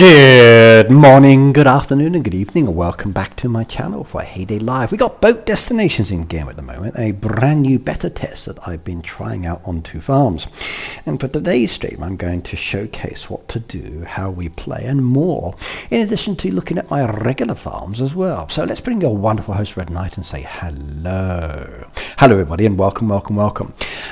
Good morning, good afternoon and good evening, and welcome back to my channel for Heyday Live. We got boat destinations in game at the moment, a brand new beta test that I've been trying out on 2 farms. And for today's stream I'm going to showcase what to do, how we play and more, in addition to looking at my regular farms as well. So let's bring your wonderful host Red Knight and say hello. Hello everybody and welcome.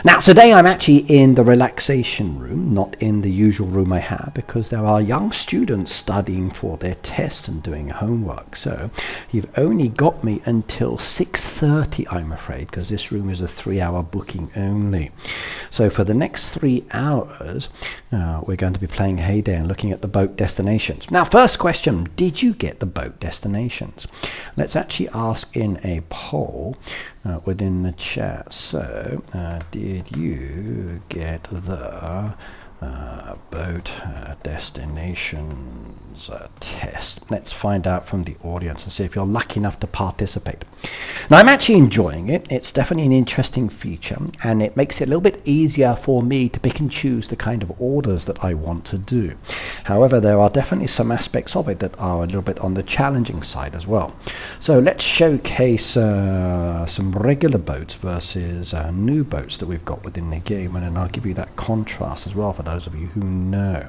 Now today I'm actually in the relaxation room, not in the usual room I have, because there are young students studying for their tests and doing homework. So you've only got me until 6:30, I'm afraid, because this room is a 3-hour booking only. So for the next 3 hours we're going to be playing Heyday and looking at the boat destinations. Now, first question, did you get the boat destinations? Let's actually ask in a poll within the chat. So did you get the boat destinations test? Let's find out from the audience and see if you're lucky enough to participate. Now, I'm actually enjoying it. It's definitely an interesting feature, and it makes it a little bit easier for me to pick and choose the kind of orders that I want to do. However, there are definitely some aspects of it that are a little bit on the challenging side as well. So let's showcase some regular boats versus new boats that we've got within the game, and then I'll give you that contrast as well for those of you who know.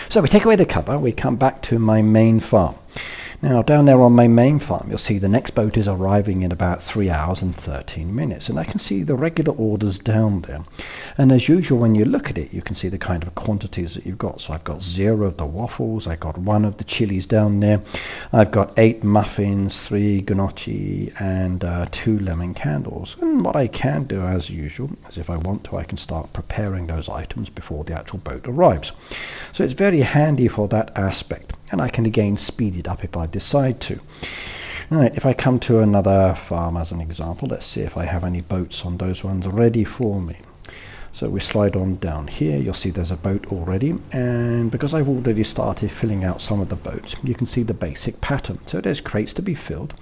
So we take away the cover, we come back to my main farm. Now down there on my main farm you'll see the next boat is arriving in about 3 hours and 13 minutes, and I can see the regular orders down there, and as usual when you look at it you can see the kind of quantities that you've got. So I've got 0 of the waffles, I've got 1 of the chilies down there, I've got 8 muffins, 3 gnocchi and 2 lemon candles. And what I can do as usual is, if I want to, I can start preparing those items before the actual boat arrives. So it's very handy for that aspect, and I can again speed it up if I decide to. Right, if I come to another farm as an example, let's see if I have any boats on those ones ready for me. So we slide on down here, you'll see there's a boat already, and because I've already started filling out some of the boats, you can see the basic pattern. So there's crates to be filled.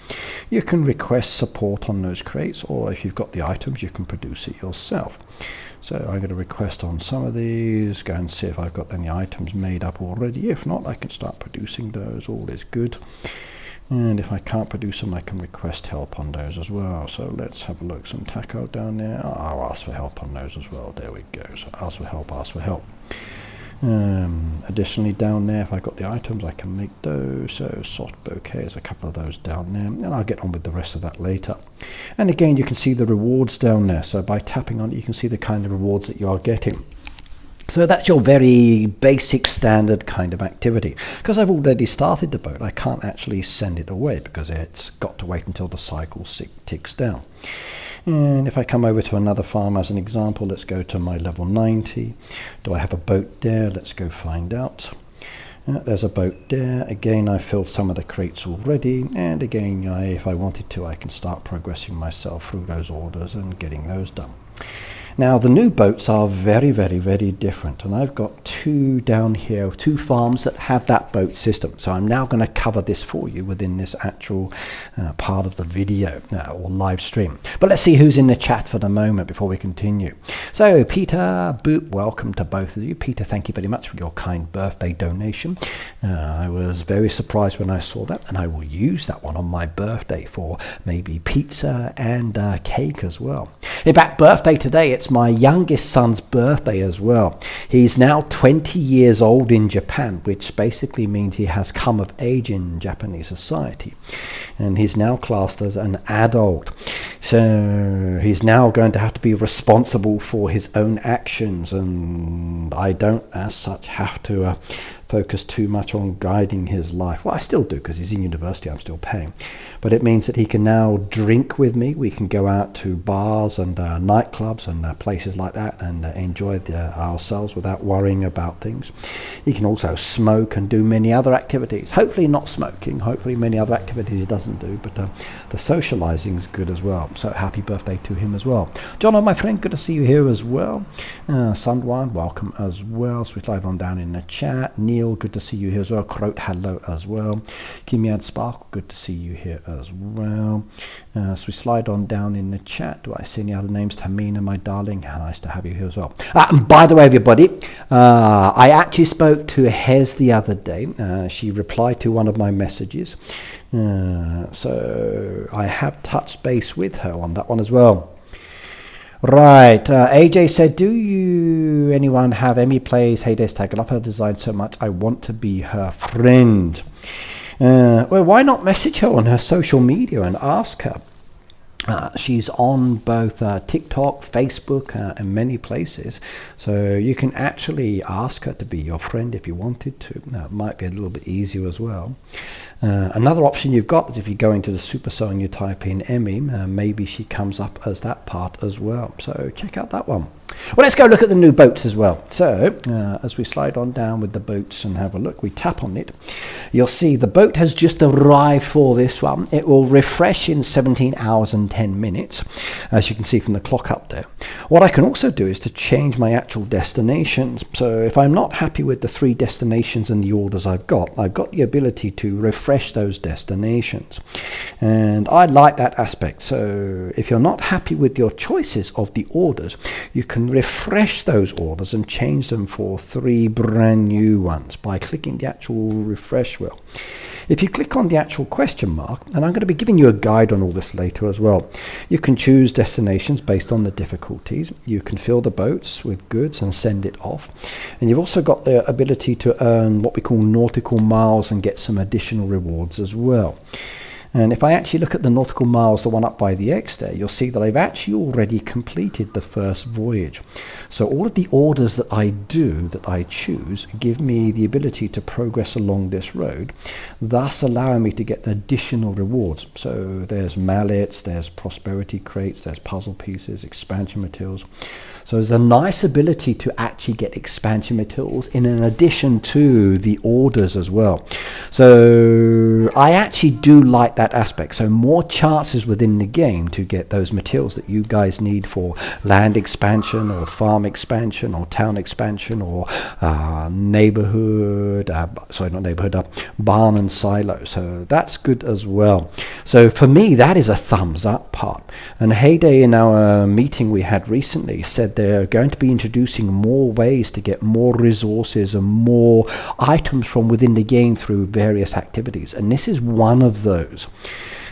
You can request support on those crates, or if you've got the items you can produce it yourself. So I'm going to request on some of these, go and see if I've got any items made up already. If not, I can start producing those, all is good. And if I can't produce them, I can request help on those as well. So let's have a look, some taco down there. I'll ask for help on those as well, there we go. So ask for help. Additionally down there, if I got the items I can make those. So soft bouquets, a couple of those down there, and I'll get on with the rest of that later. And again you can see the rewards down there, so by tapping on it you can see the kind of rewards that you are getting. So that's your very basic standard kind of activity. Because I've already started the boat, I can't actually send it away because it's got to wait until the cycle ticks down. And if I come over to another farm as an example, let's go to my level 90. Do I have a boat there? Let's go find out. There's a boat there. Again, I filled some of the crates already, and again if I wanted to I can start progressing myself through those orders and getting those done. Now the new boats are very different, and I've got 2 down here, 2 farms that have that boat system. So I'm now going to cover this for you within this actual part of the video or live stream. But let's see who's in the chat for the moment before we continue. So Peter, Boop, welcome to both of you. Peter, thank you very much for your kind birthday donation. I was very surprised when I saw that, and I will use that one on my birthday for maybe pizza and cake as well. In fact, birthday today, it's my youngest son's birthday as well. He's now 20 years old in Japan, which basically means he has come of age in Japanese society, and he's now classed as an adult. So he's now going to have to be responsible for his own actions, and I don't as such have to focus too much on guiding his life. Well, I still do because he's in university, I'm still paying. But it means that he can now drink with me. We can go out to bars and nightclubs and places like that and enjoy ourselves without worrying about things. He can also smoke and do many other activities. Hopefully not smoking, hopefully many other activities he doesn't do, but the socializing is good as well. So happy birthday to him as well. John, my friend, good to see you here as well. Sundwan, welcome as well. So we slide on down in the chat. Neil, good to see you here as well. Croat, hello as well. Kimiad Sparkle, good to see you here as well. So we slide on down in the chat. Do I see any other names? Tamina, my darling, nice to have you here as well. And by the way, everybody, I actually spoke to Hez the other day. She replied to one of my messages. So I have touched base with her on that one as well. Right, AJ said, do you anyone have Emmy plays Hades tag? I love her design so much, I want to be her friend. Well, why not message her on her social media and ask her? She's on both TikTok, Facebook, and many places, so you can actually ask her to be your friend if you wanted to. It might be a little bit easier as well. Another option you've got is if you go into the Supercell and you type in Emmy, maybe she comes up as that part as well. So check out that one. Well, let's go look at the new boats as well. So as we slide on down with the boats and have a look, we tap on it, you'll see the boat has just arrived for this one. It will refresh in 17 hours and 10 minutes, as you can see from the clock up there. What I can also do is to change my actual destinations. So if I'm not happy with the 3 destinations and the orders I've got the ability to refresh those destinations, and I like that aspect. So if you're not happy with your choices of the orders, you can refresh those orders and change them for 3 brand new ones by clicking the actual refresh wheel. If you click on the actual question mark, and I'm going to be giving you a guide on all this later as well, you can choose destinations based on the difficulties. You can fill the boats with goods and send it off, and you've also got the ability to earn what we call nautical miles and get some additional rewards as well. And if I actually look at the nautical miles, the one up by the X there, you'll see that I've actually already completed the first voyage. So all of the orders that I do, that I choose, give me the ability to progress along this road, thus allowing me to get additional rewards. So there's mallets, there's prosperity crates, there's puzzle pieces, expansion materials. So there's a nice ability to actually get expansion materials in addition to the orders as well. So I actually do like that aspect. So more chances within the game to get those materials that you guys need for land expansion or farm expansion or town expansion or neighborhood, sorry, not neighborhood, barn and silo. So that's good as well. So for me, that is a thumbs up part. And Heyday, in our meeting we had recently, said they're going to be introducing more ways to get more resources and more items from within the game through various activities, and this is one of those.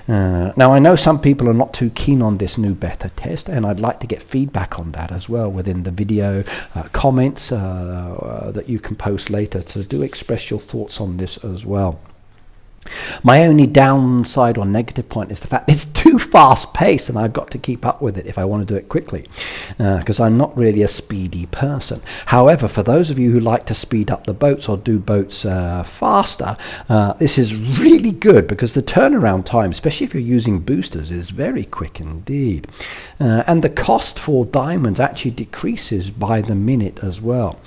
Now I know some people are not too keen on this new beta test, and I'd like to get feedback on that as well within the video comments that you can post later, so do express your thoughts on this as well. My only downside or negative point is the fact it's too fast paced and I've got to keep up with it if I want to do it quickly, because I'm not really a speedy person. However, for those of you who like to speed up the boats or do boats faster, this is really good because the turnaround time, especially if you're using boosters, is very quick indeed. And the cost for diamonds actually decreases by the minute as well.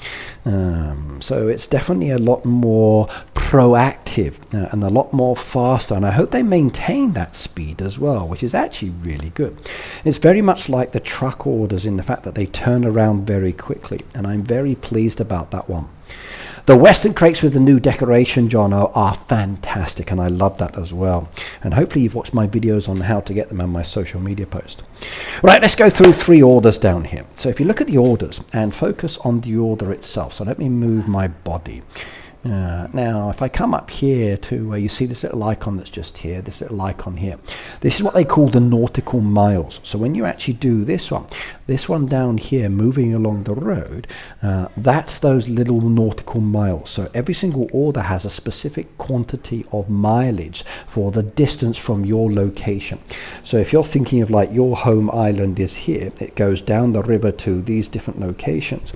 So it's definitely a lot more proactive and a lot more faster, and I hope they maintain that speed as well, which is actually really good. It's very much like the truck orders in the fact that they turn around very quickly, and I'm very pleased about that one. The Western crates with the new decoration, Jono, are fantastic, and I love that as well. And hopefully you've watched my videos on how to get them on my social media post. Right, let's go through 3 orders down here. So if you look at the orders and focus on the order itself, so let me move my body. Now if I come up here to where you see this little icon that's just here, this little icon here, this is what they call the nautical miles. So when you actually do this one down here moving along the road, that's those little nautical miles. So every single order has a specific quantity of mileage for the distance from your location. So if you're thinking of like your home island is here, it goes down the river to these different locations,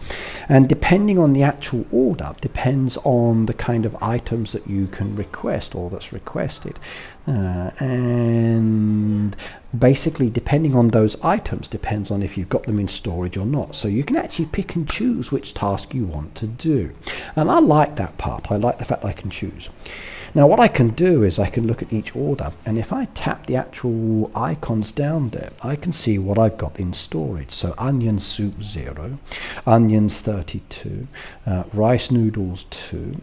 and depending on the actual order depends on the kind of items that you can request or that's requested, and basically depending on those items depends on if you've got them in storage or not. So you can actually pick and choose which task you want to do, and I like that part. I like the fact I can choose. Now what I can do is I can look at each order, and if I tap the actual icons down there, I can see what I've got in storage. So onion soup 0, onions 32, rice noodles 2,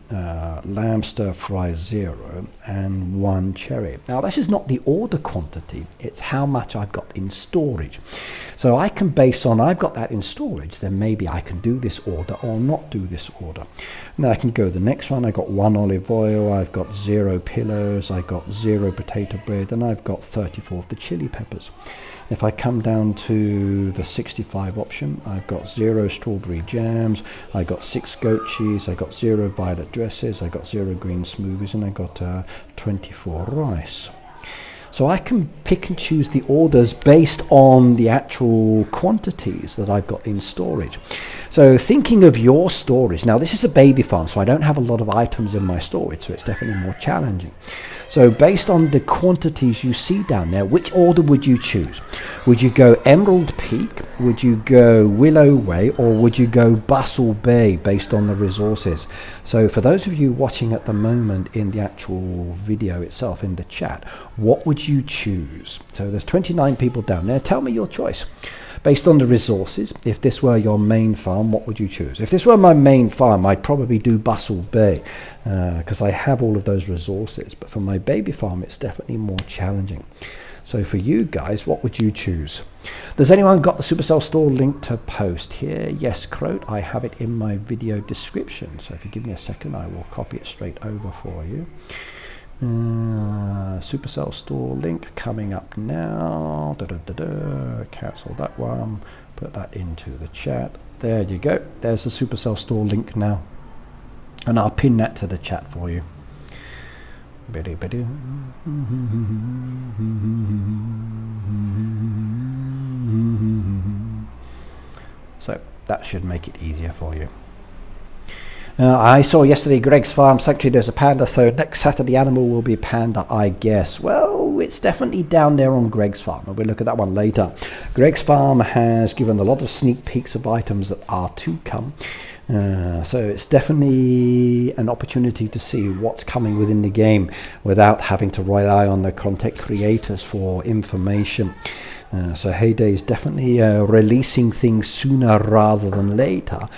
lamb stir fry 0, and 1 cherry. Now this is not the order quantity, it's how much I've got in storage. So I can base on, I've got that in storage, then maybe I can do this order or not do this order. Now I can go the next one. I got 1 olive oil, I've got 0 pillows, I got 0 potato bread, and I've got 34 of the chili peppers. If I come down to the 65 option, I've got 0 strawberry jams, I got 6 goat cheese, I got 0 violet dresses, I got 0 green smoothies, and I got 24 rice. So I can pick and choose the orders based on the actual quantities that I've got in storage. So thinking of your storage, now this is a baby farm, so I don't have a lot of items in my storage, so it's definitely more challenging. So based on the quantities you see down there, which order would you choose? Would you go Emerald Peak, would you go Willow Way, or would you go Bustle Bay based on the resources? So for those of you watching at the moment in the actual video itself, in the chat, what would you choose? So there's 29 people down there. Tell me your choice. Based on the resources, if this were your main farm, what would you choose? If this were my main farm, I'd probably do Bustle Bay because I have all of those resources. But for my baby farm, it's definitely more challenging. So for you guys, what would you choose? Does anyone got the Supercell store link to post here? Yes, Croat, I have it in my video description. So if you give me a second, I will copy it straight over for you. Supercell store link coming up now. Cancel that one, put that into the chat. There you go, there's the Supercell store link now, and I'll pin that to the chat for you. So that should make it easier for you. I saw yesterday Greg's Farm Sanctuary there's a panda, so next Saturday animal will be a panda, I guess. Well, it's definitely down there on Greg's Farm, and we'll look at that one later. Greg's Farm has given a lot of sneak peeks of items that are to come. So it's definitely an opportunity to see what's coming within the game without having to rely on the content creators for information. So Heyday is definitely releasing things sooner rather than later,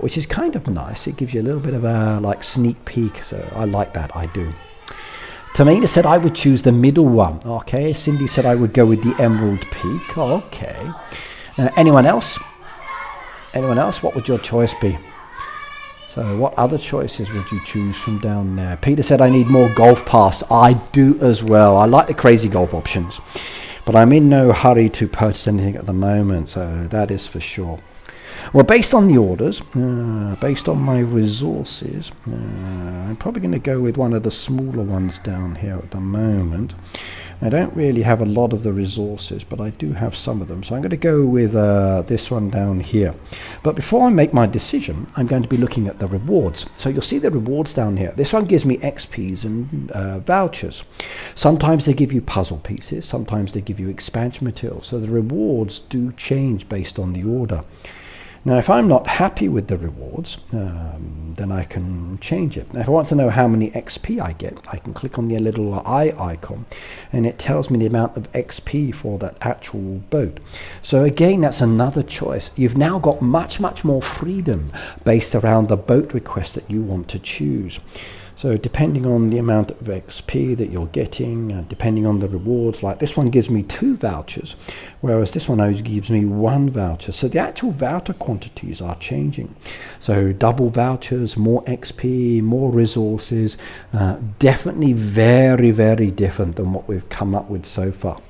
which is kind of nice. It gives you a little bit of a like sneak peek, so I like that, I do. Tamina said I would choose the middle one. Okay, Cindy said I would go with the Emerald Peak. Okay. Anyone else? Anyone else? What would your choice be? So what other choices would you choose from down there? Peter said I need more golf pass. I do as well. I like the crazy golf options, but I'm in no hurry to purchase anything at the moment, so that is for sure. Well, based on the orders, based on my resources, I'm probably going to go with one of the smaller ones down here at the moment. I don't really have a lot of the resources, but I do have some of them, so I'm going to go with this one down here. But before I make my decision, I'm going to be looking at the rewards. So you'll see the rewards down here. This one gives me XPs and vouchers. Sometimes they give you puzzle pieces, sometimes they give you expansion materials, so the rewards do change based on the order. Now if I'm not happy with the rewards, then I can change it. Now, if I want to know how many XP I get, I can click on the little eye icon and it tells me the amount of XP for that actual boat. So again, that's another choice. You've now got much more freedom based around the boat request that you want to choose. So depending on the amount of XP that you're getting, depending on the rewards, like this one gives me 2 vouchers, whereas this one only gives me 1 voucher. So the actual voucher quantities are changing. So double vouchers, more XP, more resources, definitely very different than what we've come up with so far.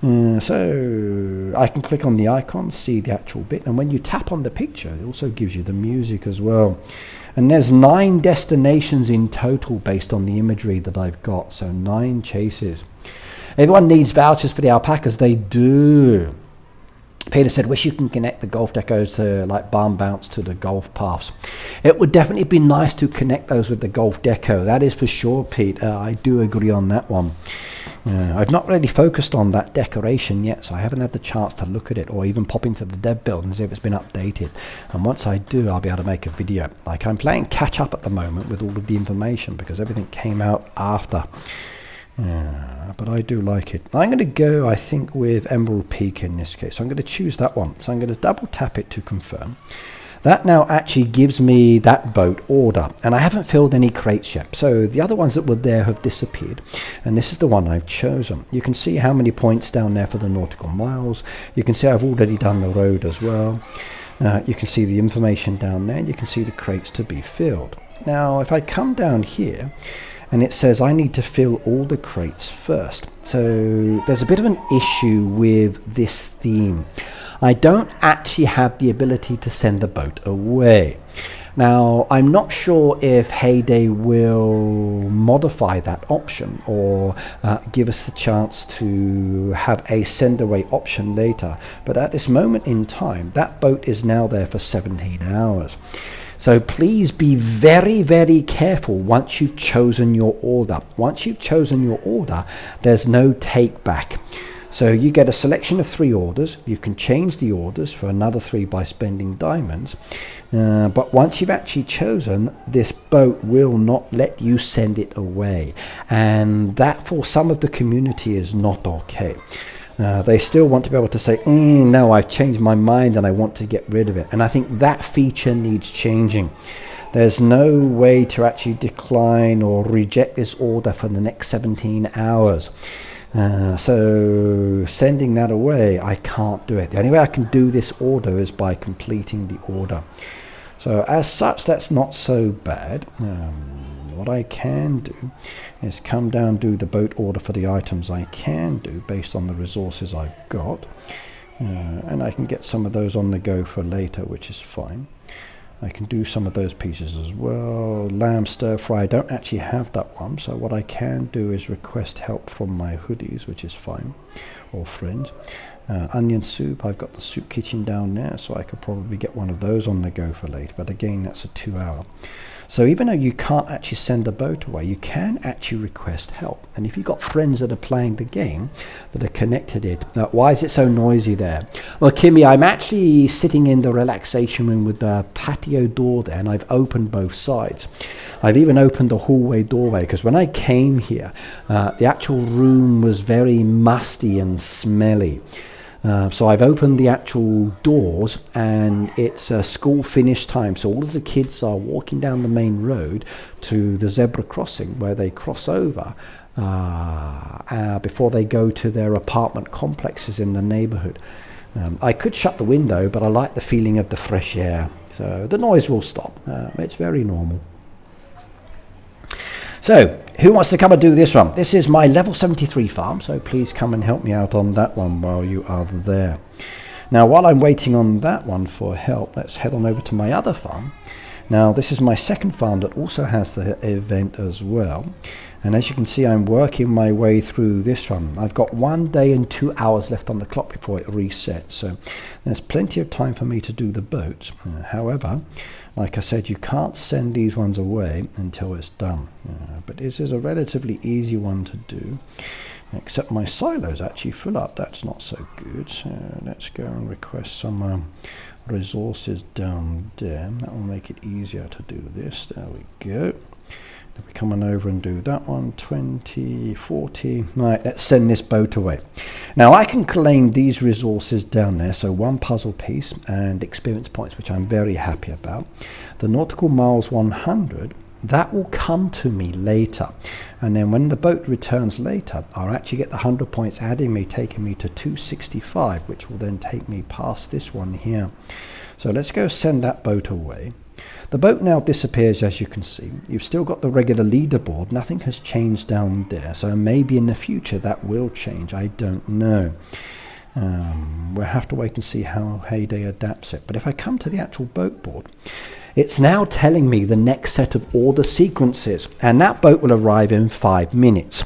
So I can click on the icon, see the actual bit, and when you tap on the picture, it also gives you the music as well. And there's 9 destinations in total based on the imagery that I've got, so 9 chases. Everyone needs vouchers for the alpacas. They do. Peter said, wish you can connect the golf decos to like barn bounce to the golf paths. It would definitely be nice to connect those with the golf deco. That is for sure, Pete. I do agree on that one. I've not really focused on that decoration yet, so I haven't had the chance to look at it or even pop into the dev build and see if it's been updated. And once I do, I'll be able to make a video. Like, I'm playing catch up at the moment with all of the information because everything came out after. But I do like it. I'm going to go, I think, with Emerald Peak in this case. So I'm going to choose that one. So I'm going to double tap it to confirm. That now actually gives me that boat order, and I haven't filled any crates yet, so the other ones that were there have disappeared, and this is the one I've chosen. You can see how many points down there for the nautical miles. You can see I've already done the road as well. You can see the information down there, and you can see the crates to be filled. Now if I come down here, and it says I need to fill all the crates first, so there's a bit of an issue with this theme. I don't actually have the ability to send the boat away. Now, I'm not sure if Heyday will modify that option or give us the chance to have a send away option later. But at this moment in time, that boat is now there for 17 hours. So please be very, very careful once you've chosen your order. Once you've chosen your order, there's no take back. So you get a selection of 3 orders. You can change the orders for another 3 by spending diamonds. But once you've actually chosen, this boat will not let you send it away. And that for some of the community is not okay. They still want to be able to say, no, I've changed my mind and I want to get rid of it. And I think that feature needs changing. There's no way to actually decline or reject this order for the next 17 hours. So sending that away, I can't do it. The only way I can do this order is by completing the order. So as such, that's not so bad. What I can do is come down, do the boat order for the items I can do based on the resources I've got. And I can get some of those on the go for later, which is fine. I can do some of those pieces as well. Lamb stir fry, I don't actually have that one, so what I can do is request help from my hoodies, which is fine, or friends. Onion soup, I've got the soup kitchen down there, so I could probably get one of those on the go for later, but again, that's a 2-hour. So even though you can't actually send the boat away, you can actually request help. And if you've got friends that are playing the game, that are connected it, why is it so noisy there? Well, Kimmy, I'm actually sitting in the relaxation room with the patio door there, and I've opened both sides. I've even opened the hallway doorway, because when I came here, the actual room was very musty and smelly. So I've opened the actual doors, and it's school finish time, so all of the kids are walking down the main road to the zebra crossing where they cross over before they go to their apartment complexes in the neighborhood. I could shut the window, but I like the feeling of the fresh air, so the noise will stop. It's very normal. So, who wants to come and do this one? This is my level 73 farm, so please come and help me out on that one while you are there. Now, while I'm waiting on that one for help, let's head on over to my other farm. Now, this is my second farm that also has the event as well. And as you can see, I'm working my way through this one. I've got 1 day and 2 hours left on the clock before it resets, so there's plenty of time for me to do the boats. However, like I said, you can't send these ones away until it's done. But this is a relatively easy one to do, except my silos actually fill up. That's not so good. So let's go and request some resources down there. That will make it easier to do this. There we go. We're coming over and do that one. 20, 40. Right, let's send this boat away. Now I can claim these resources down there, so 1 puzzle piece and experience points, which I'm very happy about. The nautical miles 100, that will come to me later, and then when the boat returns later, I'll actually get the 100 points taking me to 265, which will then take me past this one here. So let's go send that boat away. The boat now disappears, as you can see. You've still got the regular leaderboard. Nothing has changed down there, so maybe in the future that will change. I don't know. We'll have to wait and see how Heyday adapts it. But if I come to the actual boat board, it's now telling me the next set of order sequences, and that boat will arrive in 5 minutes.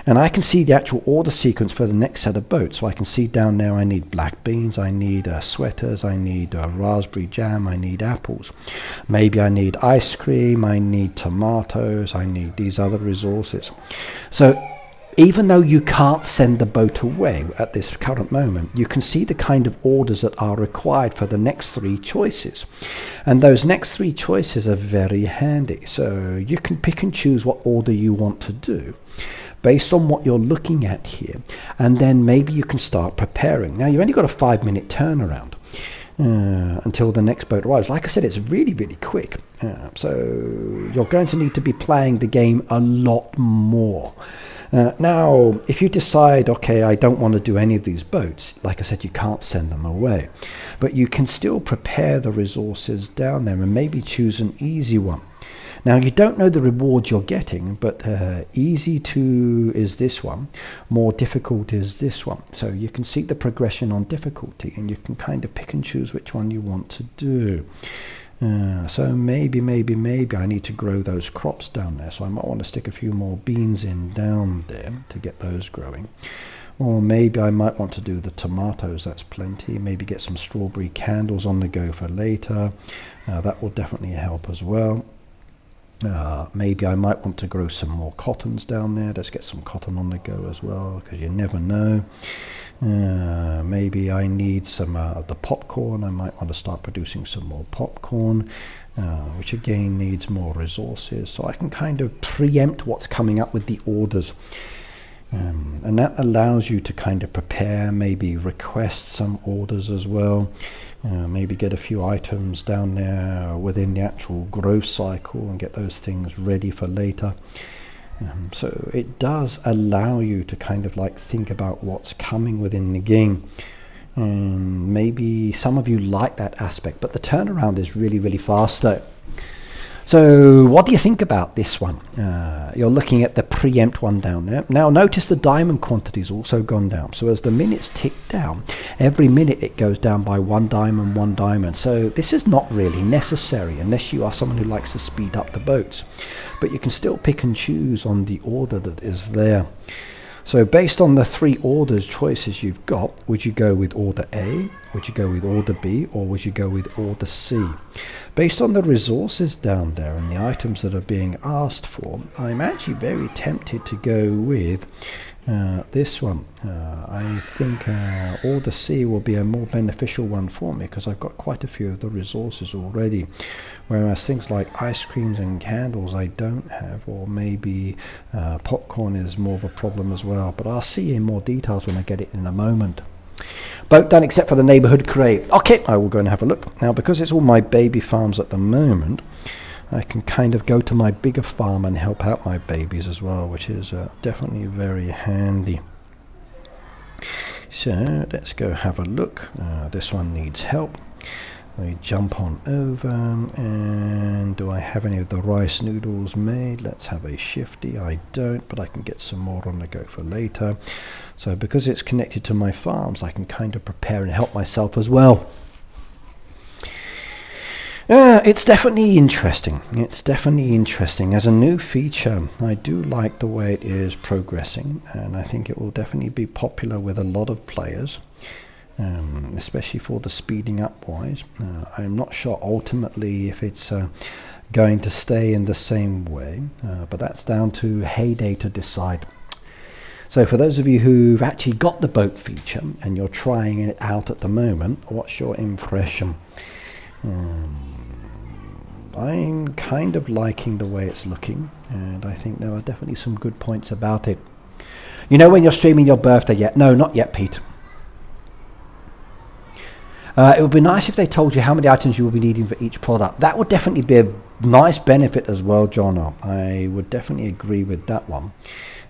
And I can see the actual order sequence for the next set of boats. So I can see down there I need black beans, I need sweaters, I need raspberry jam, I need apples. Maybe I need ice cream, I need tomatoes, I need these other resources. So even though you can't send the boat away at this current moment, you can see the kind of orders that are required for the next 3 choices. And those next 3 choices are very handy. So you can pick and choose what order you want to do based on what you're looking at here. And then maybe you can start preparing. Now, you've only got a 5-minute turnaround until the next boat arrives. Like I said, it's really, really quick. So you're going to need to be playing the game a lot more. Now, if you decide, okay, I don't want to do any of these boats, like I said, you can't send them away. But you can still prepare the resources down there and maybe choose an easy one. Now, you don't know the rewards you're getting, but easy to is this one, more difficult is this one. So you can see the progression on difficulty, and you can kind of pick and choose which one you want to do. So maybe I need to grow those crops down there. So I might want to stick a few more beans in down there to get those growing. Or maybe I might want to do the tomatoes, that's plenty. Maybe get some strawberry candles on the go for later. That will definitely help as well. Maybe I might want to grow some more cottons down there. Let's get some cotton on the go as well, because you never know. Maybe I need some of the popcorn. I might want to start producing some more popcorn, which again needs more resources. So I can kind of preempt what's coming up with the orders. And that allows you to kind of prepare, maybe request some orders as well. Maybe get a few items down there within the actual growth cycle and get those things ready for later. So it does allow you to kind of like think about what's coming within the game. Maybe some of you like that aspect, but the turnaround is really, really fast though. So what do you think about this one? You're looking at the preempt one down there. Now notice the diamond quantity's also gone down. So as the minutes tick down, every minute it goes down by 1 diamond, 1 diamond. So this is not really necessary unless you are someone who likes to speed up the boats. But you can still pick and choose on the order that is there. So based on the 3 orders choices you've got, would you go with order A, would you go with order B, or would you go with order C? Based on the resources down there and the items that are being asked for, I'm actually very tempted to go with this one. I think order C will be a more beneficial one for me because I've got quite a few of the resources already. Whereas things like ice creams and candles I don't have, or maybe popcorn is more of a problem as well. But I'll see in more details when I get it in a moment. Boat done except for the neighborhood crate. Okay, I will go and have a look. Now because it's all my baby farms at the moment, I can kind of go to my bigger farm and help out my babies as well, which is definitely very handy. So let's go have a look. This one needs help. We jump on over, and do I have any of the rice noodles made? Let's have a shifty. I don't, but I can get some more on the go for later. So because it's connected to my farms, I can kind of prepare and help myself as well. It's definitely interesting. It's definitely interesting. As a new feature, I do like the way it is progressing, and I think it will definitely be popular with a lot of players. Especially for the speeding up wise. I'm not sure ultimately if it's going to stay in the same way, but that's down to Heyday to decide. So for those of you who've actually got the boat feature and you're trying it out at the moment, what's your impression? I'm kind of liking the way it's looking, and I think there are definitely some good points about it. You know when you're streaming your birthday yet? No, not yet, Pete. It would be nice if they told you how many items you will be needing for each product. That would definitely be a nice benefit as well, John. I would definitely agree with that one.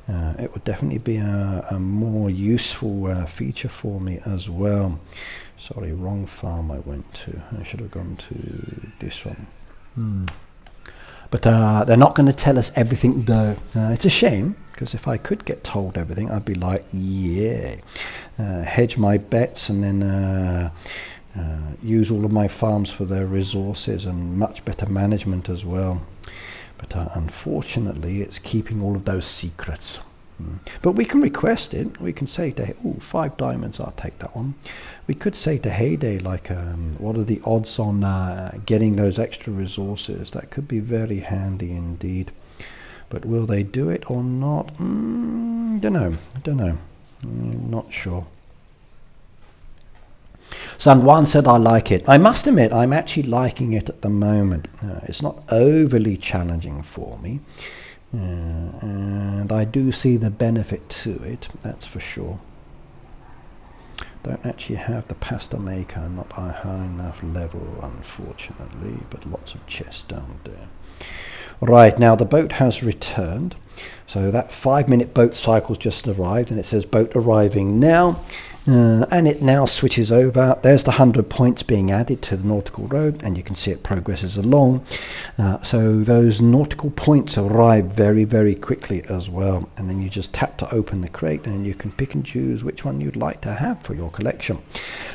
It would definitely be a more useful feature for me as well. Sorry, wrong farm I went to. I should have gone to this one. But they're not going to tell us everything though. It's a shame, because if I could get told everything, I'd be like, yeah. Hedge my bets and then use all of my farms for their resources and much better management as well. But unfortunately it's keeping all of those secrets. But we can request it. We can say to 5 diamonds, I'll take that one. We could say to Heyday, like, what are the odds on getting those extra resources? That could be very handy indeed. But will they do it or not? Don't know. Not sure. Sun One said I like it. I must admit I'm actually liking it at the moment. It's not overly challenging for me, and I do see the benefit to it, that's for sure. Don't actually have the pasta maker, not a high enough level unfortunately, but lots of chests down there. Right, now the boat has returned, so that 5-minute boat cycle's just arrived, and it says boat arriving now. And it now switches over. There's the 100 points being added to the nautical road, and you can see it progresses along. So those nautical points arrive very, very quickly as well. And then you just tap to open the crate, and you can pick and choose which one you'd like to have for your collection.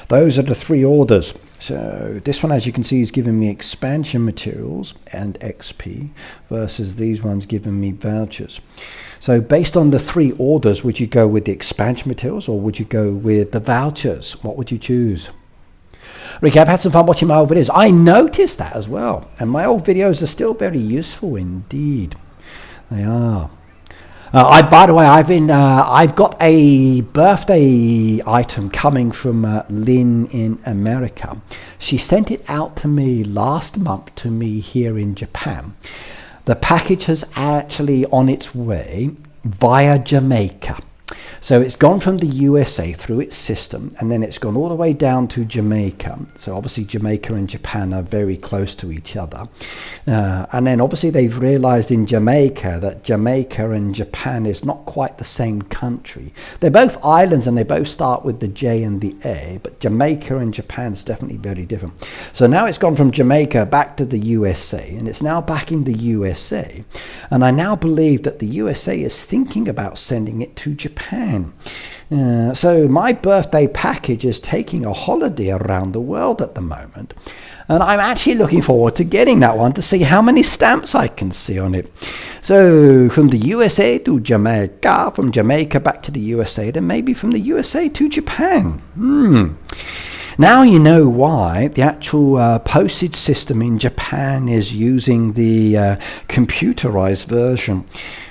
Those are the 3 orders. So this one, as you can see, is giving me expansion materials and XP, versus these ones giving me vouchers. So based on the 3 orders, would you go with the expansion materials or would you go with the vouchers? What would you choose? Ricky, I've had some fun watching my old videos. I noticed that as well. And my old videos are still very useful indeed. They are. By the way, I've got a birthday item coming from Lynn in America. She sent it out to me last month to me here in Japan. The package is actually on its way via Jamaica. So it's gone from the USA through its system, and then it's gone all the way down to Jamaica. So obviously Jamaica and Japan are very close to each other. And then obviously they've realized in Jamaica that Jamaica and Japan is not quite the same country. They're both islands and they both start with the J and the A, but Jamaica and Japan is definitely very different. So now it's gone from Jamaica back to the USA, and it's now back in the USA. And I now believe that the USA is thinking about sending it to Japan. So my birthday package is taking a holiday around the world at the moment, and I'm actually looking forward to getting that one to see how many stamps I can see on it. So from the USA to Jamaica, from Jamaica back to the USA, then maybe from the USA to Japan. Now you know why the actual postage system in Japan is using the computerized version.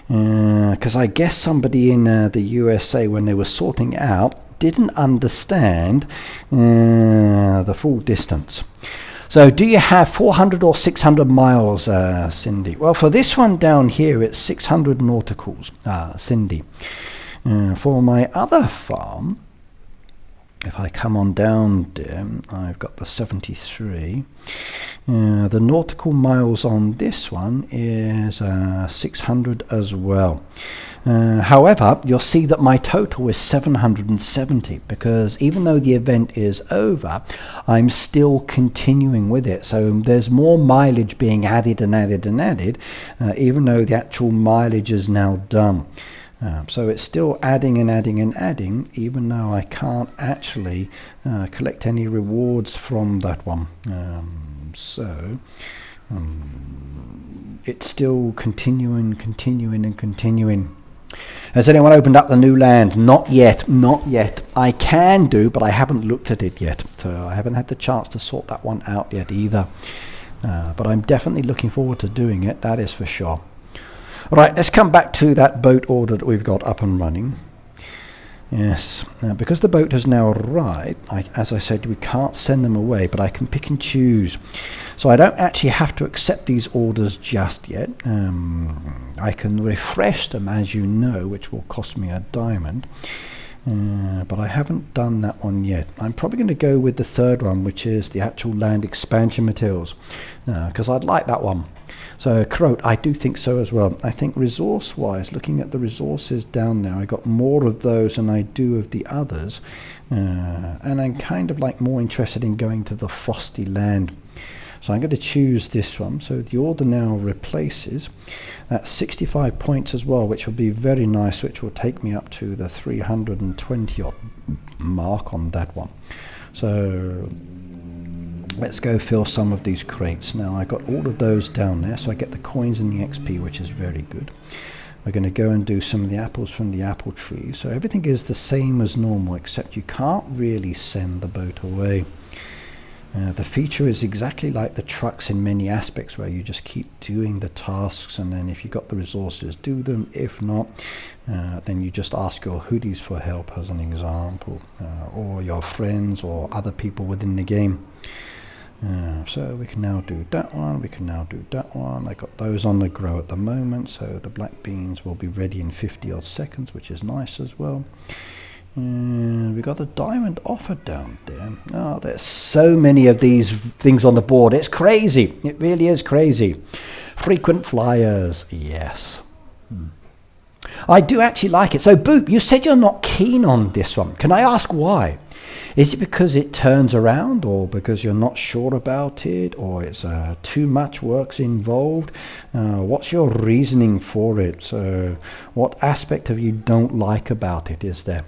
Because I guess somebody in the USA, when they were sorting it out, didn't understand the full distance. So do you have 400 or 600 miles, Cindy? Well, for this one down here, it's 600 nauticals, Cindy. For my other farm, if I come on down there, I've got the 73. The nautical miles on this one is 600 as well. However, you'll see that my total is 770, because even though the event is over, I'm still continuing with it. So there's more mileage being added and added and added, even though the actual mileage is now done. So it's still adding and adding and adding, even though I can't actually collect any rewards from that one. It's still continuing. Has anyone opened up the new land? Not yet. I can do, but I haven't looked at it yet. So I haven't had the chance to sort that one out yet either. But I'm definitely looking forward to doing it, that is for sure. Right, let's come back to that boat order that we've got up and running. Yes, because the boat has now arrived, as I said, we can't send them away, but I can pick and choose. So I don't actually have to accept these orders just yet. I can refresh them, as you know, which will cost me a diamond. But I haven't done that one yet. I'm probably going to go with the third one, which is the actual land expansion materials, because I'd like that one. So Croat, I do think so as well. I think resource-wise, looking at the resources down there, I got more of those than I do of the others. And I'm kind of like more interested in going to the frosty land. So I'm going to choose this one. So the order now replaces. That's 65 points as well, which will be very nice, which will take me up to the 320 odd mark on that one. So let's go fill some of these crates. Now I got all of those down there, so I get the coins and the XP, which is very good. We're going to go and do some of the apples from the apple tree. So everything is the same as normal, except you can't really send the boat away. The feature is exactly like the trucks in many aspects, where you just keep doing the tasks, and then if you got the resources, do them. If not, then you just ask your hoodies for help, as an example, or your friends or other people within the game. So we can now do that one, we can now do that one. I got those on the grow at the moment, so the black beans will be ready in 50 odd seconds, which is nice as well. And we got a diamond offer down there. Oh, there's so many of these things on the board. It's crazy. It really is crazy. Frequent flyers. Yes. I do actually like it. So, Boop, you said you're not keen on this one. Can I ask why? Is it because it turns around, or because you're not sure about it, or it's too much work's involved? What's your reasoning for it? So, what aspect of you don't like about it is there?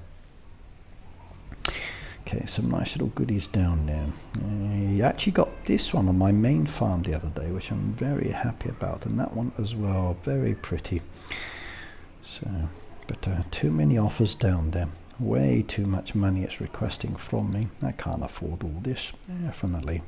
Okay, some nice little goodies down there. I actually got this one on my main farm the other day, which I'm very happy about, and that one as well, very pretty. So, but too many offers down there. Way too much money it's requesting from me. I can't afford all this, definitely.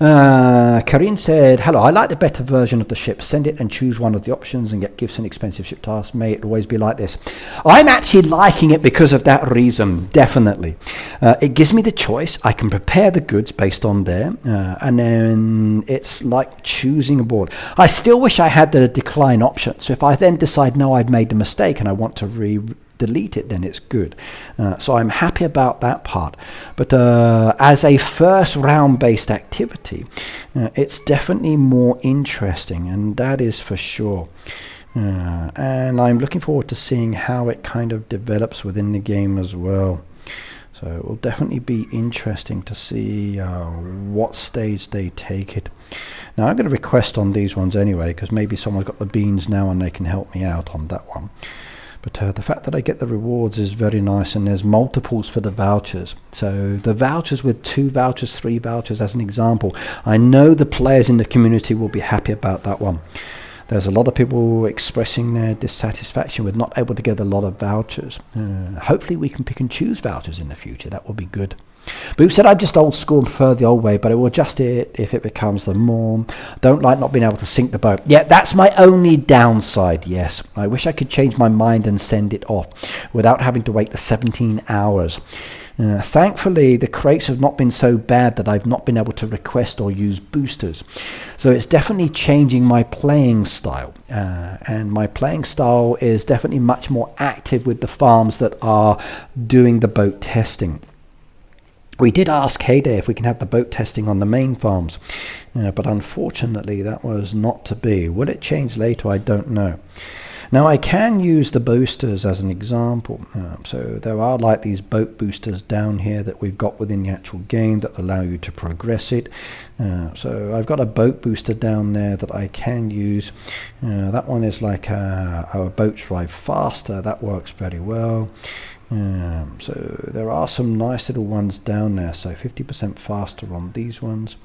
Karin said, hello, I like the better version of the ship. Send it and choose one of the options and get gifts and expensive ship tasks. May it always be like this. I'm actually liking it because of that reason, definitely. It gives me the choice. I can prepare the goods based on there, and then it's like choosing a board. I still wish I had the decline option. So if I then decide, no, I've made a mistake and I want to delete it, then it's good. So I'm happy about that part. But as a first round based activity, it's definitely more interesting, and that is for sure. And I'm looking forward to seeing how it kind of develops within the game as well. So it will definitely be interesting to see what stage they take it. Now I'm going to request on these ones anyway, because maybe someone's got the beans now and they can help me out on that one. But the fact that I get the rewards is very nice, and there's multiples for the vouchers. So the vouchers with 2 vouchers, 3 vouchers as an example. I know the players in the community will be happy about that one. There's a lot of people expressing their dissatisfaction with not able to get a lot of vouchers. Hopefully we can pick and choose vouchers in the future. That will be good. Boop said, I'm just old school and prefer the old way, but I will adjust it if it becomes the norm. Don't like not being able to sink the boat. Yeah, that's my only downside, yes. I wish I could change my mind and send it off without having to wait the 17 hours. Thankfully, the crates have not been so bad that I've not been able to request or use boosters. So it's definitely changing my playing style. And my playing style is definitely much more active with the farms that are doing the boat testing. We did ask Heyday if we can have the boat testing on the main farms, but unfortunately that was not to be. Will it change later? I don't know. Now I can use the boosters as an example. So there are like these boat boosters down here that we've got within the actual game that allow you to progress it. So I've got a boat booster down there that I can use. That one is like our boats drive faster. That works very well. So there are some nice little ones down there, so 50% faster on these ones,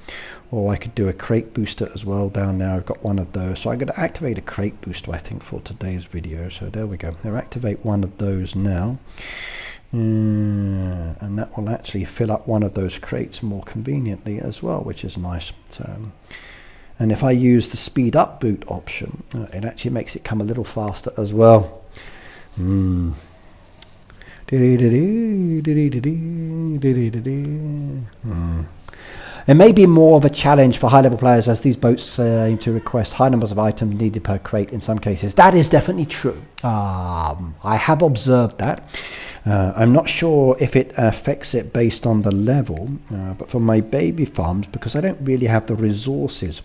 or I could do a crate booster as well down there. I've got one of those, so I'm going to activate a crate booster I think for today's video. So there we go, I'll activate one of those now, and that will actually fill up one of those crates more conveniently as well, which is nice. So, and if I use the speed up boot option, it actually makes it come a little faster as well. It may be more of a challenge for high-level players, as these boats aim to request high numbers of items needed per crate in some cases. That is definitely true. I have observed that. I'm not sure if it affects it based on the level, but for my baby farms, because I don't really have the resources,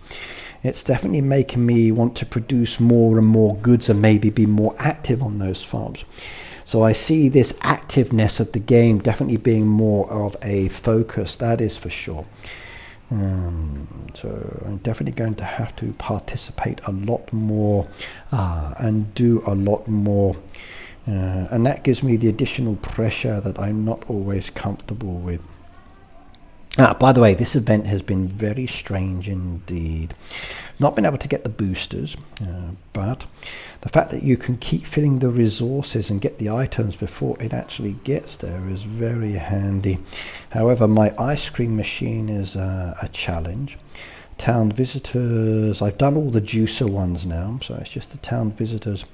it's definitely making me want to produce more and more goods and maybe be more active on those farms. So I see this activeness of the game definitely being more of a focus, that is for sure. So I'm definitely going to have to participate a lot more and do a lot more. And that gives me the additional pressure that I'm not always comfortable with. By the way, this event has been very strange indeed. Not been able to get the boosters, but the fact that you can keep filling the resources and get the items before it actually gets there is very handy. However, my ice cream machine is a challenge. Town visitors, I've done all the juicer ones now, so it's just the town visitors.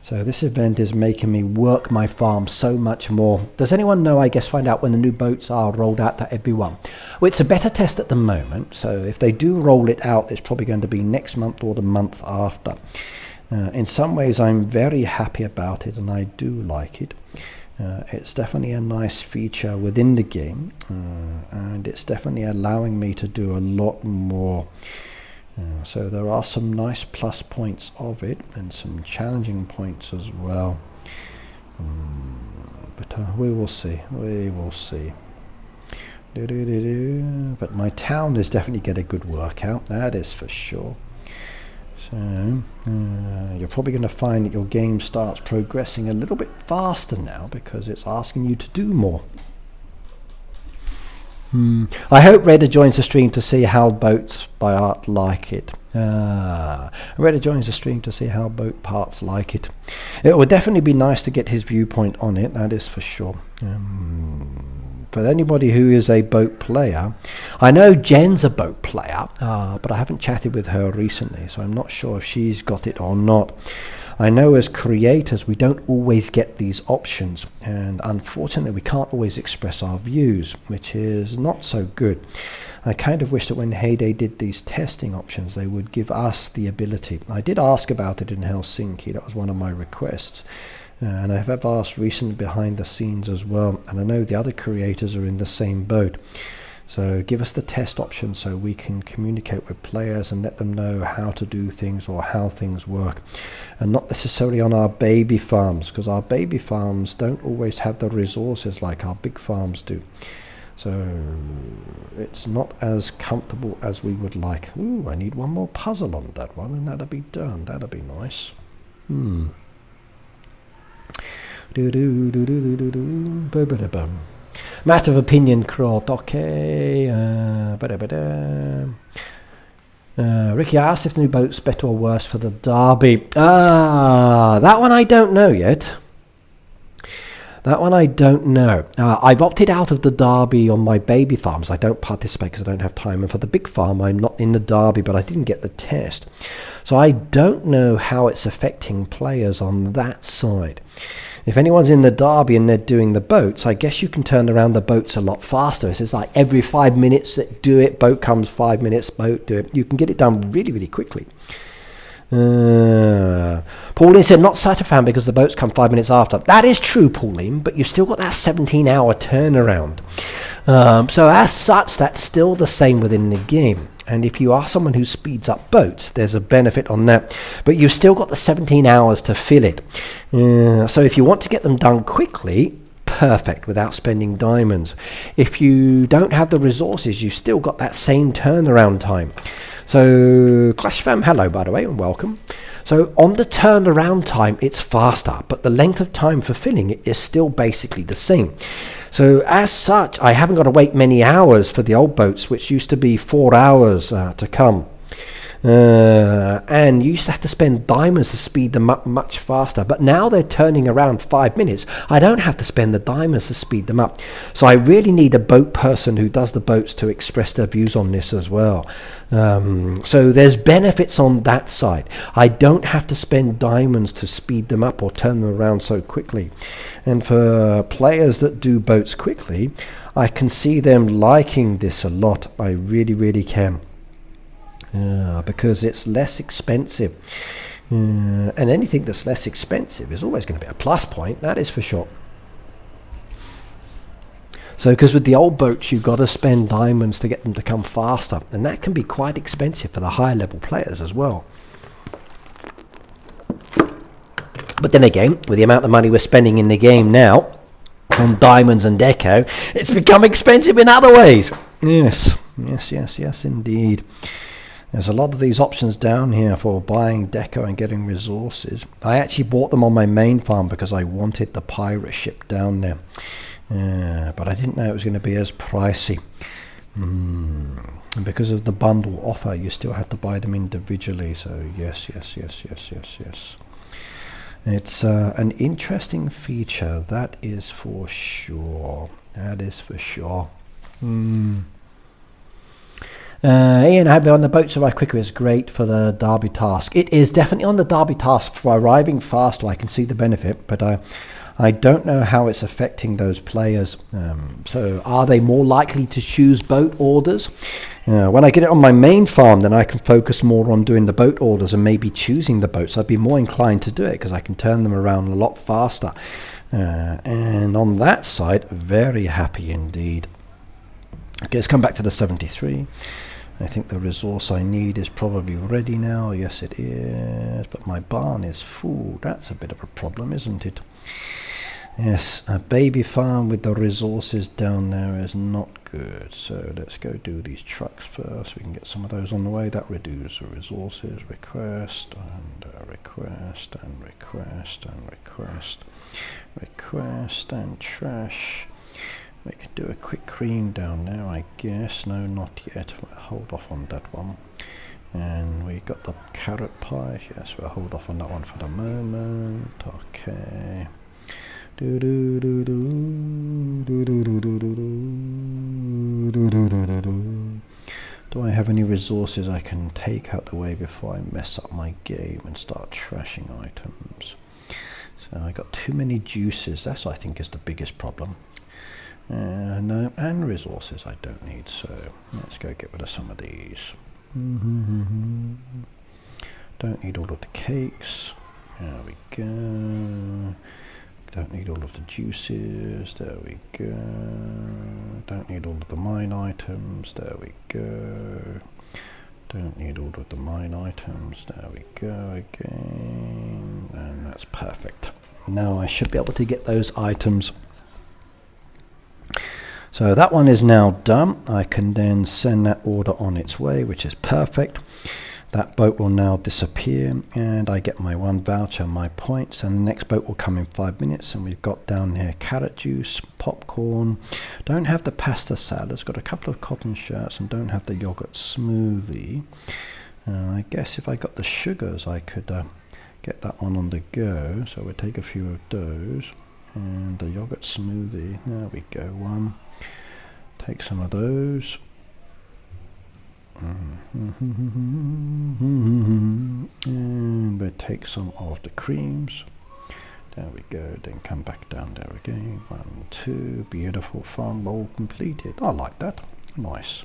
So this event is making me work my farm so much more. Does anyone know, I guess, find out when the new boats are rolled out to everyone? Well, it's a beta test at the moment, so if they do roll it out, it's probably going to be next month or the month after. In some ways, I'm very happy about it, and I do like it. It's definitely a nice feature within the game, and it's definitely allowing me to do a lot more. So there are some nice plus points of it and some challenging points as well, but we will see, but my town is definitely get a good workout, that is for sure. So you're probably going to find that your game starts progressing a little bit faster now because it's asking you to do more. I hope Redder joins the stream to see how boats by Art like it. Redder joins the stream to see how boat parts like it. It would definitely be nice to get his viewpoint on it, that is for sure. But anybody who is a boat player, I know Jen's a boat player, but I haven't chatted with her recently, so I'm not sure if she's got it or not. I know as creators we don't always get these options, and unfortunately we can't always express our views, which is not so good. I kind of wish that when Heyday did these testing options they would give us the ability. I did ask about it in Helsinki, that was one of my requests, and I have asked recently behind the scenes as well, and I know the other creators are in the same boat. So give us the test option so we can communicate with players and let them know how to do things or how things work, and not necessarily on our baby farms, because our baby farms don't always have the resources like our big farms do. So it's not as comfortable as we would like. Ooh, I need one more puzzle on that one and that'll be done. That'll be nice. Matter of opinion, Krot. Okay. Ricky asked if the new boat's better or worse for the derby. That one I don't know yet. I've opted out of the derby on my baby farms. I don't participate because I don't have time. And for the big farm, I'm not in the derby, but I didn't get the test. So I don't know how it's affecting players on that side. If anyone's in the derby and they're doing the boats, I guess you can turn around the boats a lot faster. It's like every 5 minutes, do it, boat comes 5 minutes, boat, do it. You can get it done really, really quickly. Pauline said, not such a fan because the boats come 5 minutes after. That is true, Pauline, but you've still got that 17-hour turnaround. So as such, that's still the same within the game. And if you are someone who speeds up boats, there's a benefit on that. But you've still got the 17 hours to fill it. So if you want to get them done quickly, perfect, without spending diamonds. If you don't have the resources, you've still got that same turnaround time. So Clash Fam, hello by the way, and welcome. So on the turnaround time, it's faster, but the length of time for filling it is still basically the same. So as such, I haven't got to wait many hours for the old boats, which used to be 4 hours to come. And you used to have to spend diamonds to speed them up much faster, but now they're turning around 5 minutes. I don't have to spend the diamonds to speed them up. So I really need a boat person who does the boats to express their views on this as well. So there's benefits on that side. I don't have to spend diamonds to speed them up or turn them around so quickly. And for players that do boats quickly, I can see them liking this a lot. I really, really can. Because it's less expensive. And anything that's less expensive is always going to be a plus point, that is for sure. So because with the old boats you've got to spend diamonds to get them to come faster, and that can be quite expensive for the higher level players as well. But then again, with the amount of money we're spending in the game now on diamonds and deco, it's become expensive in other ways. Yes, indeed. There's a lot of these options down here for buying deco and getting resources. I actually bought them on my main farm because I wanted the pirate ship down there. But I didn't know it was going to be as pricey. And because of the bundle offer, you still have to buy them individually. So yes. It's an interesting feature, that is for sure. That is for sure. Ian, I hope on the boats arrive quicker is great for the Derby task. It is definitely on the Derby task. For arriving faster, I can see the benefit, but I don't know how it's affecting those players. So are they more likely to choose boat orders? When I get it on my main farm, then I can focus more on doing the boat orders and maybe choosing the boats. I'd be more inclined to do it because I can turn them around a lot faster. And on that side, very happy indeed. Okay, let's come back to the 73. I think the resource I need is probably ready now. Yes, it is. But my barn is full. That's a bit of a problem, isn't it? Yes, a baby farm with the resources down there is not good. So let's go do these trucks first. We can get some of those on the way. That reduces the resources. Request and request and request and request. Request and trash. We could do a quick cream down there, I guess. No, not yet. We'll hold off on that one. And we got the carrot pie. Yes, we'll hold off on that one for the moment. Okay. Do do do do do do do do do do do do. Do I have any resources I can take out the way before I mess up my game and start trashing items? So I got too many juices. That's, I think, is the biggest problem. No, and resources I don't need, so let's go get rid of some of these. Don't need all of the cakes. There we go. Don't need all of the juices. There we go. Don't need all of the mine items. There we go. Don't need all of the mine items. There we go again. And that's perfect. Now I should be able to get those items. So that one is now done. I can then send that order on its way, which is perfect. That boat will now disappear and I get my one voucher, my points, and the next boat will come in 5 minutes. And we've got down here carrot juice, popcorn. Don't have the pasta salad. It's got a couple of cotton shirts and don't have the yogurt smoothie. I guess if I got the sugars I could get that one on the go. So we'll take a few of those. And the yogurt smoothie, there we go, one. Take some of those. And we'll take some of the creams. There we go, then come back down there again. 1, 2, beautiful farm bowl completed. I like that, nice.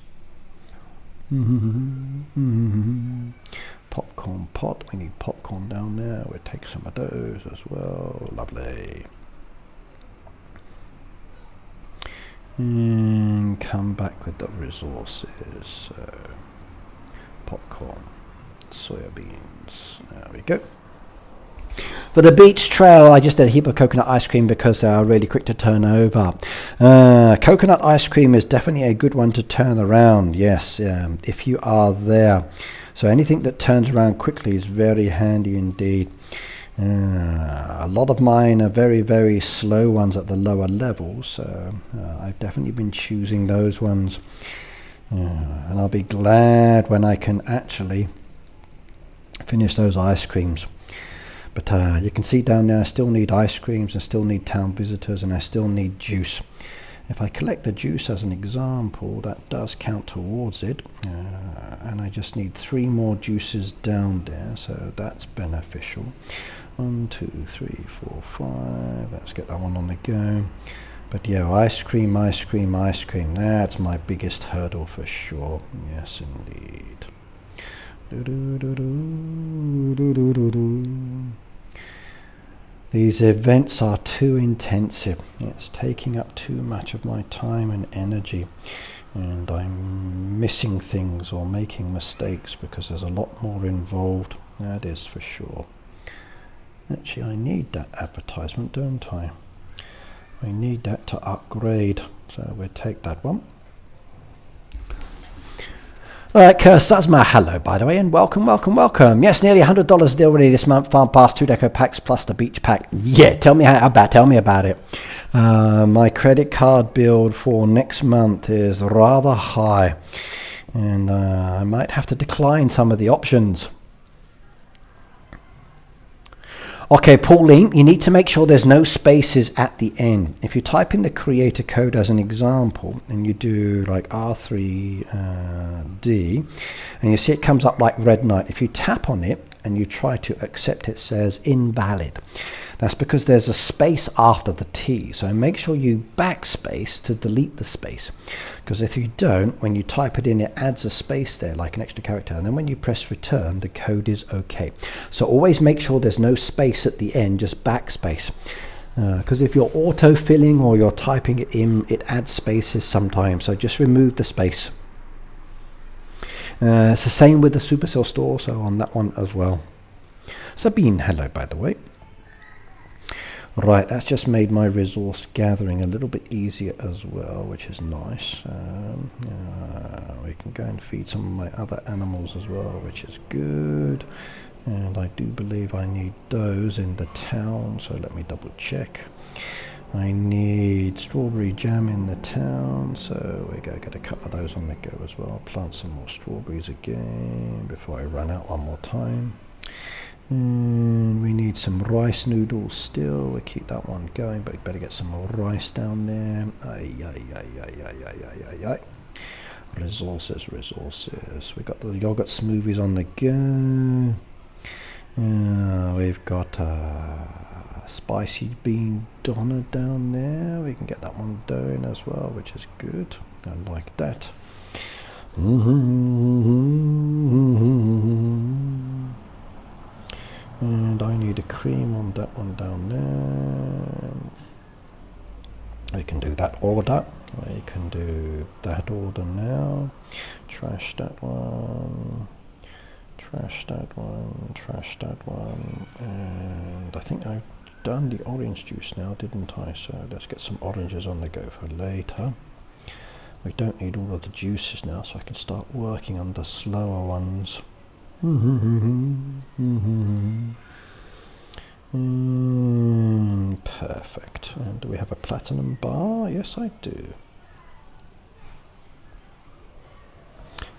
Popcorn pot, we need popcorn down there. We'll take some of those as well, lovely. And come back with the resources. So popcorn, soya beans, there we go. For the beach trail, I just did a heap of coconut ice cream because they are really quick to turn over. Coconut ice cream is definitely a good one to turn around, yes, if you are there. So anything that turns around quickly is very handy indeed. A lot of mine are very, very slow ones at the lower levels, so I've definitely been choosing those ones. And I'll be glad when I can actually finish those ice creams. But you can see down there I still need ice creams, I still need town visitors, and I still need juice. If I collect the juice as an example, that does count towards it. And I just need 3 more juices down there, so that's beneficial. 1, 2, 3, 4, 5. Let's get that one on the go. But yeah, ice cream, ice cream, ice cream. That's my biggest hurdle for sure. Yes, indeed. These events are too intensive. It's taking up too much of my time and energy. And I'm missing things or making mistakes because there's a lot more involved. That is for sure. Actually, I need that advertisement, don't I? I need that to upgrade, so we'll take that one. Alright, Curse, that's my hello, by the way, and welcome, welcome, welcome. Yes, nearly $100 deal ready this month. Farm Pass, 2 deco packs plus the beach pack. Yeah, tell me about it. My credit card bill for next month is rather high, and I might have to decline some of the options. Okay, Pauline, you need to make sure there's no spaces at the end. If you type in the creator code as an example, and you do like R3D, and you see it comes up like red light. If you tap on it and you try to accept, it says invalid. That's because there's a space after the T. So make sure you backspace to delete the space. Because if you don't, when you type it in, it adds a space there, like an extra character. And then when you press return, the code is okay. So always make sure there's no space at the end, just backspace. Because if you're auto-filling or you're typing it in, it adds spaces sometimes. So just remove the space. It's the same with the Supercell store, so on that one as well. Sabine, hello, by the way. Right, that's just made my resource gathering a little bit easier as well, which is nice. We can go and feed some of my other animals as well, which is good. And I do believe I need those in the town, so let me double check. I need strawberry jam in the town, so we go get a couple of those on the go as well. Plant some more strawberries again before I run out one more time. And we need some rice noodles still. We keep that one going, but we better get some more rice down there. Resources. We've got the yogurt smoothies on the go. We've got spicy bean doner down there. We can get that one doing as well, which is good. I like that. And I need a cream on that one down there. We can do that order. We can do that order now. Trash that one. Trash that one. Trash that one. And I think I've done the orange juice now, didn't I? So let's get some oranges on the go for later. We don't need all of the juices now, so I can start working on the slower ones. Perfect. And do we have a platinum bar? Yes, I do.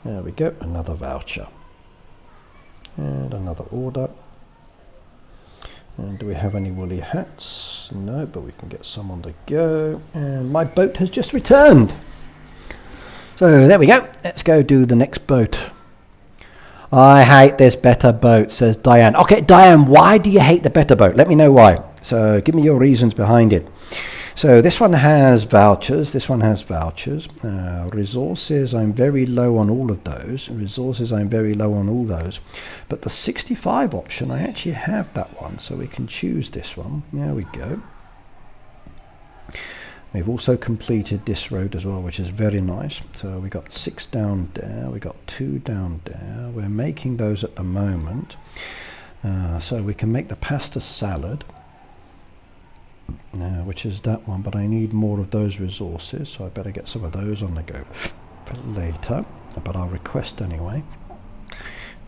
There we go, another voucher. And another order. And do we have any woolly hats? No, but we can get some on the go. And my boat has just returned. So there we go. Let's go do the next boat. I hate this better boat, says Diane. Okay, Diane, why do you hate the better boat? Let me know why. So give me your reasons behind it. So this one has vouchers. This one has vouchers. Resources, I'm very low on all of those. Resources, I'm very low on all those. But the 65 option, I actually have that one. So we can choose this one. There we go. We've also completed this road as well, which is very nice. So we got 6 down there, we got 2 down there. We're making those at the moment. So we can make the pasta salad, which is that one, but I need more of those resources, so I better get some of those on the go for later, but I'll request anyway.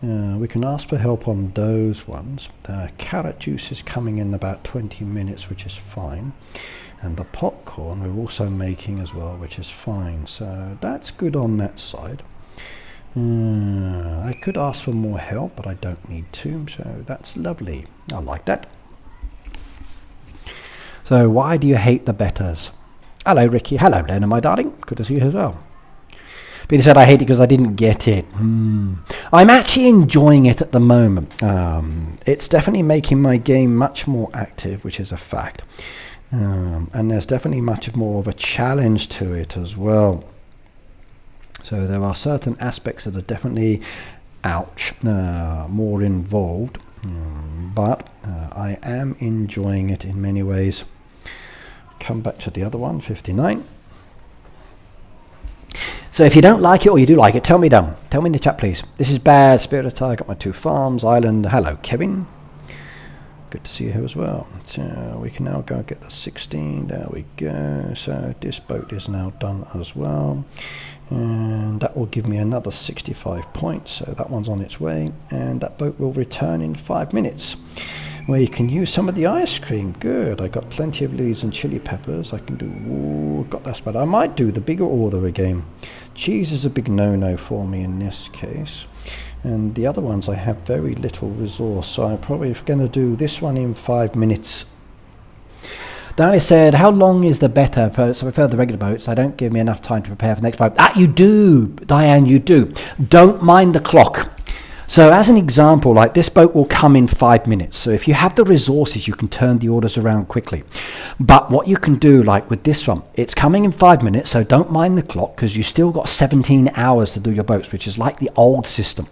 We can ask for help on those ones. Carrot juice is coming in about 20 minutes, which is fine. And the popcorn we're also making as well, which is fine. So that's good on that side. I could ask for more help, but I don't need to. So that's lovely. I like that. So why do you hate the betters? Hello, Ricky. Hello, Lena, my darling. Good to see you as well. Peter said, I hate it because I didn't get it. I'm actually enjoying it at the moment. It's definitely making my game much more active, which is a fact. And there's definitely much more of a challenge to it as well. So there are certain aspects that are definitely, more involved. But I am enjoying it in many ways. Come back to the other one, 59. So if you don't like it or you do like it, tell me down. Tell me in the chat, please. This is Bad Spirit. I got my 2 farms, island. Hello, Kevin. Good to see you here as well. So we can now go and get the 16. There we go. So this boat is now done as well. And that will give me another 65 points. So that one's on its way. And that boat will return in 5 minutes. where you can use some of the ice cream. Good. I got plenty of lilies and chili peppers. I can do, ooh, got that spot. I might do the bigger order again. Cheese is a big no-no for me in this case. And the other ones I have very little resource, so I'm probably going to do this one in 5 minutes. Danny said, how long is the better? So I prefer the regular boats. I don't give me enough time to prepare for the next boat. Ah, you do, Diane, you do. Don't mind the clock. So as an example, like this boat will come in 5 minutes. So if you have the resources, you can turn the orders around quickly. But what you can do, like with this one, it's coming in 5 minutes, so don't mind the clock, because you still got 17 hours to do your boats, which is like the old system.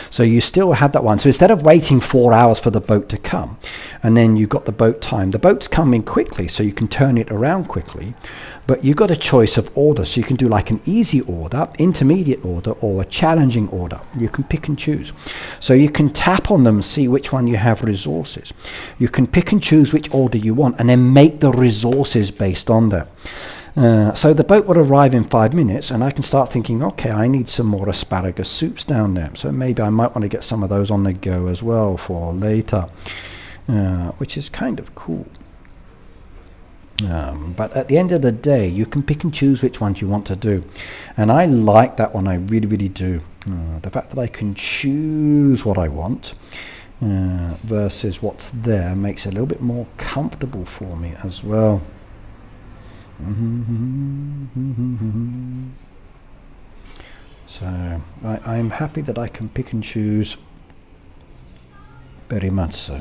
So you still have that one. So instead of waiting 4 hours for the boat to come, and then you've got the boat time, the boat's coming quickly, so you can turn it around quickly. But you've got a choice of order, so you can do like an easy order, intermediate order, or a challenging order. You can pick and choose. So you can tap on them, see which one you have resources. You can pick and choose which order you want, and then make the resources based on that. So the boat would arrive in 5 minutes, and I can start thinking, okay, I need some more asparagus soups down there. So maybe I might want to get some of those on the go as well for later, which is kind of cool. But at the end of the day, you can pick and choose which ones you want to do. And I like that one, I really, really do. The fact that I can choose what I want versus what's there makes it a little bit more comfortable for me as well. So I'm happy that I can pick and choose, very much so.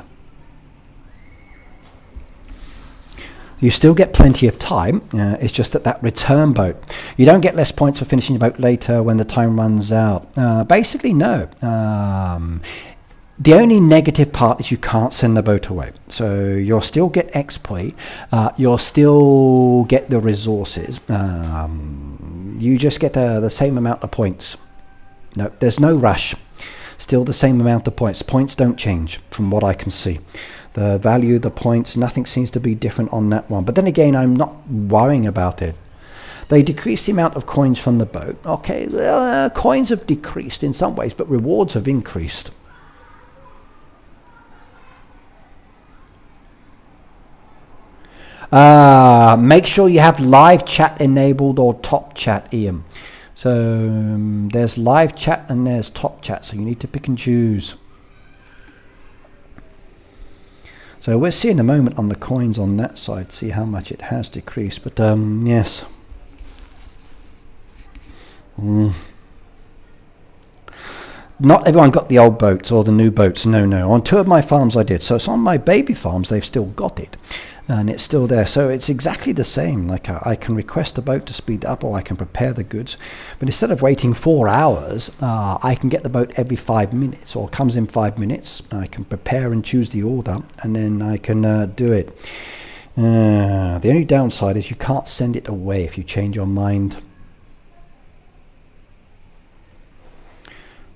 You still get plenty of time, it's just that return boat. You don't get less points for finishing your boat later when the time runs out. Basically, no. The only negative part is you can't send the boat away. So you'll still get XP, you'll still get the resources. You just get the same amount of points. No, there's no rush. Still the same amount of points. Points don't change from what I can see. The value, the points, nothing seems to be different on that one. But then again, I'm not worrying about it. They decrease the amount of coins from the boat. Okay, coins have decreased in some ways, but rewards have increased. Make sure you have live chat enabled or top chat, Ian. So there's live chat and there's top chat, so you need to pick and choose. So we'll see in a moment on the coins on that side, see how much it has decreased, but yes. Not everyone got the old boats or the new boats, no. On 2 of my farms I did, so it's on my baby farms they've still got it. And it's still there, so it's exactly the same. Like I can request a boat to speed up, or I can prepare the goods, but instead of waiting 4 hours, I can get the boat every 5 minutes, or comes in 5 minutes. I can prepare and choose the order, and then I can do it. The only downside is you can't send it away if you change your mind.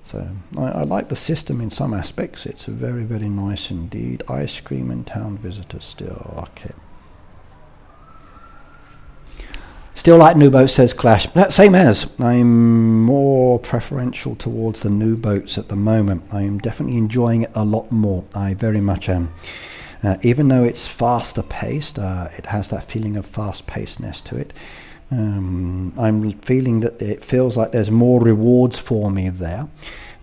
So I like the system in some aspects. It's very, very nice indeed. Ice cream and town visitors still. Okay. Still like new boats, says Clash. Same as. I'm more preferential towards the new boats at the moment. I am definitely enjoying it a lot more. I very much am. Even though it's faster paced, it has that feeling of fast pacedness to it. I'm feeling that it feels like there's more rewards for me there,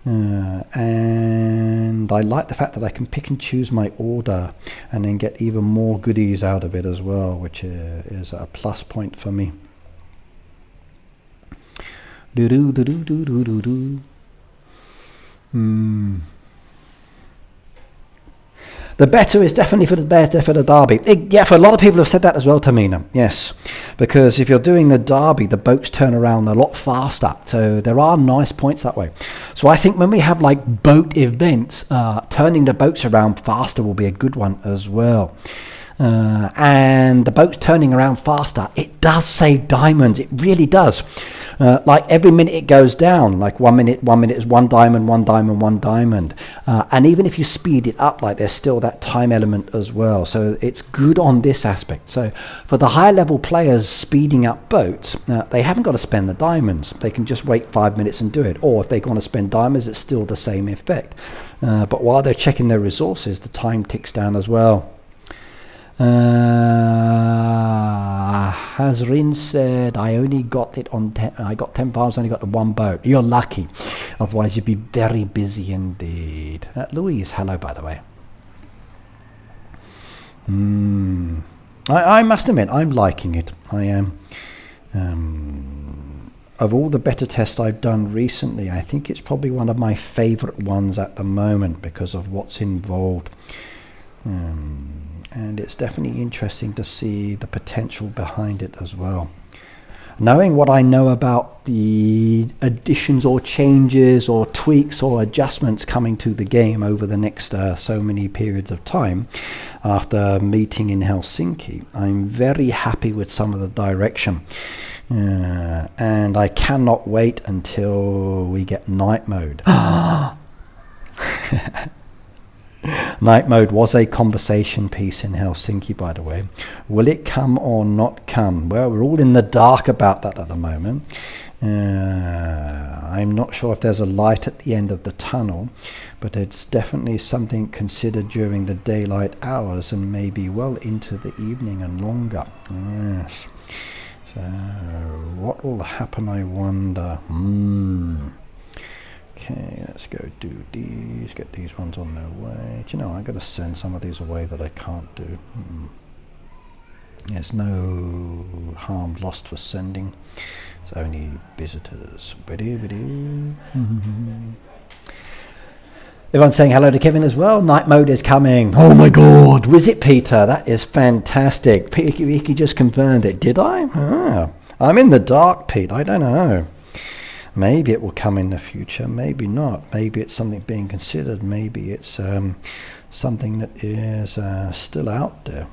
and I like the fact that I can pick and choose my order and then get even more goodies out of it as well, which is a plus point for me. The better is definitely for the better for the derby. Yeah, for a lot of people have said that as well, Tamina. Yes, because if you're doing the derby, the boats turn around a lot faster. So there are nice points that way. So I think when we have like boat events, turning the boats around faster will be a good one as well. And the boats turning around faster, it does save diamonds. It really does. like every minute it goes down, like 1 minute is 1 diamond, 1 diamond, 1 diamond. And even if you speed it up, like there's still that time element as well. So it's good on this aspect. So for the high level players speeding up boats, they haven't got to spend the diamonds. They can just wait 5 minutes and do it. Or if they want to spend diamonds, it's still the same effect. But while they're checking their resources, the time ticks down as well. Hazrin said, I only got it on 10, I got 10 pounds, only got the 1 boat. You're lucky. Otherwise you'd be very busy indeed. Louise, hello by the way. I must admit, I'm liking it. I am. Of all the beta tests I've done recently, I think it's probably one of my favorite ones at the moment because of what's involved. And it's definitely interesting to see the potential behind it as well. Knowing what I know about the additions or changes or tweaks or adjustments coming to the game over the next so many periods of time after meeting in Helsinki, I'm very happy with some of the direction. And I cannot wait until we get night mode. Night mode was a conversation piece in Helsinki, by the way. Will it come or not come? Well, we're all in the dark about that at the moment. I'm not sure if there's a light at the end of the tunnel, but it's definitely something considered during the daylight hours and maybe well into the evening and longer. Yes. So what will happen, I wonder? Okay, let's go do these, get these ones on their way. Do you know, I'm going to send some of these away that I can't do. There's no harm lost for sending. It's only visitors. Everyone's saying hello to Kevin as well. Night mode is coming. Oh my god, was it Peter? That is fantastic. He just confirmed it. Did I? I'm in the dark, Pete. I don't know. Maybe it will come in the future, maybe not. Maybe it's something being considered. Maybe it's something that is still out there.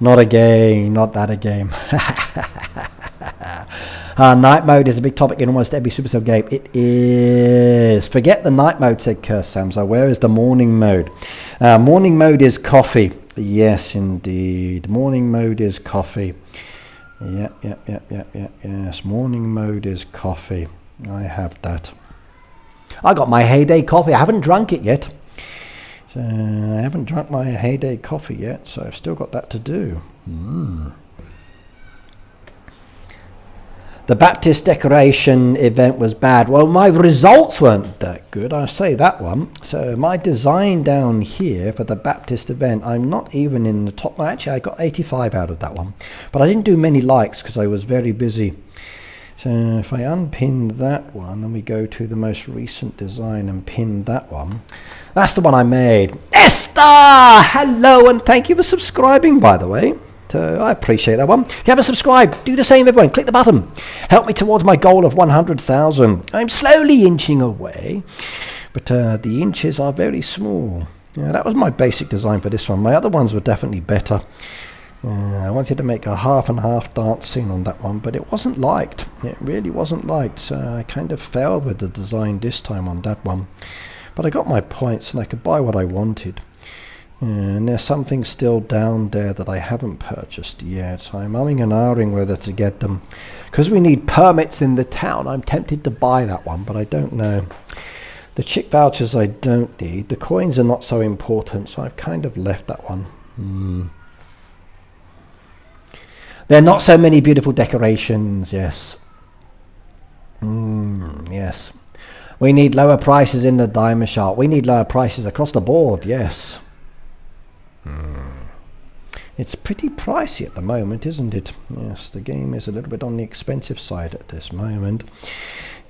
Not again, not that again. Night mode is a big topic in almost every Supercell game. It is. Forget the night mode, said Curse Samso. Where is the morning mode? Morning mode is coffee. Yes, indeed. Morning mode is coffee. Yep. Yes, morning mode is coffee. I have that. I got my heyday coffee. I haven't drunk it yet. So I haven't drunk my heyday coffee yet, so I've still got that to do. The Baptist decoration event was bad. Well, my results weren't that good, I say that one. So my design down here for the Baptist event, I'm not even in the top. Actually, I got 85 out of that one. But I didn't do many likes because I was very busy. So if I unpin that one, then we go to the most recent design and pin that one. That's the one I made. Esther! Hello, and thank you for subscribing, by the way. I appreciate that one. If you haven't subscribed, do the same, everyone. Click the button. Help me towards my goal of 100,000. I'm slowly inching away, but the inches are very small. Yeah, that was my basic design for this one. My other ones were definitely better. I wanted to make a half and half dance scene on that one, but it wasn't liked. It really wasn't liked, so I kind of failed with the design this time on that one. But I got my points and I could buy what I wanted. And there's something still down there that I haven't purchased yet. So I'm umming and ahhing whether to get them. Because we need permits in the town, I'm tempted to buy that one, but I don't know. The chick vouchers I don't need. The coins are not so important, so I've kind of left that one. There are not so many beautiful decorations, yes. Yes. We need lower prices in the diamond shop. We need lower prices across the board, yes. It's pretty pricey at the moment, isn't it? Yes, the game is a little bit on the expensive side at this moment.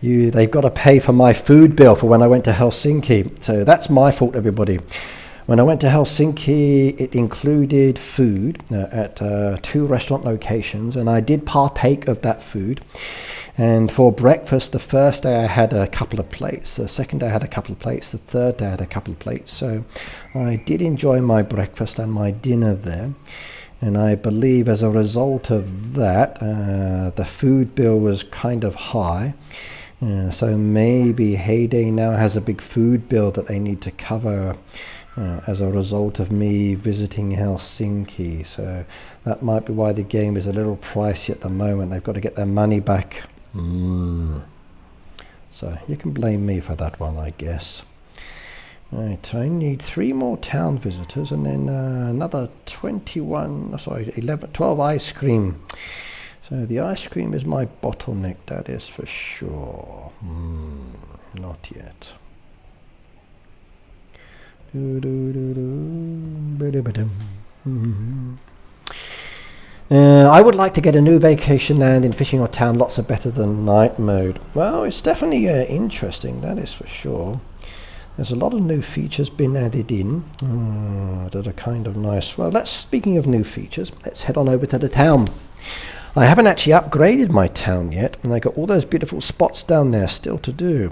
They've got to pay for my food bill for when I went to Helsinki. So that's my fault, everybody. When I went to Helsinki, it included food at 2 restaurant locations, and I did partake of that food. And for breakfast, the first day I had a couple of plates, the second day I had a couple of plates, the third day I had a couple of plates. So I did enjoy my breakfast and my dinner there. And I believe as a result of that, the food bill was kind of high. So maybe Heyday now has a big food bill that they need to cover as a result of me visiting Helsinki. So that might be why the game is a little pricey at the moment. They've got to get their money back. So you can blame me for that one, I guess. Right, I need 3 more town visitors and then another 12 ice cream. So the ice cream is my bottleneck, that is for sure. Not yet. I would like to get a new vacation land in fishing or town. Lots are better than night mode. Well, it's definitely interesting, that is for sure. There's a lot of new features been added in that are kind of nice. Well, speaking of new features, let's head on over to the town. I haven't actually upgraded my town yet, and I got all those beautiful spots down there still to do.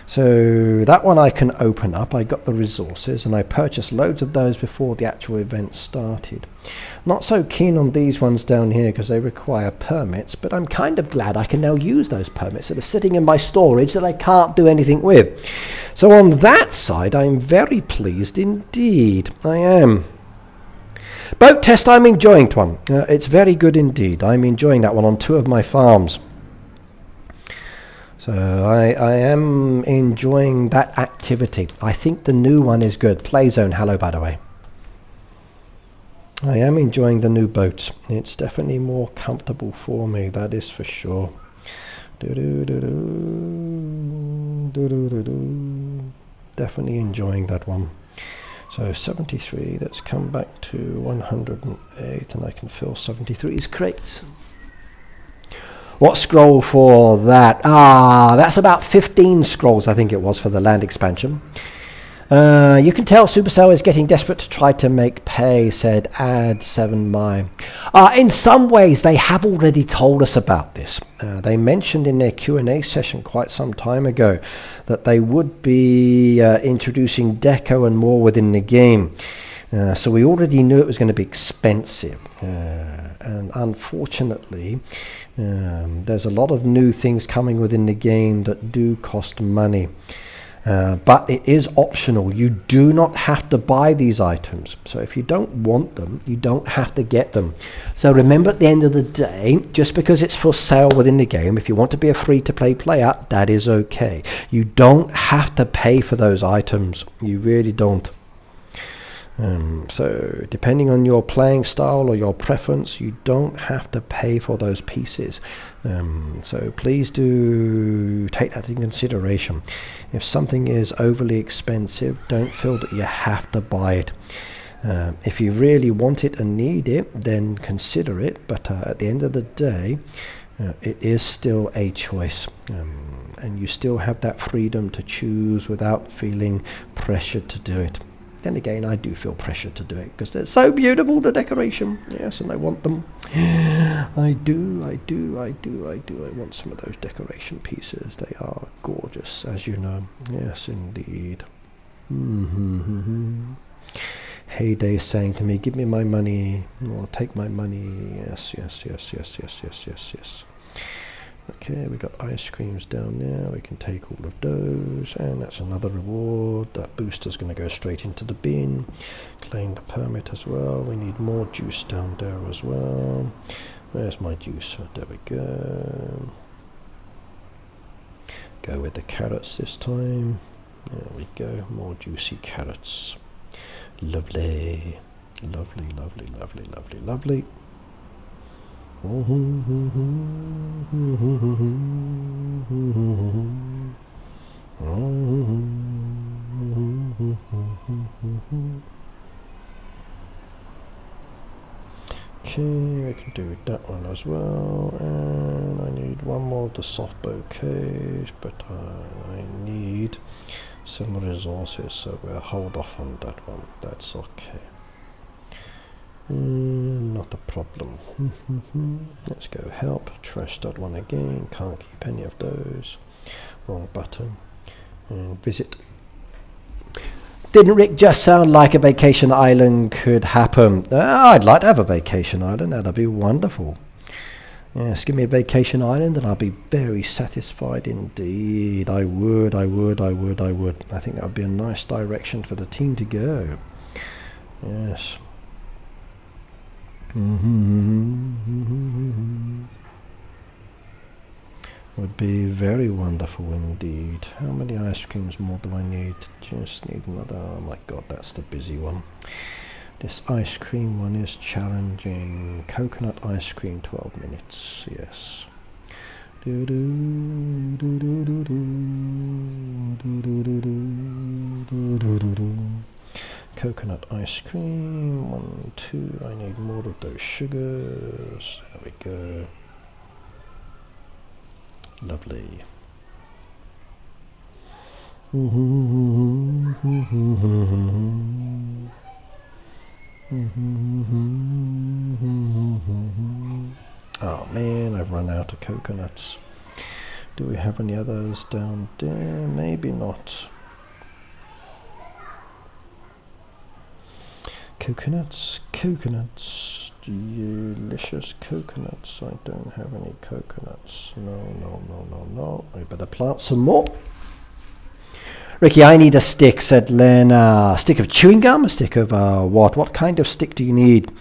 So that one I can open up. I got the resources and I purchased loads of those before the actual event started. Not so keen on these ones down here because they require permits, but I'm kind of glad I can now use those permits that are sitting in my storage that I can't do anything with. So on that side I'm very pleased indeed. I am. Boat test, I'm enjoying that one. It's very good indeed. I'm enjoying that one on 2 of my farms. So I am enjoying that activity. I think the new one is good. Playzone, hello by the way. I am enjoying the new boats. It's definitely more comfortable for me, that is for sure. Definitely enjoying that one. So 73, let's come back to 108 and I can fill 73's crates. What scroll for that? That's about 15 scrolls I think it was for the land expansion. You can tell Supercell is getting desperate to try to make pay, said Ad7My. In some ways they have already told us about this. They mentioned in their Q&A session quite some time ago that they would be introducing deco and more within the game. So we already knew it was going to be expensive. And unfortunately, there's a lot of new things coming within the game that do cost money. But it is optional. You do not have to buy these items. So if you don't want them, you don't have to get them. So remember, at the end of the day, just because it's for sale within the game, if you want to be a free-to-play player, that is okay. You don't have to pay for those items. You really don't. So depending on your playing style or your preference, you don't have to pay for those pieces. So please do take that into consideration. If something is overly expensive, don't feel that you have to buy it. If you really want it and need it, then consider it, but at the end of the day, it is still a choice, and you still have that freedom to choose without feeling pressured to do it. Then again, I do feel pressured to do it because they're so beautiful, the decoration. Yes, and I want them. I do. I want some of those decoration pieces. They are gorgeous, as you know. Yes, indeed. Heyday saying to me, give me my money, or take my money. Yes. Okay, we got ice creams down there. We can take all of those, and that's another reward. That booster's going to go straight into the bin. Claim the permit as well. We need more juice down there as well. Where's my juicer? There we go. Go with the carrots this time. There we go. More juicy carrots. Lovely. Lovely. Okay, we can do that one as well, and I need one more of the soft bouquets, but I need some resources, so we'll hold off on that one. That's okay. not a problem. Let's go help, trash that one again, can't keep any of those. Wrong button. And visit. Didn't Rick just sound like a vacation island could happen? I'd like to have a vacation island, that'd be wonderful. Yes, give me a vacation island and I'll be very satisfied indeed. I would. I think that would be a nice direction for the team to go. Yes. Would be very wonderful indeed. How many ice creams more do I need? Just need another. Oh my god, that's the busy one. This ice cream one is challenging. Coconut ice cream, 12 minutes. Yes. Coconut ice cream. 1, 2. I need more of those sugars. There we go. Lovely. Oh man, I've run out of coconuts. Do we have any others down there? Maybe not. Coconuts, delicious coconuts. I don't have any coconuts. No. I better plant some more. Ricky, I need a stick, said Len. A stick of chewing gum? A stick of what? What kind of stick do you need?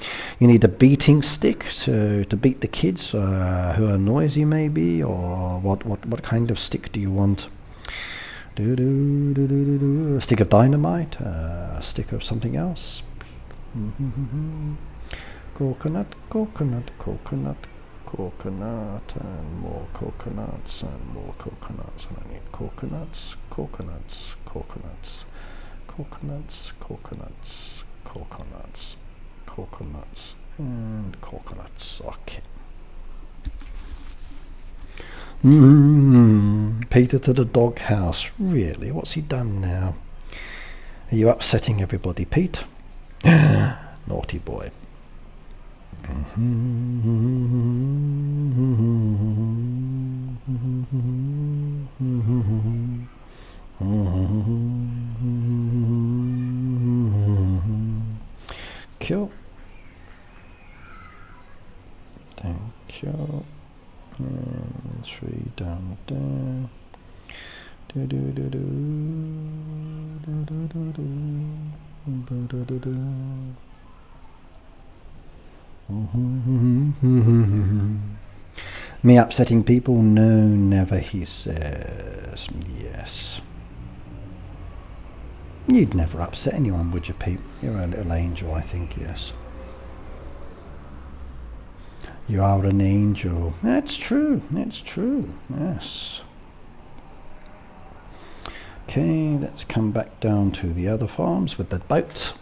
You need a beating stick to beat the kids who are noisy maybe? Or what kind of stick do you want? A stick of dynamite? A stick of something else? Coconut, and more coconuts, and more coconuts, and I need coconuts, and coconuts. Okay. Peter to the doghouse. Really? What's he done now? Are you upsetting everybody, Pete? Naughty boy. Cool. Thank you. And 3 down there. Me upsetting people? No, never, he says. Yes. You'd never upset anyone, would you, Pete? You're a little angel, I think, yes. You are an angel. That's true, yes. Okay, let's come back down to the other farms with the boat.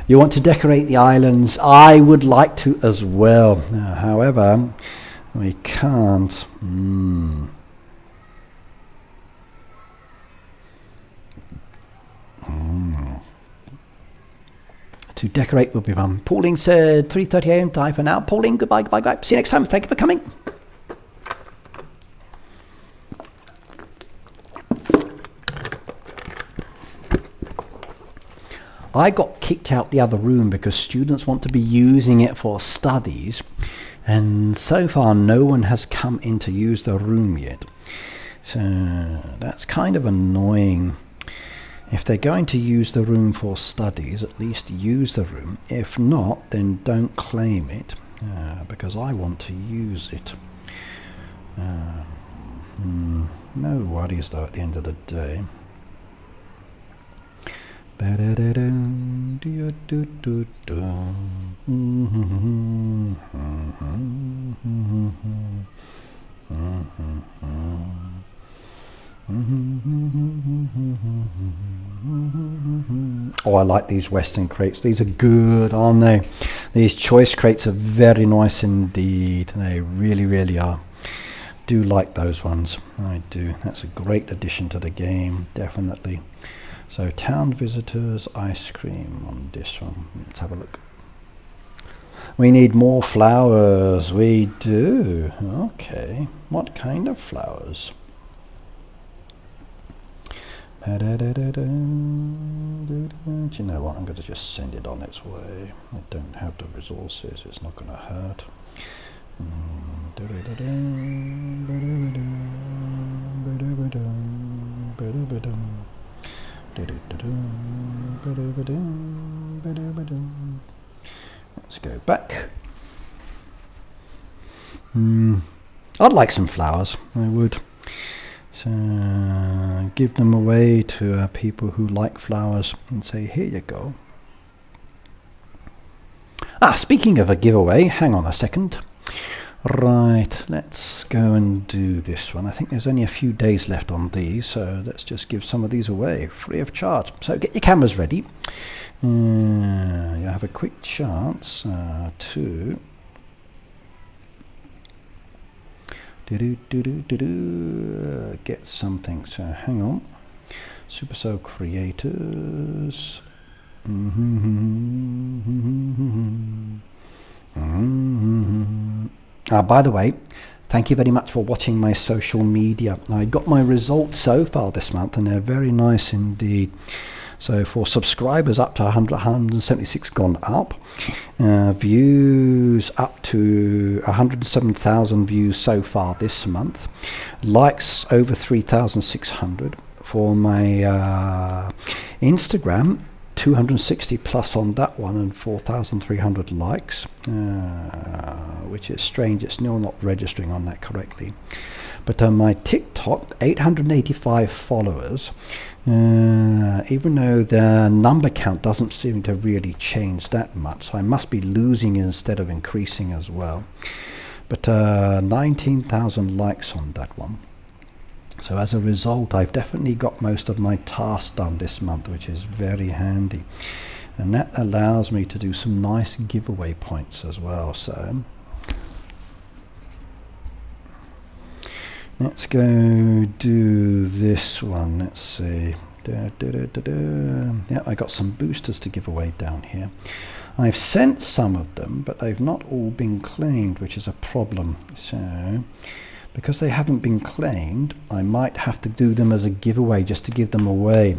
You want to decorate the islands? I would like to as well. However, we can't. To decorate will be fun. Pauline said 3:30 AM. Time for now. Pauline, goodbye. See you next time. Thank you for coming. I got kicked out the other room because students want to be using it for studies, and so far no one has come in to use the room yet. So that's kind of annoying. If they're going to use the room for studies, at least use the room. If not, then don't claim it, because I want to use it. No worries though at the end of the day. Oh, I like these Western crates. These are good, aren't they? These choice crates are very nice indeed. They really, really are. Do like those ones. I do. That's a great addition to the game, definitely. So town visitors, ice cream on this one. Let's have a look. We need more flowers. We do. Okay. What kind of flowers? Do you know what? I'm going to just send it on its way. I don't have the resources. It's not going to hurt. Let's go back. I'd like some flowers. I would. So give them away to people who like flowers and say, here you go. Speaking of a giveaway, hang on a second. Right, let's go and do this one. I think there's only a few days left on these, so let's just give some of these away free of charge. So get your cameras ready. You have a quick chance to get something. So hang on. Supercell creators. By the way, thank you very much for watching my social media. I got my results so far this month and they're very nice indeed. So for subscribers up to 176 gone up, views up to 107,000 views so far this month, likes over 3,600. For my Instagram, 260 plus on that one and 4,300 likes, which is strange, it's still not registering on that correctly. But on my TikTok, 885 followers, even though the number count doesn't seem to really change that much, so I must be losing instead of increasing as well. But 19,000 likes on that one. So as a result, I've definitely got most of my tasks done this month, which is very handy. And that allows me to do some nice giveaway points as well. So let's go do this one. Let's see. Yeah, I got some boosters to give away down here. I've sent some of them, but they've not all been claimed, which is a problem. So because they haven't been claimed, I might have to do them as a giveaway just to give them away,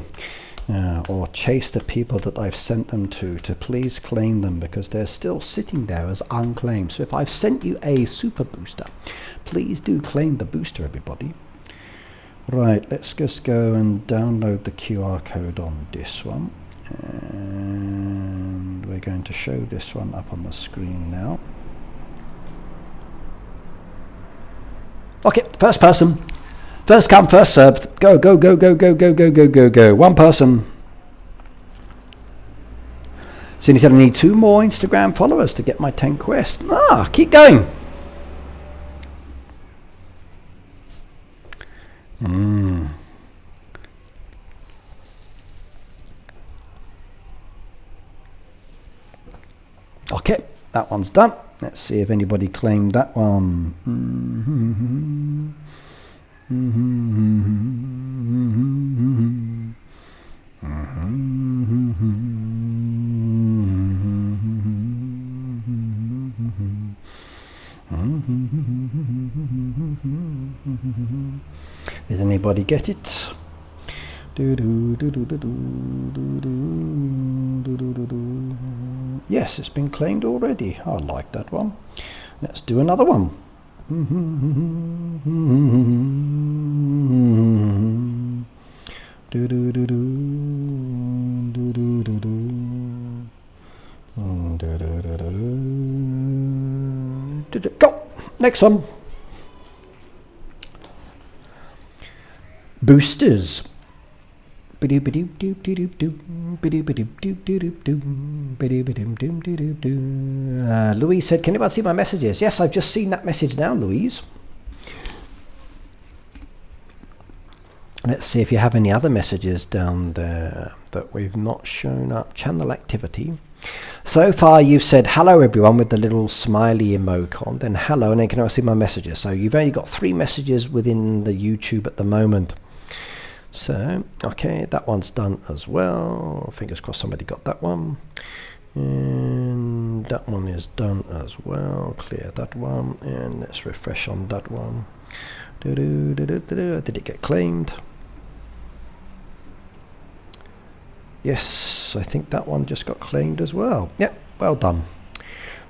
or chase the people that I've sent them to please claim them, because they're still sitting there as unclaimed. So if I've sent you a super booster, please do claim the booster, everybody. Right, let's just go and download the QR code on this one, and we're going to show this one up on the screen now. Okay, first person. First come, first served. Go, go, go, go, go, go, go, go, go, go. One person. Cindy said I need 2 more Instagram followers to get my 10 quests. Keep going. Okay, that one's done. Let's see if anybody claimed that one. Did anybody get it? Yes, it's been claimed already. I like that one. Let's do another one. Go! Next one. Boosters. Louise said, can anyone see my messages? Yes, I've just seen that message now, Louise. Let's see if you have any other messages down there that we've not shown up. Channel activity. So far you've said hello everyone with the little smiley emoticon, then hello, and then can I see my messages? So you've only got 3 messages within the YouTube at the moment. So, okay, that one's done as well. Fingers crossed somebody got that one. And and that one is done as well. Clear that one, and let's refresh on that one. Did it get claimed? Yes, I think that one just got claimed as well. Yep, well done.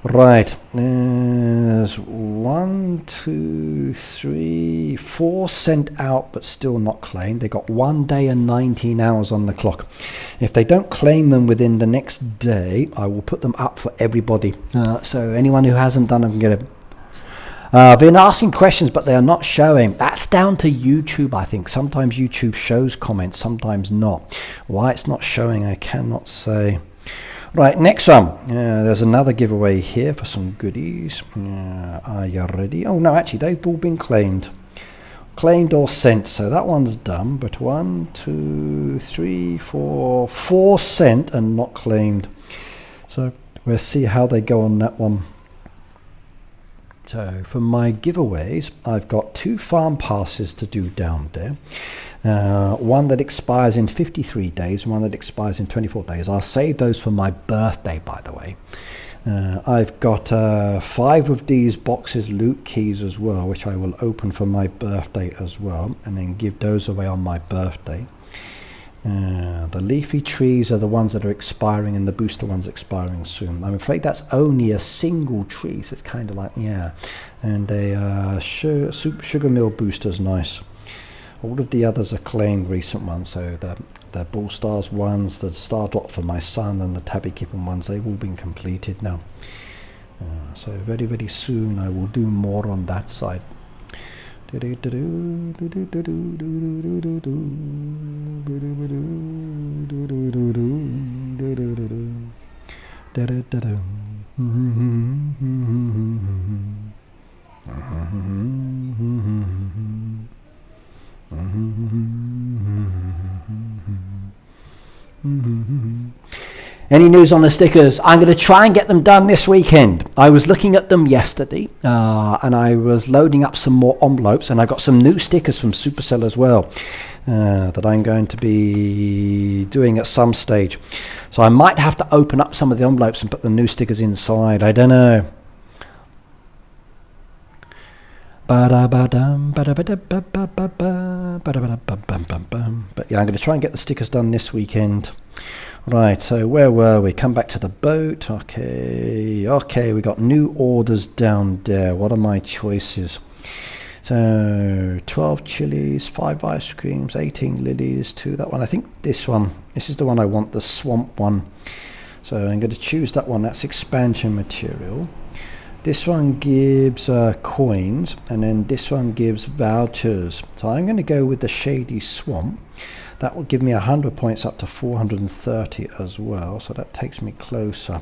Right, there's 1, 2, 3, 4 sent out but still not claimed. They got 1 day and 19 hours on the clock. If they don't claim them within the next day, I will put them up for everybody. So anyone who hasn't done them can get it. I've been asking questions but they are not showing. That's down to YouTube, I think. Sometimes YouTube shows comments, sometimes not. Why it's not showing, I cannot say. Right, next one. There's another giveaway here for some goodies. Are you ready? Oh no, actually they've all been claimed. Claimed or sent, so that one's done. But 1, 2, 3, 4, 4 sent and not claimed. So we'll see how they go on that one. So for my giveaways, I've got 2 farm passes to do down there. One that expires in 53 days, one that expires in 24 days. I'll save those for my birthday, by the way. I've got 5 of these boxes loot keys as well, which I will open for my birthday as well, and then give those away on my birthday. The leafy trees are the ones that are expiring, and the booster ones expiring soon. I'm afraid that's only a single tree, so it's kind of like, yeah. And a sugar mill booster's nice. All of the others are claimed recent ones, so the Bull Stars ones, the Star Dot for my son, and the Tabby Kitten ones, they've all been completed now. So very, very soon I will do more on that side. Any news on the stickers? I'm going to try and get them done this weekend. I was looking at them yesterday and I was loading up some more envelopes, and I got some new stickers from Supercell as well that I'm going to be doing at some stage. So I might have to open up some of the envelopes and put the new stickers inside. I don't know. But yeah, I'm going to try and get the stickers done this weekend. Right, so where were we? Come back to the boat. Okay, we got new orders down there. What are my choices? So 12 chilies, 5 ice creams, 18 lilies, 2 that one. I think this one, this is the one I want, the swamp one. So I'm going to choose that one. That's expansion material. This one gives coins, and then this one gives vouchers. So I'm going to go with the shady swamp. That will give me 100 points up to 430 as well, so that takes me closer.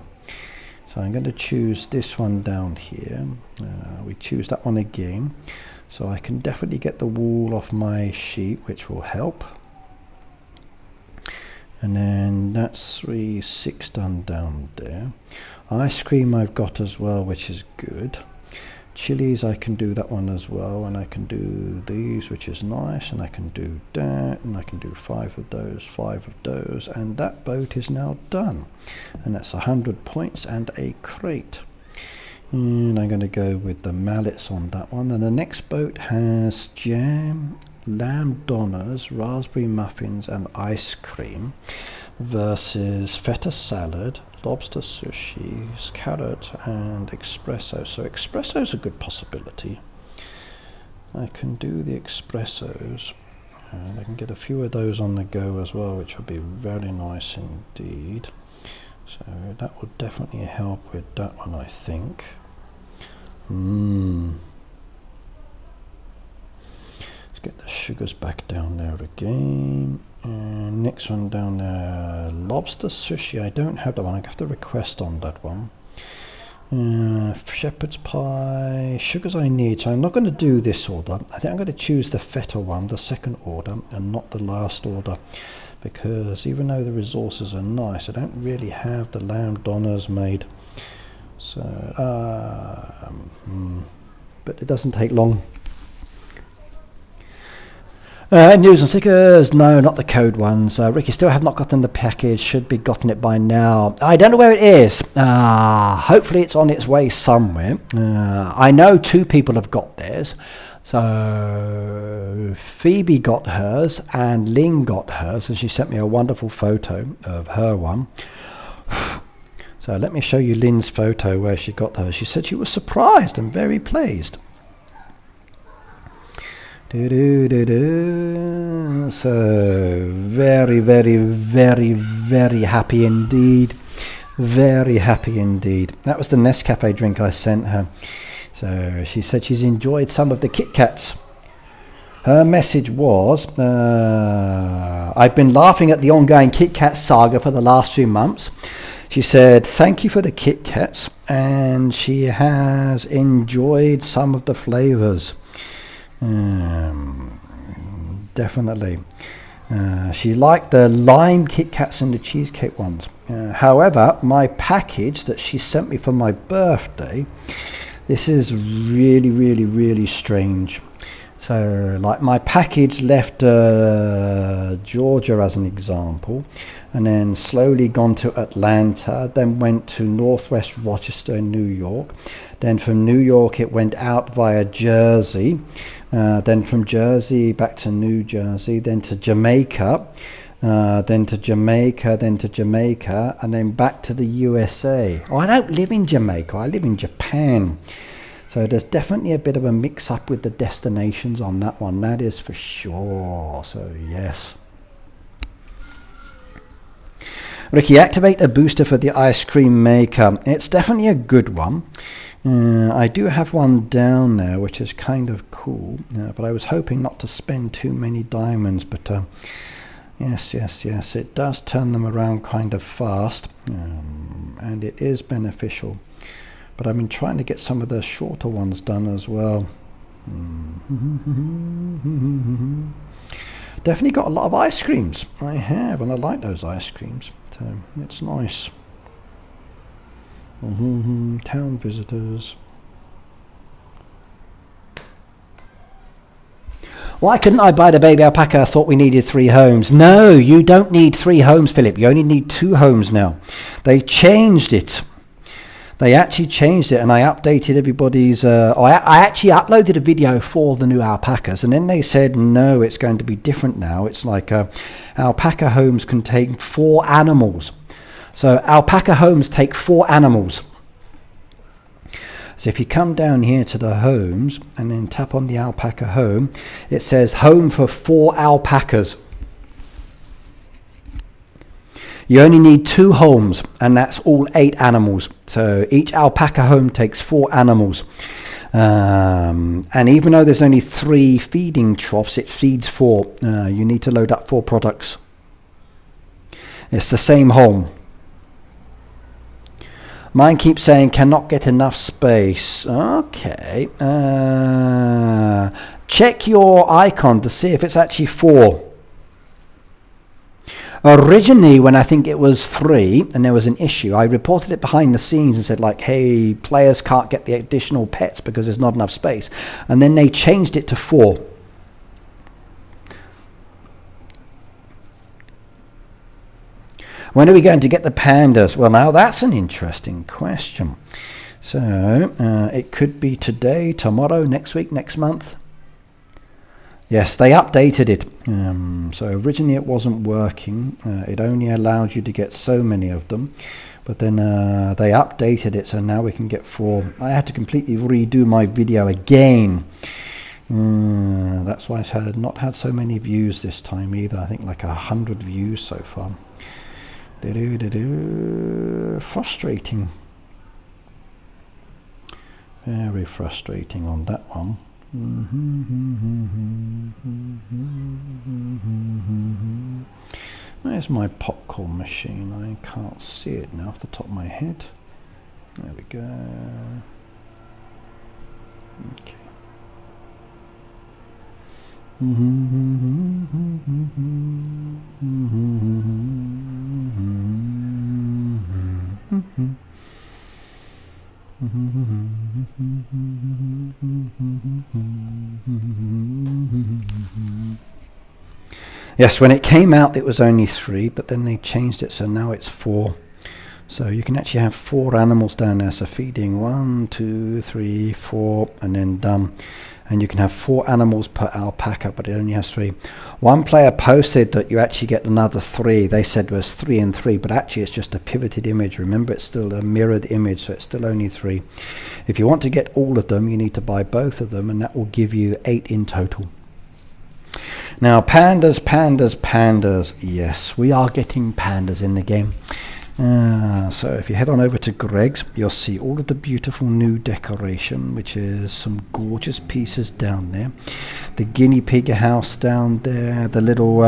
So I'm going to choose this one down here. We choose that one again, so I can definitely get the wool off my sheep, which will help. And then that's 3, 6 done down there. Ice cream I've got as well, which is good. Chilies, I can do that one as well, and I can do these, which is nice, and I can do that, and I can do 5 of those, 5 of those, and that boat is now done. And that's 100 points and a crate. And I'm going to go with the mallets on that one. And the next boat has jam, lamb donners, raspberry muffins, and ice cream versus feta salad, lobster sushi, carrot, and espresso. So espresso is a good possibility. I can do the espressos, and I can get a few of those on the go as well, which would be very nice indeed. So that would definitely help with that one, I think. Let's get the sugars back down there again. And next one down there, lobster sushi. I don't have that one. I have to request on that one. Shepherd's pie, sugars I need. So I'm not going to do this order. I think I'm going to choose the feta one, the second order, and not the last order, because even though the resources are nice, I don't really have the lamb donners made. So, but it doesn't take long. News and stickers. No, not the code ones. Ricky, still have not gotten the package. Should be gotten it by now. I don't know where it is. Hopefully it's on its way somewhere. I know 2 people have got theirs. So Phoebe got hers and Lynn got hers, and she sent me a wonderful photo of her one. So let me show you Lynn's photo where she got hers. She said she was surprised and very pleased. So very, very, very, very happy indeed. Very happy indeed. That was the Nescafe drink I sent her. So she said she's enjoyed some of the Kit Kats. Her message was, I've been laughing at the ongoing Kit Kat saga for the last few months. She said, thank you for the Kit Kats, and she has enjoyed some of the flavours. Definitely. She liked the lime Kit Kats and the cheesecake ones. However, my package that she sent me for my birthday, this is really, really, really strange. So, like, my package left Georgia as an example, and then slowly gone to Atlanta, then went to Northwest Rochester in New York. Then from New York it went out via Jersey. Then from Jersey back to New Jersey, then to Jamaica, then to Jamaica, then to Jamaica, and then back to the USA. Oh, I don't live in Jamaica, I live in Japan. So there's definitely a bit of a mix-up with the destinations on that one, that is for sure. So yes. Ricky, activate a booster for the ice cream maker. It's definitely a good one. I do have one down there which is kind of cool, but I was hoping not to spend too many diamonds, but yes, it does turn them around kind of fast, and it is beneficial. But I've been trying to get some of the shorter ones done as well. Definitely got a lot of ice creams. I have, and I like those ice creams, so it's nice. Town visitors. Why couldn't I buy the baby alpaca? I thought we needed 3 homes. No, you don't need 3 homes, Philip. You only need 2 homes now. They changed it. They actually changed it, and I updated everybody's... I actually uploaded a video for the new alpacas, and then they said, no, it's going to be different now. It's like alpaca homes contain 4 animals. So alpaca homes take 4 animals. So if you come down here to the homes and then tap on the alpaca home, it says home for 4 alpacas. You only need 2 homes, and that's all 8 animals. So each alpaca home takes 4 animals. And even though there's only 3 feeding troughs, it feeds 4. You need to load up 4 products. It's the same home. Mine keeps saying cannot get enough space. Okay. Check your icon to see if it's actually 4. Originally, when I think it was 3 and there was an issue, I reported it behind the scenes and said, like, hey, players can't get the additional pets because there's not enough space. And then they changed it to 4. When are we going to get the pandas? Well, now that's an interesting question. So it could be today, tomorrow, next week, next month. Yes, they updated it. So originally it wasn't working. It only allowed you to get so many of them. But then they updated it, so now we can get 4. I had to completely redo my video again. That's why I had not had so many views this time either. I think like 100 views so far. Frustrating. Very frustrating on that one. Where's my popcorn machine? I can't see it now off the top of my head. There we go. Okay. Yes, when it came out it was only 3, but then they changed it, so now it's 4. So you can actually have 4 animals down there, so feeding 1, 2, 3, 4, and then done. And you can have 4 animals per alpaca, but it only has 3. One player posted that you actually get another 3. They said it was 3 and 3, but actually it's just a pivoted image. Remember, it's still a mirrored image, so it's still only 3. If you want to get all of them, you need to buy both of them, and that will give you 8 in total. Now, pandas, pandas, pandas. Yes, we are getting pandas in the game. So if you head on over to Greg's, you'll see all of the beautiful new decoration, which is some gorgeous pieces down there. The guinea pig house down there, the little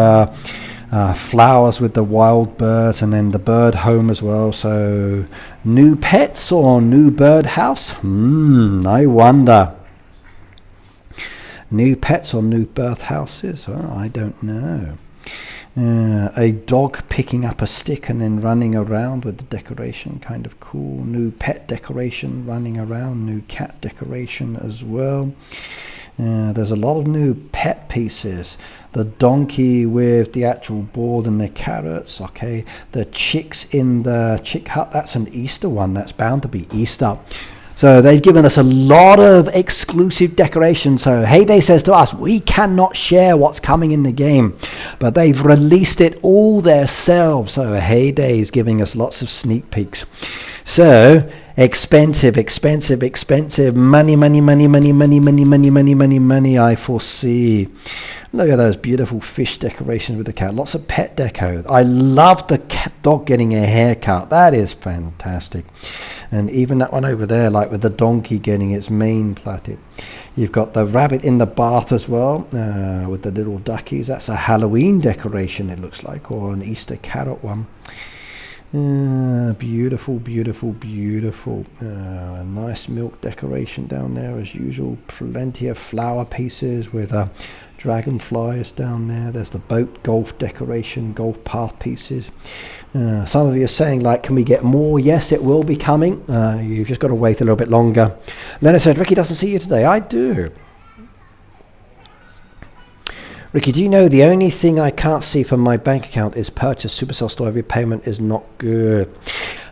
flowers with the wild birds, and then the bird home as well. So new pets or new bird house? I wonder. New pets or new birth houses? Well, I don't know. A dog picking up a stick and then running around with the decoration, kind of cool. New pet decoration running around, new cat decoration as well. There's a lot of new pet pieces. The donkey with the actual board and the carrots, okay. The chicks in the chick hut, that's an Easter one, that's bound to be Easter. So they've given us a lot of exclusive decoration. So Heyday says to us, we cannot share what's coming in the game, but they've released it all themselves. So Heyday is giving us lots of sneak peeks. So expensive, expensive, expensive. Money, money, money, money, money, money, money, money, money, money, I foresee. Look at those beautiful fish decorations with the cat. Lots of pet deco. I love the cat dog getting a haircut. That is fantastic. And even that one over there, like with the donkey getting its mane plaited. You've got the rabbit in the bath as well, with the little duckies. That's a Halloween decoration, it looks like, or an Easter carrot one. Beautiful, beautiful, beautiful. A nice milk decoration down there as usual. Plenty of flower pieces with dragonflies down there. There's the boat golf decoration, golf path pieces. Some of you are saying, like, can we get more? Yes, it will be coming. You've just got to wait a little bit longer. Leonard said, Ricky doesn't see you today. I do. Ricky, do you know the only thing I can't see from my bank account is purchase Supercell store? Every payment is not good.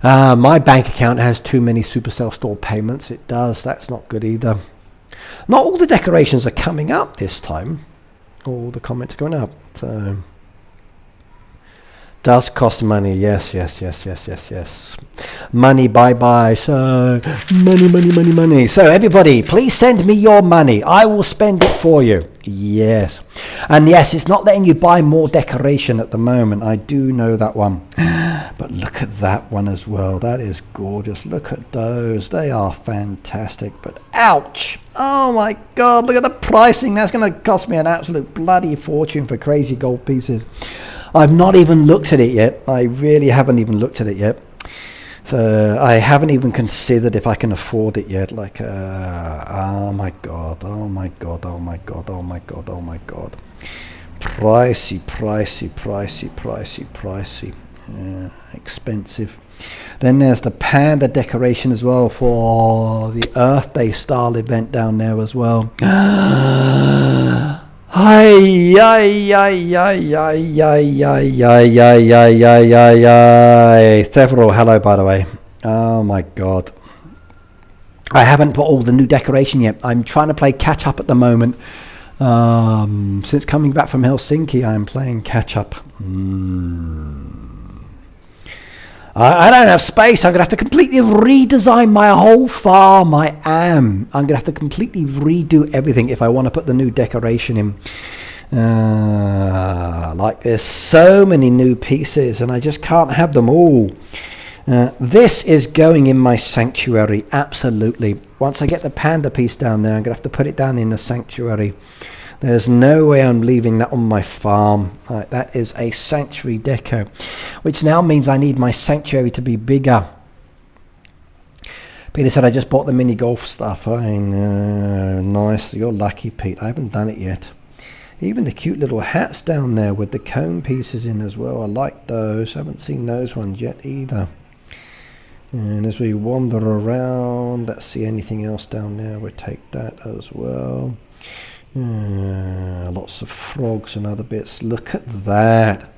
My bank account has too many Supercell store payments. It does. That's not good either. Not all the decorations are coming up this time. All the comments are going up. So does cost money. Yes, yes, yes, yes, yes, yes. Money, bye-bye. So money, money, money, money. So everybody, please send me your money. I will spend it for you. Yes. And yes, it's not letting you buy more decoration at the moment. I do know that one. But look at that one as well. That is gorgeous. Look at those. They are fantastic. But ouch. Oh my God. Look at the pricing. That's going to cost me an absolute bloody fortune for crazy gold pieces. I've not even looked at it yet. I really haven't even looked at it yet. So I haven't even considered if I can afford it yet. Like, oh my God, oh my God, oh my God, oh my God, oh my God. Pricey, pricey, pricey, pricey, pricey. Expensive. Then there's the panda decoration as well for the Earth Day style event down there as well. Ay, ay, ay, ay, ay, ay, ay, ay, ay, ay, ay, ay, ay. Theveral, hello, by the way. Oh my God. I haven't put all the new decoration yet. I'm trying to play catch up at the moment. Since coming back from Helsinki, I'm playing catch up. I don't have space. I'm going to have to completely redesign my whole farm. I am. I'm going to have to completely redo everything if I want to put the new decoration in. Like there's so many new pieces and I just can't have them all. This is going in my sanctuary, absolutely. Once I get the panda piece down there, I'm going to have to put it down in the sanctuary. There's no way I'm leaving that on my farm. That is a sanctuary deco, which now means I need my sanctuary to be bigger. Peter said, I just bought the mini golf stuff. Nice. You're lucky, Pete. I haven't done it yet. Even the cute little hats down there with the cone pieces in as well. I like those. I haven't seen those ones yet either. And as we wander around, let's see anything else down there. We'll take that as well. Lots of frogs and other bits. Look at that.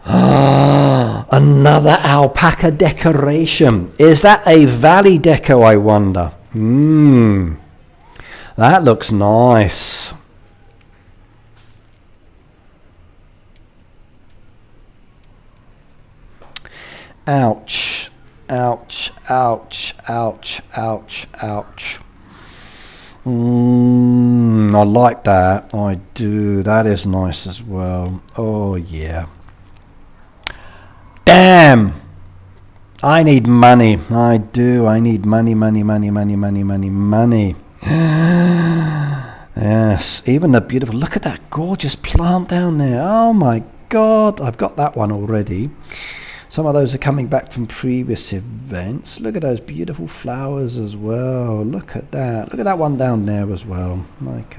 Another alpaca decoration. Is that a valley deco, I wonder? That looks nice. Ouch. Ouch, ouch, ouch, ouch, ouch. I like that. I do. That is nice as well. Oh, yeah. Damn! I need money. I do. I need money, money, money, money, money, money, money. Yes. Even the beautiful... Look at that gorgeous plant down there. Oh, my God. I've got that one already. Some of those are coming back from previous events. Look at those beautiful flowers as well. Look at that. Look at that one down there as well. Like,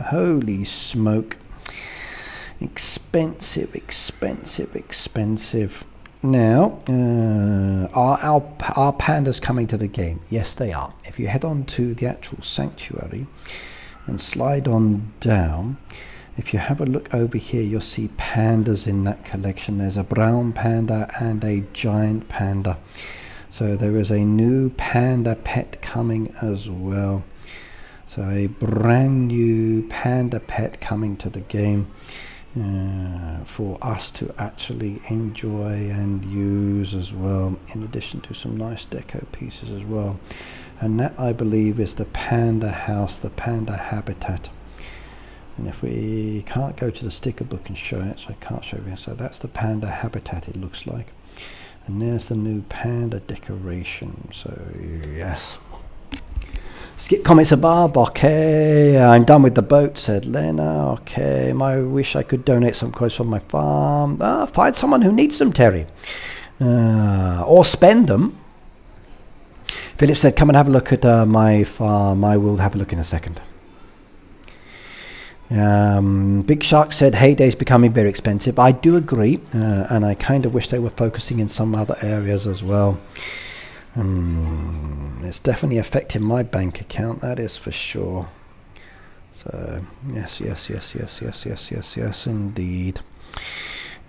holy smoke. Expensive, expensive, expensive. Now, are our pandas coming to the game? Yes, they are. If you head on to the actual sanctuary and slide on down, if you have a look over here, you'll see pandas in that collection. There's a brown panda and a giant panda. So there is a new panda pet coming as well. So a brand new panda pet coming to the game for us to actually enjoy and use as well, in addition to some nice deco pieces as well. And that, I believe, is the panda house, the panda habitat. And if we can't go to the sticker book and show it, so I can't show you. So that's the panda habitat, it looks like. And there's the new panda decoration. So yes. Skip comments above. Okay, I'm done with the boat, said Lena. Okay, I wish I could donate some coins from my farm. Find someone who needs them, Terry. Or spend them. Philip said, come and have a look at my farm. I will have a look in a second. Big Shark said Heyday's becoming very expensive. I do agree, and I kind of wish they were focusing in some other areas as well. It's definitely affecting my bank account, that is for sure. So yes, yes, yes, yes, yes, yes, yes, yes, indeed.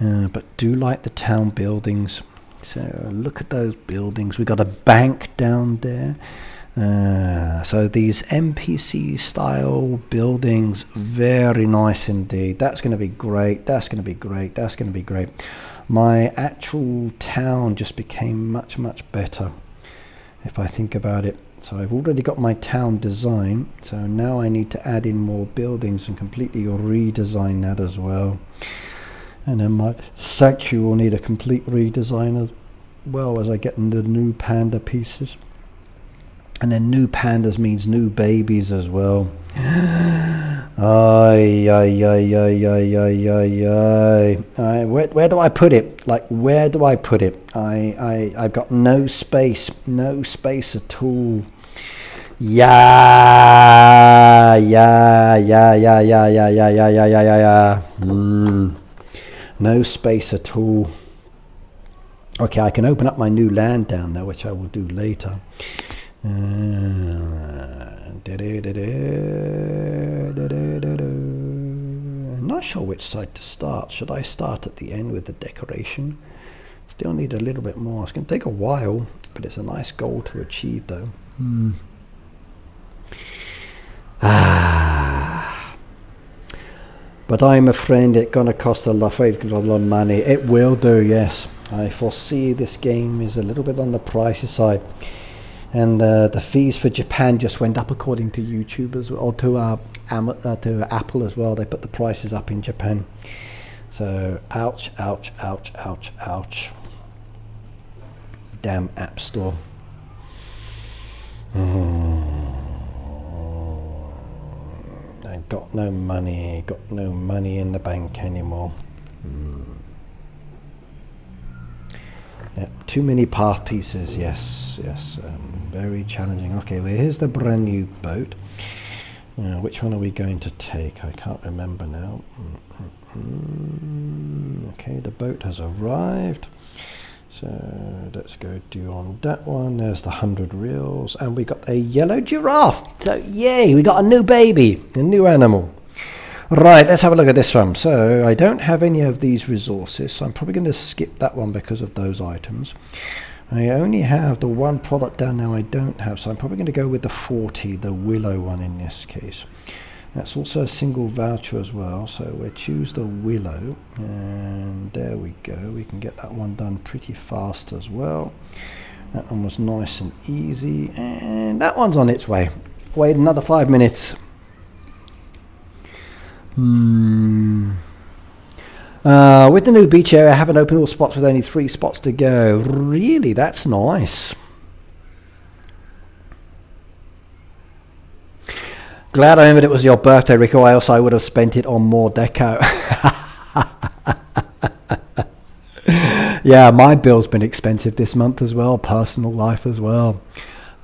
But do like the town buildings. So look at those buildings. We've got a bank down there. So these NPC style buildings, very nice indeed. That's going to be great. That's going to be great. That's going to be great. My actual town just became much, much better, if I think about it. So I've already got my town design. So now I need to add in more buildings and completely redesign that as well. And then my sanctuary will need a complete redesign as well, as I get into the new panda pieces. And then new pandas means new babies as well. Ay, ay, ay, ay, ay, ay, ay. Where do I put it? Like, where do I put it? I've got no space at all. Yeah. No space at all. Okay, I can open up my new land down there, which I will do later. Not sure which side to start. Should I start at the end with the decoration? Still need a little bit more. It's going to take a while, but it's a nice goal to achieve though. But I'm afraid it's going to cost a lot of money. It will do, yes. I foresee this game is a little bit on the pricey side. And the fees for Japan just went up according to YouTube as well, or to Apple as well. They put the prices up in Japan. So ouch, ouch, ouch, ouch, ouch. Damn App Store. I got no money in the bank anymore. Yep, too many path pieces, yes, very challenging. Okay, well, here's the brand new boat. Which one are we going to take? I can't remember now. Okay, the boat has arrived. So let's go do on that one. There's the 100 reels, and we got a yellow giraffe. So yay, we got a new baby, a new animal. Right, let's have a look at this one. So I don't have any of these resources, so I'm probably going to skip that one because of those items. I only have the one product down now I don't have, so I'm probably going to go with the 40, the willow one in this case. That's also a single voucher as well, so we'll choose the willow, and there we go. We can get that one done pretty fast as well. That one was nice and easy, and that one's on its way. Wait another 5 minutes. With the new beach area, I haven't opened all spots with only 3 spots to go. Really, that's nice. Glad I remembered it was your birthday, Rico, or else I would have spent it on more deco. Yeah, my bill's been expensive this month as well, personal life as well.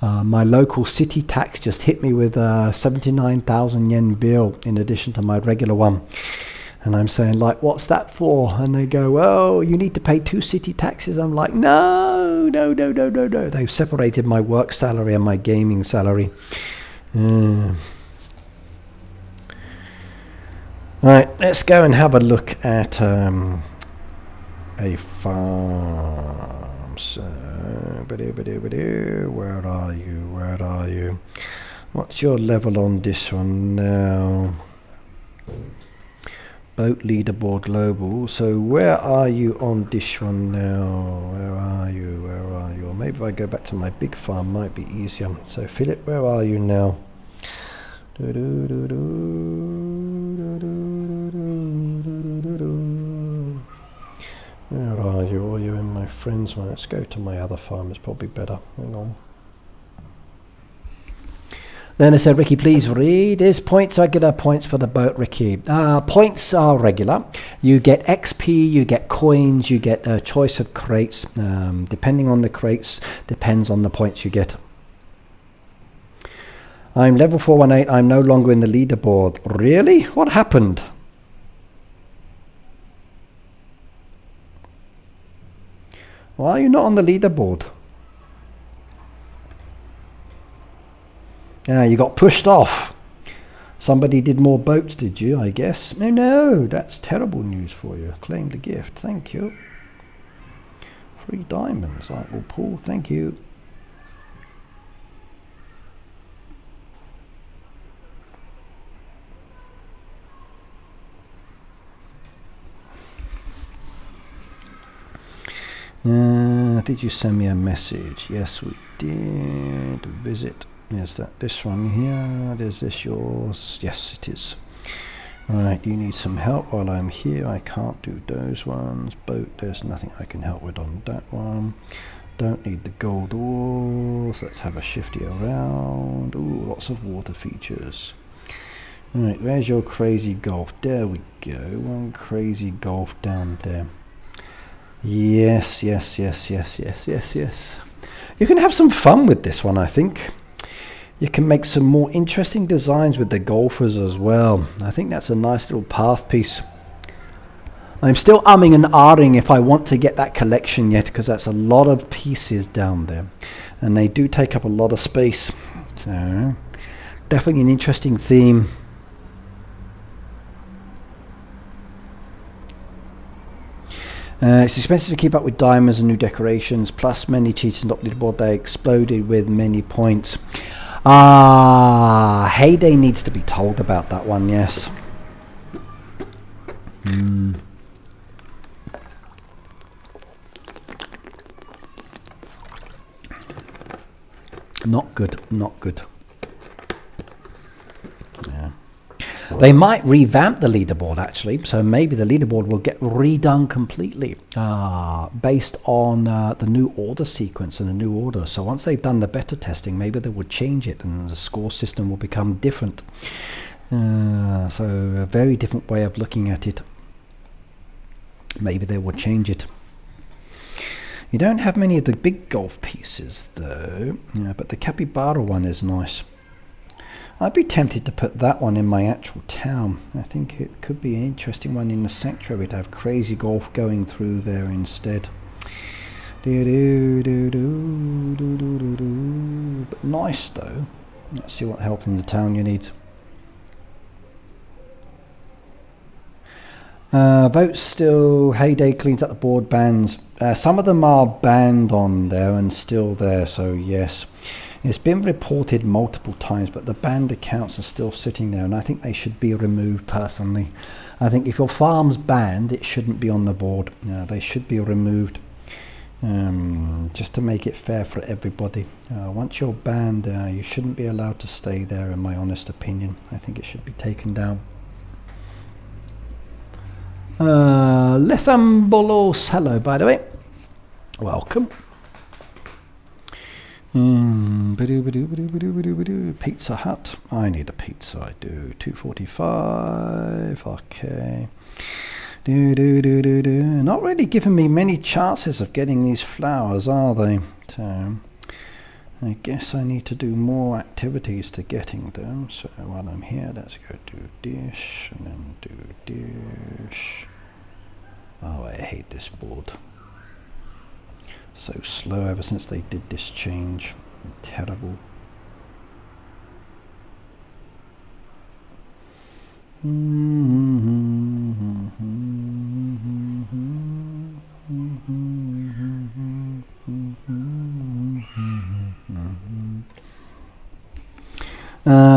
My local city tax just hit me with a 79,000 yen bill in addition to my regular one. And I'm saying, like, what's that for? And they go, oh, you need to pay 2 city taxes. I'm like, no. They've separated my work salary and my gaming salary. Right, let's go and have a look at a farm. So, where are you? What's your level on this one now? Boat leaderboard global. So where are you on this one now? Where are you? Or maybe if I go back to my big farm, might be easier. So Philip, where are you now? Where are you? Are you in my friends one? Let's go to my other farm. It's probably better. Hang on. Then I said, Ricky, please read. Is points regular? Points for the boat, Ricky. Points are regular. You get XP, you get coins, you get a choice of crates. Depending on the crates, depends on the points you get. I'm level 418. I'm no longer in the leaderboard. Really? What happened? Why are you not on the leaderboard? Yeah, you got pushed off. Somebody did more boats, did you, I guess? No, that's terrible news for you. Claim the gift, thank you. 3 diamonds, I will pull, thank you. Did you send me a message? Yes, we did. Visit. Is that this one here? Is this yours? Yes, it is. Right, you need some help while I'm here. I can't do those ones. Boat, there's nothing I can help with on that one. Don't need the gold ores. Let's have a shifty around. Ooh, lots of water features. Right, where's your crazy golf? There we go. One crazy golf down there. Yes. You can have some fun with this one, I think. You can make some more interesting designs with the golfers as well. I think that's a nice little path piece. I'm still umming and ahhing if I want to get that collection yet, because that's a lot of pieces down there. And they do take up a lot of space. So, definitely an interesting theme. It's expensive to keep up with diamonds and new decorations, plus many cheats and leaderboard. They exploded with many points. Heyday needs to be told about that one, yes. Not good. Yeah. They might revamp the leaderboard actually, so maybe the leaderboard will get redone completely based on the new order sequence and the new order. So once they've done the beta testing, maybe they would change it and the score system will become different. So a very different way of looking at it. Maybe they will change it. You don't have many of the big golf pieces though, but the capybara one is nice. I'd be tempted to put that one in my actual town. I think it could be an interesting one in the sanctuary to have crazy golf going through there instead. But nice though. Let's see what help in the town you need. Votes still, Heyday cleans up the board bans. Some of them are banned on there and still there, so yes. It's been reported multiple times, but the banned accounts are still sitting there, and I think they should be removed personally. I think if your farm's banned, it shouldn't be on the board. They should be removed, just to make it fair for everybody. Once you're banned, you shouldn't be allowed to stay there, in my honest opinion. I think it should be taken down. Lethambolos, hello by the way. Welcome. Pizza Hut. I need a pizza, I do. 2.45. Okay. Not really giving me many chances of getting these flowers, are they? So I guess I need to do more activities to getting them. So while I'm here, let's go do dish and then do dish. Oh, I hate this board. So slow ever since they did this change. Terrible.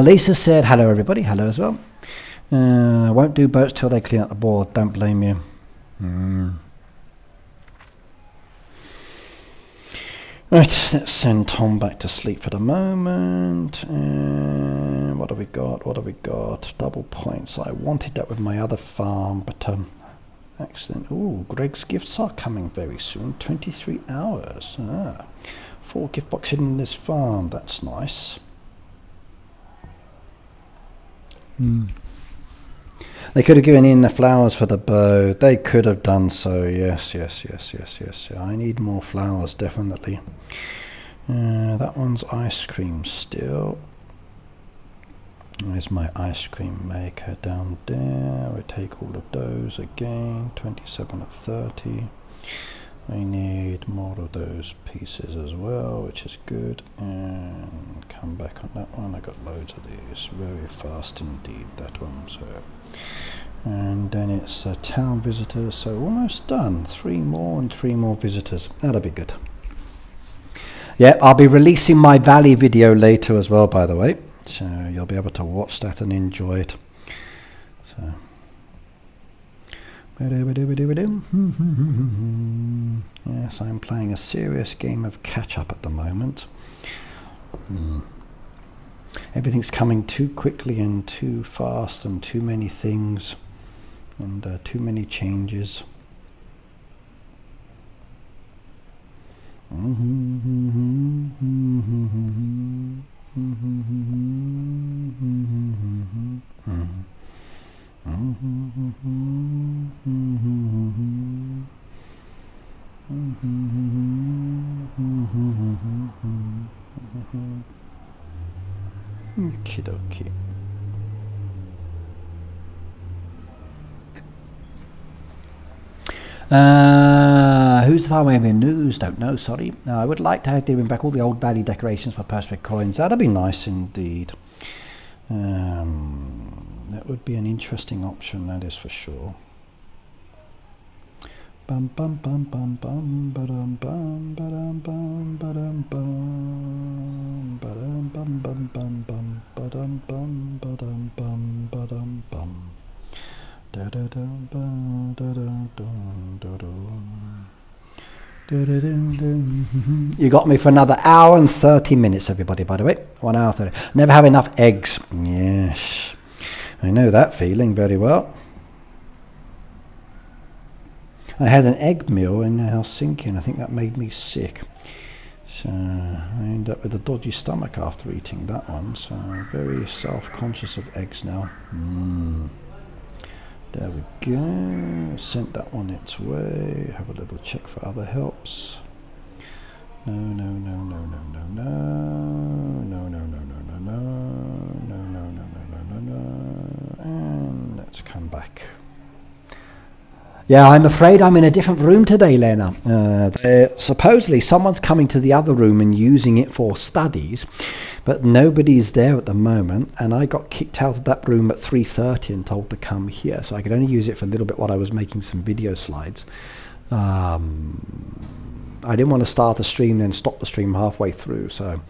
Lisa said, hello everybody, hello as well. Won't do boats till they clean up the board, don't blame you. Right, let's send Tom back to sleep for the moment. What have we got? What have we got? Double points. I wanted that with my other farm, but excellent. Ooh, Greg's gifts are coming very soon. 23 hours. 4 gift boxes in this farm. That's nice. They could have given in the flowers for the bow. They could have done so. Yes. I need more flowers, definitely. That one's ice cream still. There's my ice cream maker down there. We take all of those again. 27 of 30. We need more of those pieces as well, which is good. And come back on that one. I got loads of these. Very fast indeed, that one. So, and then it's a town visitor. So almost done. 3 more and 3 more visitors. That'll be good. Yeah, I'll be releasing my Valley video later as well, by the way. So you'll be able to watch that and enjoy it. So. Yes, I'm playing a serious game of catch-up at the moment. Everything's coming too quickly and too fast, and too many things, and too many changes. Okie dokie. Who's the far away in news? Don't know, sorry. I would like to have to bring back all the old Valley decorations for Perspec coins. That'd be nice indeed. That would be an interesting option, that is for sure. Bum bum bum bum bum ba-dum bum ba-dum bum ba-dum bum ba-dum bum bum bum bum ba-dum bum ba-dum bum ba-dum bum da da da ba da da dum da dum. You got me for another hour and 30 minutes, everybody, by the way. 1 hour 30. Never have enough eggs. Yes, I know that feeling very well. I had an egg meal in Helsinki, and I think that made me sick. So I ended up with a dodgy stomach after eating that one. So I'm very self-conscious of eggs now. There we go. Sent that one its way. Have a little check for other helps. No, no, no, no, no, no, no, no, no, no, no, no, no, no, no, no, no, no, no, and let's come back. Yeah, I'm afraid I'm in a different room today, Lena. Supposedly someone's coming to the other room and using it for studies, but nobody's there at the moment, and I got kicked out of that room at 3:30 and told to come here, so I could only use it for a little bit while I was making some video slides. I didn't want to start the stream and then stop the stream halfway through, so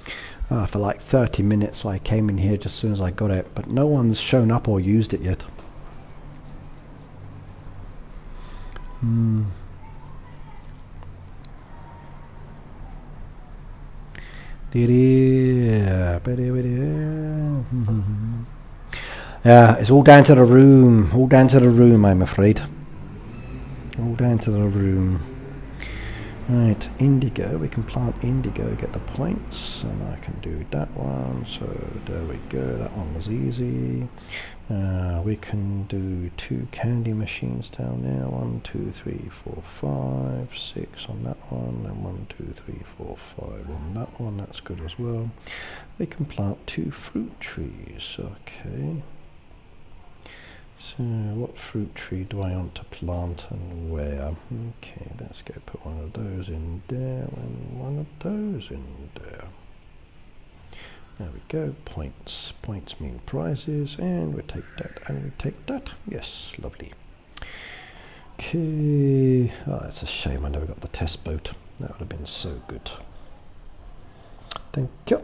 for like 30 minutes so I came in here just as soon as I got it, but no one's shown up or used it yet. Yeah, it's all down to the room. All down to the room, I'm afraid. All down to the room. Right, indigo. We can plant indigo, get the points, and I can do that one. So there we go. That one was easy. We can do 2 candy machines down there. 1, 2, 3, 4, 5, 6 on that one, and 1, 2, 3, 4, 5 on that one. That's good as well. We can plant 2 fruit trees. Okay. So what fruit tree do I want to plant and where? Okay, let's go put one of those in there and one of those in there. There we go, points. Points mean prizes, and we take that and we take that. Yes, lovely. Okay, oh, that's a shame I never got the test boat. That would have been so good. Thank you.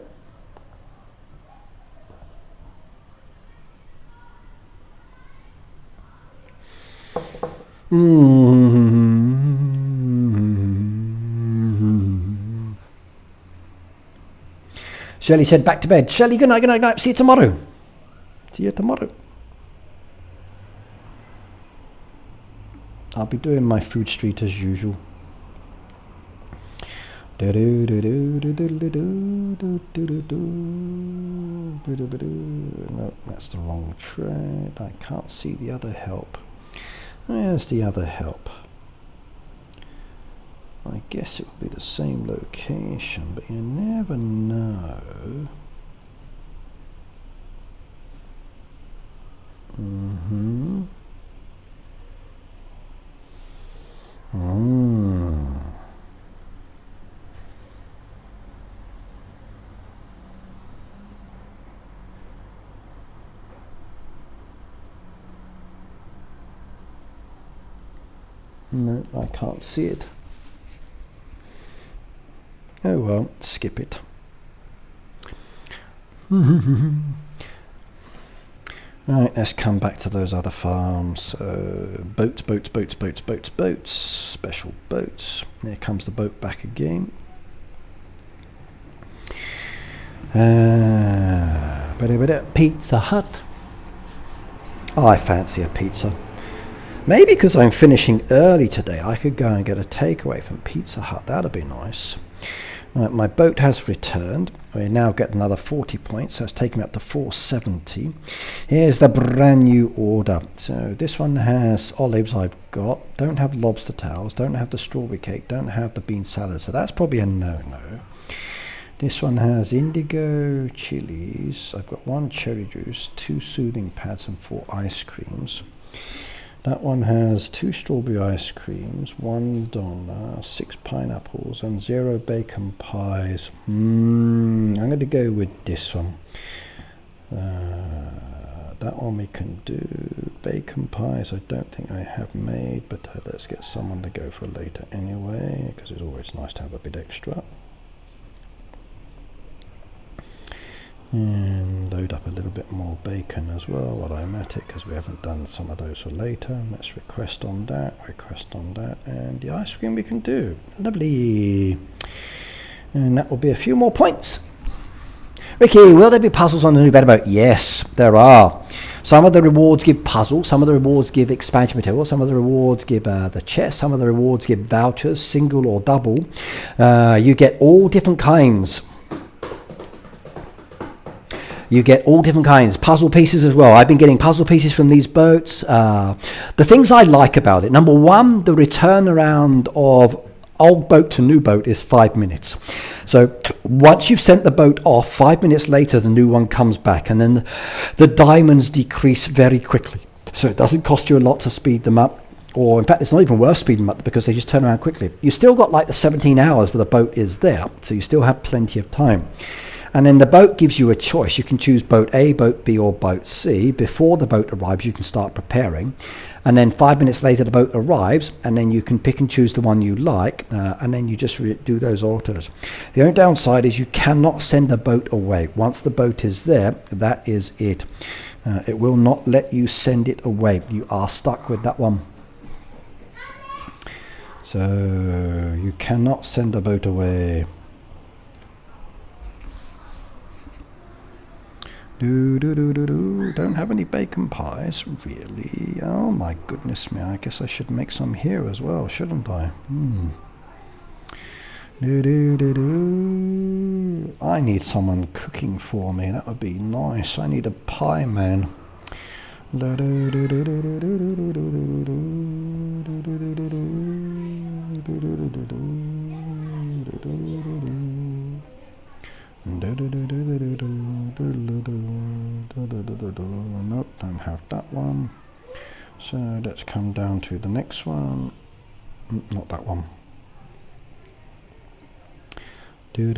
Shelley said back to bed. Shelley, good night, good night, good night. See you tomorrow. See you tomorrow. I'll be doing my food street as usual. No, that's the wrong thread. I can't see the other help. Where's the other help? I guess it would be the same location, but you never know. No, I can't see it. Oh well, skip it. Right, let's come back to those other farms. So, boats, boats, boats, boats, boats, boats, special boats. There comes the boat back again. Pizza Hut. Oh, I fancy a pizza. Maybe because I'm finishing early today, I could go and get a takeaway from Pizza Hut. That'd be nice. Right, my boat has returned. We now get another 40 points, so it's taken me up to 470. Here's the brand new order. So this one has olives I've got, don't have lobster towels, don't have the strawberry cake, don't have the bean salad, so that's probably a no-no. This one has indigo chilies. I've got 1 cherry juice, 2 soothing pads and 4 ice creams. That one has 2 strawberry ice creams, 1 donut, 6 pineapples and 0 bacon pies. I'm going to go with this one. That one we can do. Bacon pies I don't think I have made, but let's get someone to go for later anyway, because it's always nice to have a bit extra. And load up a little bit more bacon as well while I'm at it, because we haven't done some of those for later. Let's request on that, and the ice cream we can do. Lovely. And that will be a few more points. Ricky, will there be puzzles on the new beta boat? Yes, there are. Some of the rewards give puzzles, some of the rewards give expansion material, some of the rewards give the chest, some of the rewards give vouchers, single or double. You get all different kinds. You get all different kinds, puzzle pieces as well. I've been getting puzzle pieces from these boats. The things I like about it, number one, the return around of old boat to new boat is 5 minutes. So once you've sent the boat off, 5 minutes later the new one comes back, and then the diamonds decrease very quickly. So it doesn't cost you a lot to speed them up. Or in fact, it's not even worth speeding them up because they just turn around quickly. You still got like the 17 hours where the boat is there, so you still have plenty of time. And then the boat gives you a choice. You can choose boat A, boat B, or boat C. Before the boat arrives, you can start preparing. And then 5 minutes later, the boat arrives, and then you can pick and choose the one you like, and then you just do those autos. The only downside is you cannot send a boat away. Once the boat is there, that is it. It will not let you send it away. You are stuck with that one. So you cannot send a boat away. Don't have any bacon pies, really? Oh my goodness me, I guess I should make some here as well, shouldn't I? I need someone cooking for me, that would be nice. I need a pie man. Nope, don't have that one. So let's come down to the next one. Not that one. Take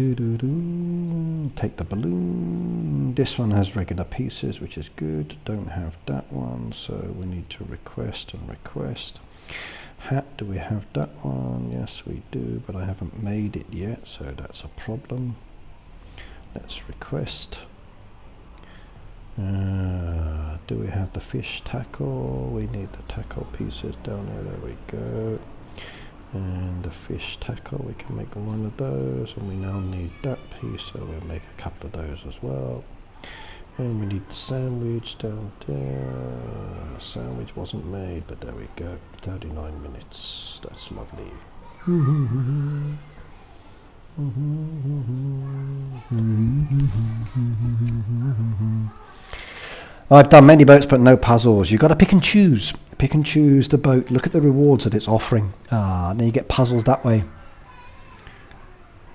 the balloon. This one has regular pieces, which is good. Don't have that one, so we need to request and request. Hat, do we have that one? Yes, we do, but I haven't made it yet, so that's a problem. Let's request. Do we have the fish tackle? We need the tackle pieces down there. There we go. And the fish tackle, we can make one of those, and we now need that piece, so we'll make a couple of those as well. And we need the sandwich down there. Sandwich wasn't made, but there we go. 39 minutes. That's lovely. I've done many boats but no puzzles. You've got to pick and choose. Pick and choose the boat. Look at the rewards that it's offering. And then you get puzzles that way.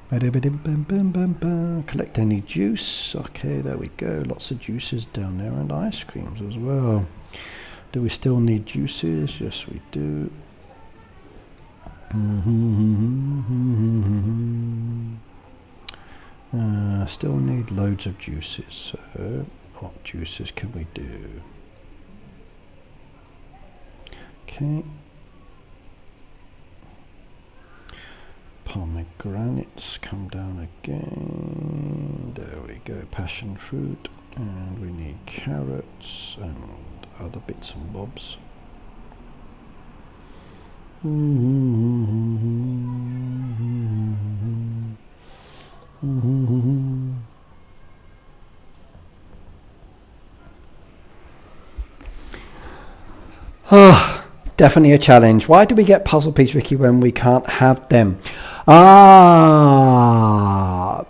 Collect any juice. Okay, there we go. Lots of juices down there and ice creams as well. Do we still need juices? Yes, we do. Still need loads of juices. So what juices can we do? Okay. Pomegranates, come down again. There we go. Passion fruit. And we need carrots and other bits and bobs. Oh, definitely a challenge. Why do we get puzzle piece, Ricky, when we can't have them?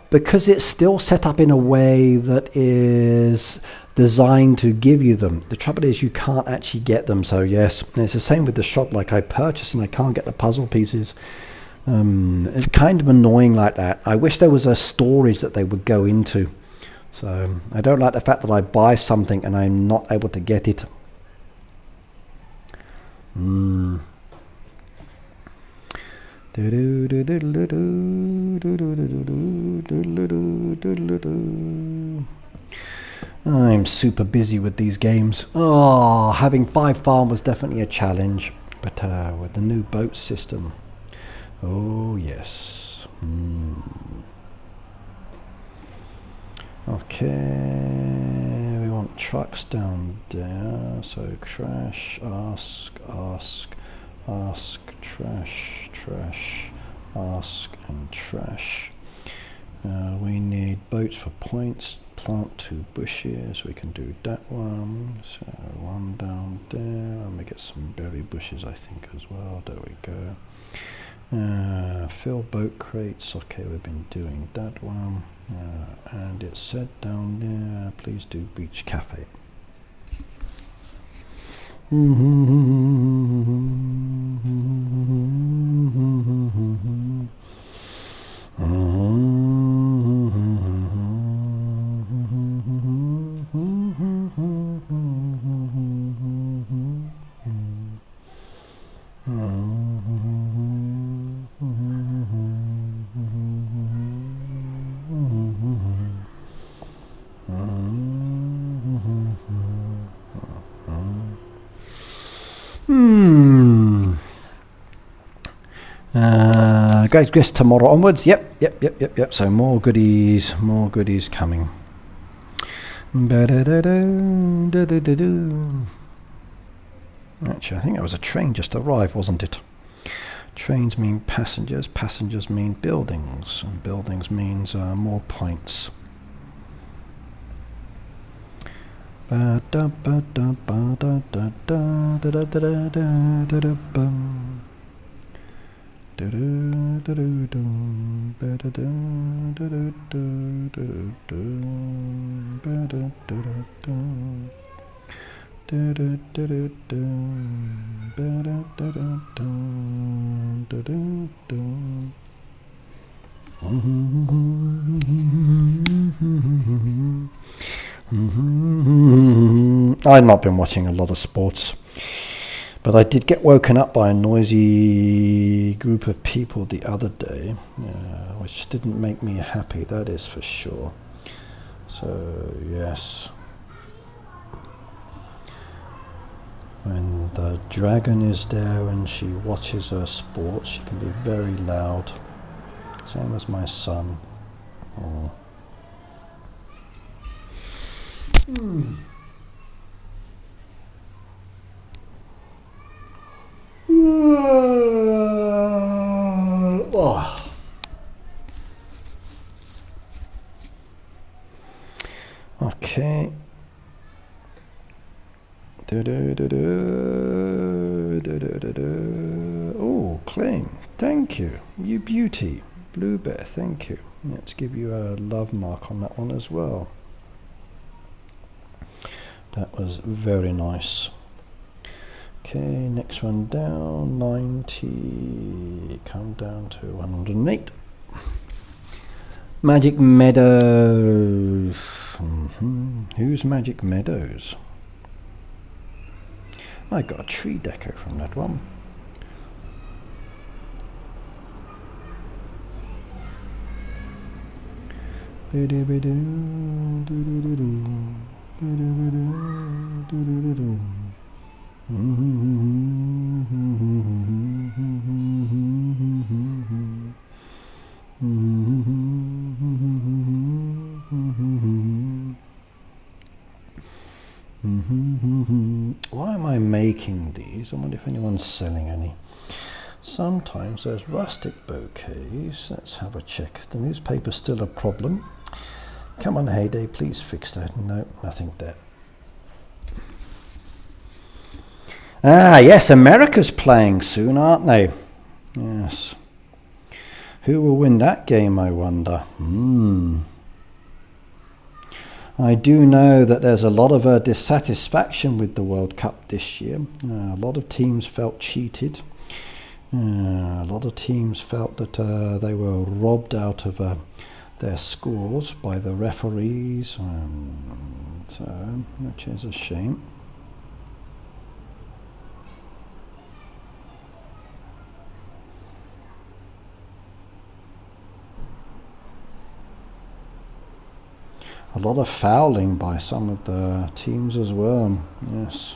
Because it's still set up in a way that is designed to give you them. The trouble is you can't actually get them, so yes. And it's the same with the shop, like I purchased and I can't get the puzzle pieces. It's kind of annoying like that. I wish there was a storage that they would go into. So I don't like the fact that I buy something and I'm not able to get it. I'm super busy with these games. Oh, having 5 farm was definitely a challenge, but with the new boat system, oh yes. Okay, we want trucks down there, so trash, ask, trash, ask, and trash. We need boats for points. Plant 2 bushes, we can do that one. So 1 down there, and we get some berry bushes I think as well. There we go. Fill boat crates. Okay, we've been doing that one. And it said down there, please do beach cafe. Great guest tomorrow onwards. Yep. So more goodies coming. Actually, I think it was a train just arrived, wasn't it? Trains mean passengers, passengers mean buildings, and buildings means more pints. I've not been watching a lot of sports, but I did get woken up by a noisy group of people the other day, which didn't make me happy, that is for sure. So yes, when the dragon is there and she watches her sport, she can be very loud, same as my son. Oh. Oh. Okay. Oh, claim. Thank you. You beauty. Blue Bear, thank you. Let's give you a love mark on that one as well. That was very nice. Okay, next one down, 90, come down to 108. Magic Meadows. Who's Magic Meadows? I got a tree deco from that one. Why am I making these? I wonder if anyone's selling any. Sometimes there's rustic bouquets. Let's have a check. The newspaper's still a problem. Come on, Heyday, please fix that. No, nothing there. Ah, yes, America's playing soon, aren't they? Yes. Who will win that game, I wonder? I do know that there's a lot of dissatisfaction with the World Cup this year. A lot of teams felt cheated. A lot of teams felt that they were robbed out of their scores by the referees, which is a shame. A lot of fouling by some of the teams as well, yes.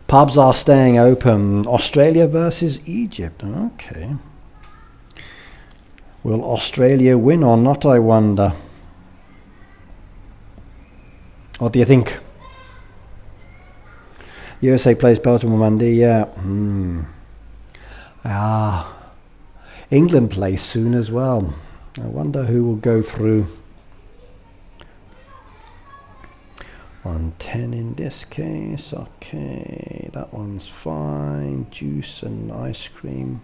Pubs are staying open. Australia versus Egypt. Okay. Will Australia win or not, I wonder? What do you think? USA plays Belgium on Monday, yeah. England plays soon as well. I wonder who will go through. 110 in this case. Okay, that one's fine. Juice and ice cream.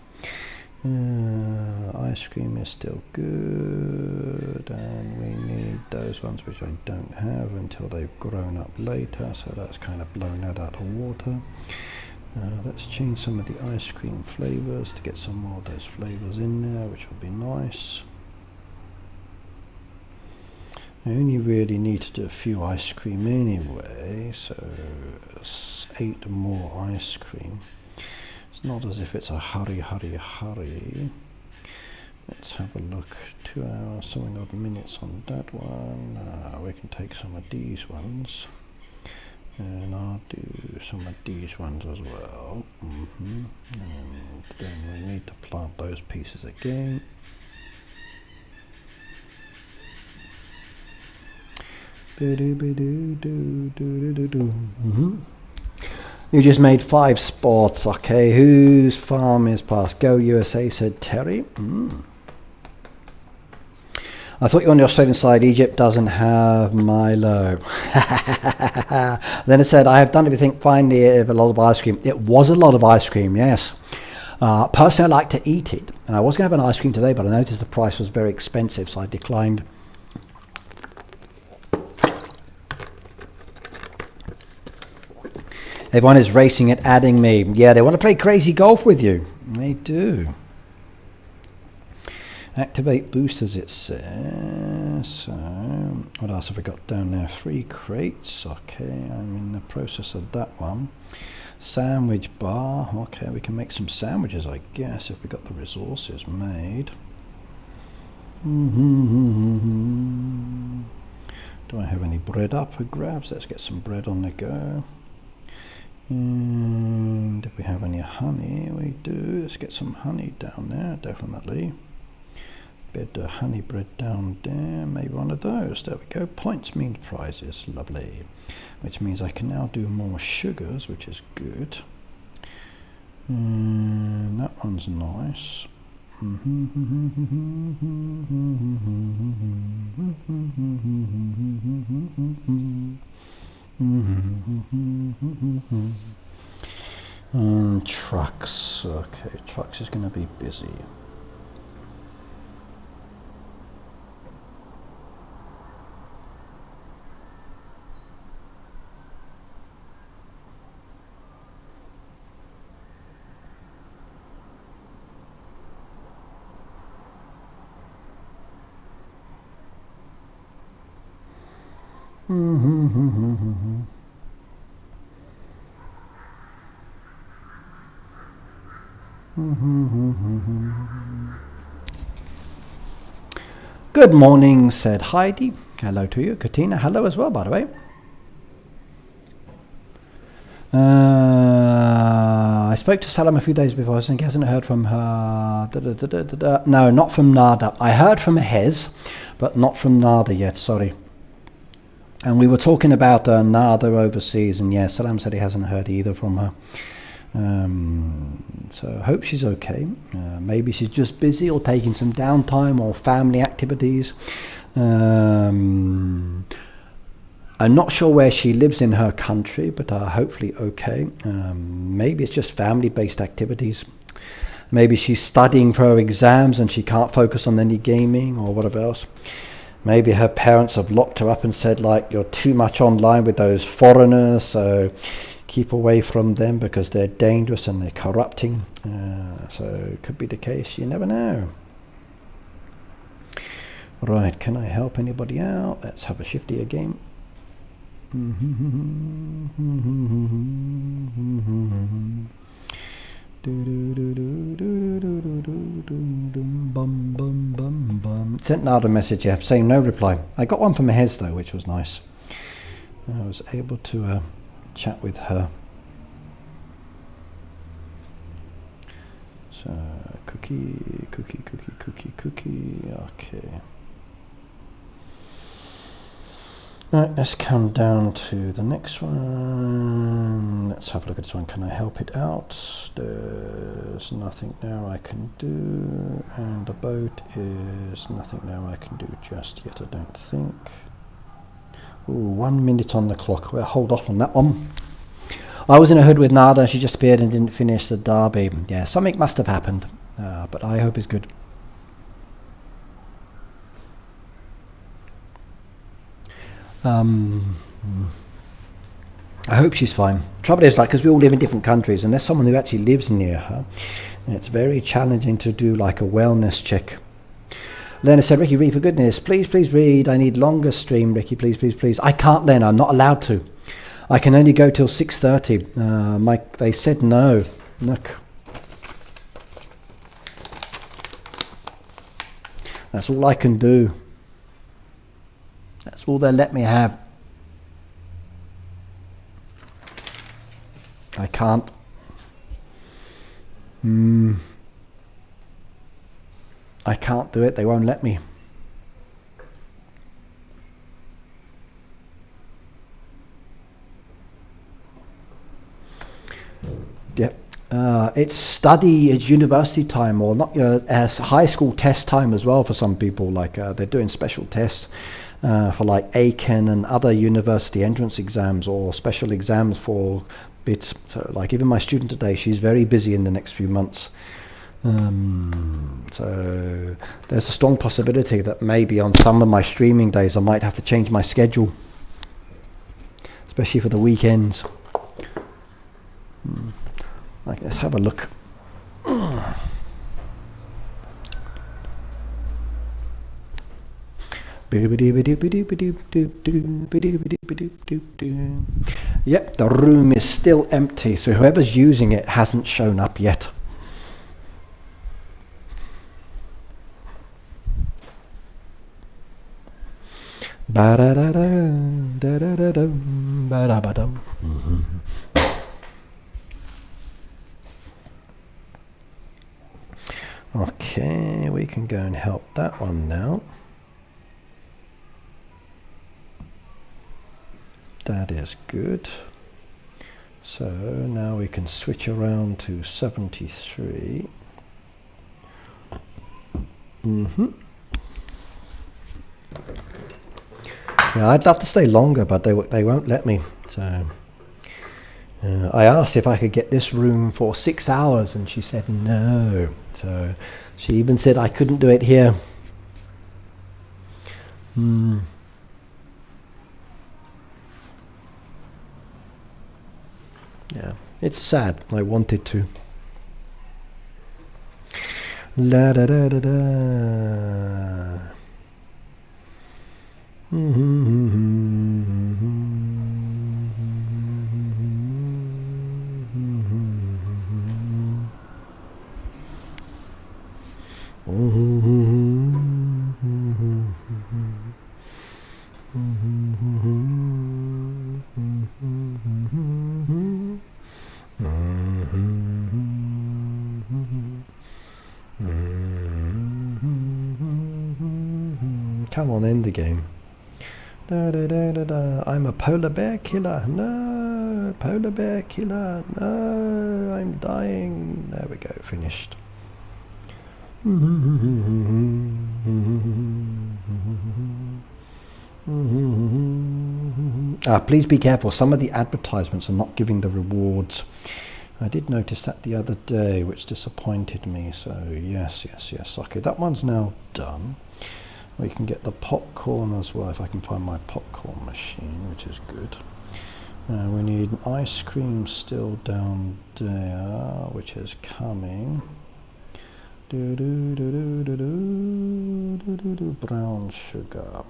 Ice cream is still good, and we need those ones which I don't have until they've grown up later, so that's kind of blown that out of water. Let's change some of the ice cream flavors to get some more of those flavors in there, which will be nice. I only really need to do a few ice cream anyway, so 8 more ice cream. It's not as if it's a hurry. Let's have a look. 2 hours, something odd minutes on that one. We can take some of these ones. And I'll do some of these ones as well. And then we need to plant those pieces again. You just made 5 spots. Okay, whose farm is past? Go USA, said Terry. I thought you were on the Australian side. Egypt doesn't have Milo. Then it said, I have done everything finally, a lot of ice cream. It was a lot of ice cream, yes. Personally, I like to eat it. And I was going to have an ice cream today, but I noticed the price was very expensive, so I declined. Everyone is racing at adding me. Yeah, they want to play crazy golf with you. They do. Activate boosters, it says. So, what else have we got down there? 3 crates. Okay, I'm in the process of that one. Sandwich bar. Okay, we can make some sandwiches, I guess, if we got the resources made. Do I have any bread up for grabs? Let's get some bread on the go. And if we have any honey, we do. Let's get some honey down there, definitely. Bit of honey bread down there, maybe one of those. There we go. Points means prizes. Lovely. Which means I can now do more sugars, which is good. And that one's nice. Trucks. Okay, trucks is going to be busy. Good morning, said Heidi. Hello to you. Katina, hello as well, by the way. I spoke to Salam a few days before. I think he hasn't heard from her. No, not from Nada. I heard from Hez, but not from Nada yet, sorry. And we were talking about Nada overseas, and yeah, Salam said he hasn't heard either from her. So I hope she's okay. Maybe she's just busy or taking some downtime or family activities. I'm not sure where she lives in her country, but hopefully okay. Maybe it's just family-based activities. Maybe she's studying for her exams and she can't focus on any gaming or whatever else. Maybe her parents have locked her up and said, like, you're too much online with those foreigners, so keep away from them because they're dangerous and they're corrupting. So it could be the case. You never know. Right, can I help anybody out? Let's have a shifty again. Sent out a message, yeah, saying no reply. I got one from Hez though, which was nice. I was able to chat with her. So cookie. Okay. Right, let's come down to the next one. Let's have a look at this one. Can I help it out? There's nothing there I can do. And the boat is nothing there I can do just yet, I don't think. Ooh, 1 minute on the clock. We'll hold off on that one. I was in a hood with Nada. She just appeared and didn't finish the derby. Yeah, something must have happened. But I hope it's good. I hope she's fine. Trouble is, like, because we all live in different countries, and there's someone who actually lives near her, and it's very challenging to do like a wellness check. Lena said, Ricky, read for goodness. Please read. I need longer stream, Ricky. Please. I can't, Lena. I'm not allowed to. I can only go till 6:30. They said no. Look. That's all I can do. That's all they let me have. I can't. I can't do it. They won't let me. Yep. It's university time, or not high school test time as well for some people. Like they're doing special tests for like ACAN and other university entrance exams, or special exams for bits. So like even my student today, she's very busy in the next few months. So there's a strong possibility that maybe on some of my streaming days I might have to change my schedule, especially for the weekends. Like, let's have a look. Yep, the room is still empty, so whoever's using it hasn't shown up yet. Okay, we can go and help that one now. That is good. So now we can switch around to 73. Yeah, I'd love to stay longer, but they won't let me. So I asked if I could get this room for 6 hours, and she said no. So she even said I couldn't do it here. Yeah, it's sad. I wanted to. La da da da da. Come on, end the game. Da, da, da, da, da. I'm a polar bear killer. No, polar bear killer. No, I'm dying. There we go, finished. Please be careful. Some of the advertisements are not giving the rewards. I did notice that the other day, which disappointed me. So yes. Okay, that one's now done. We can get the popcorn as well, if I can find my popcorn machine, which is good. We need ice cream still down there, which is coming. Brown sugar.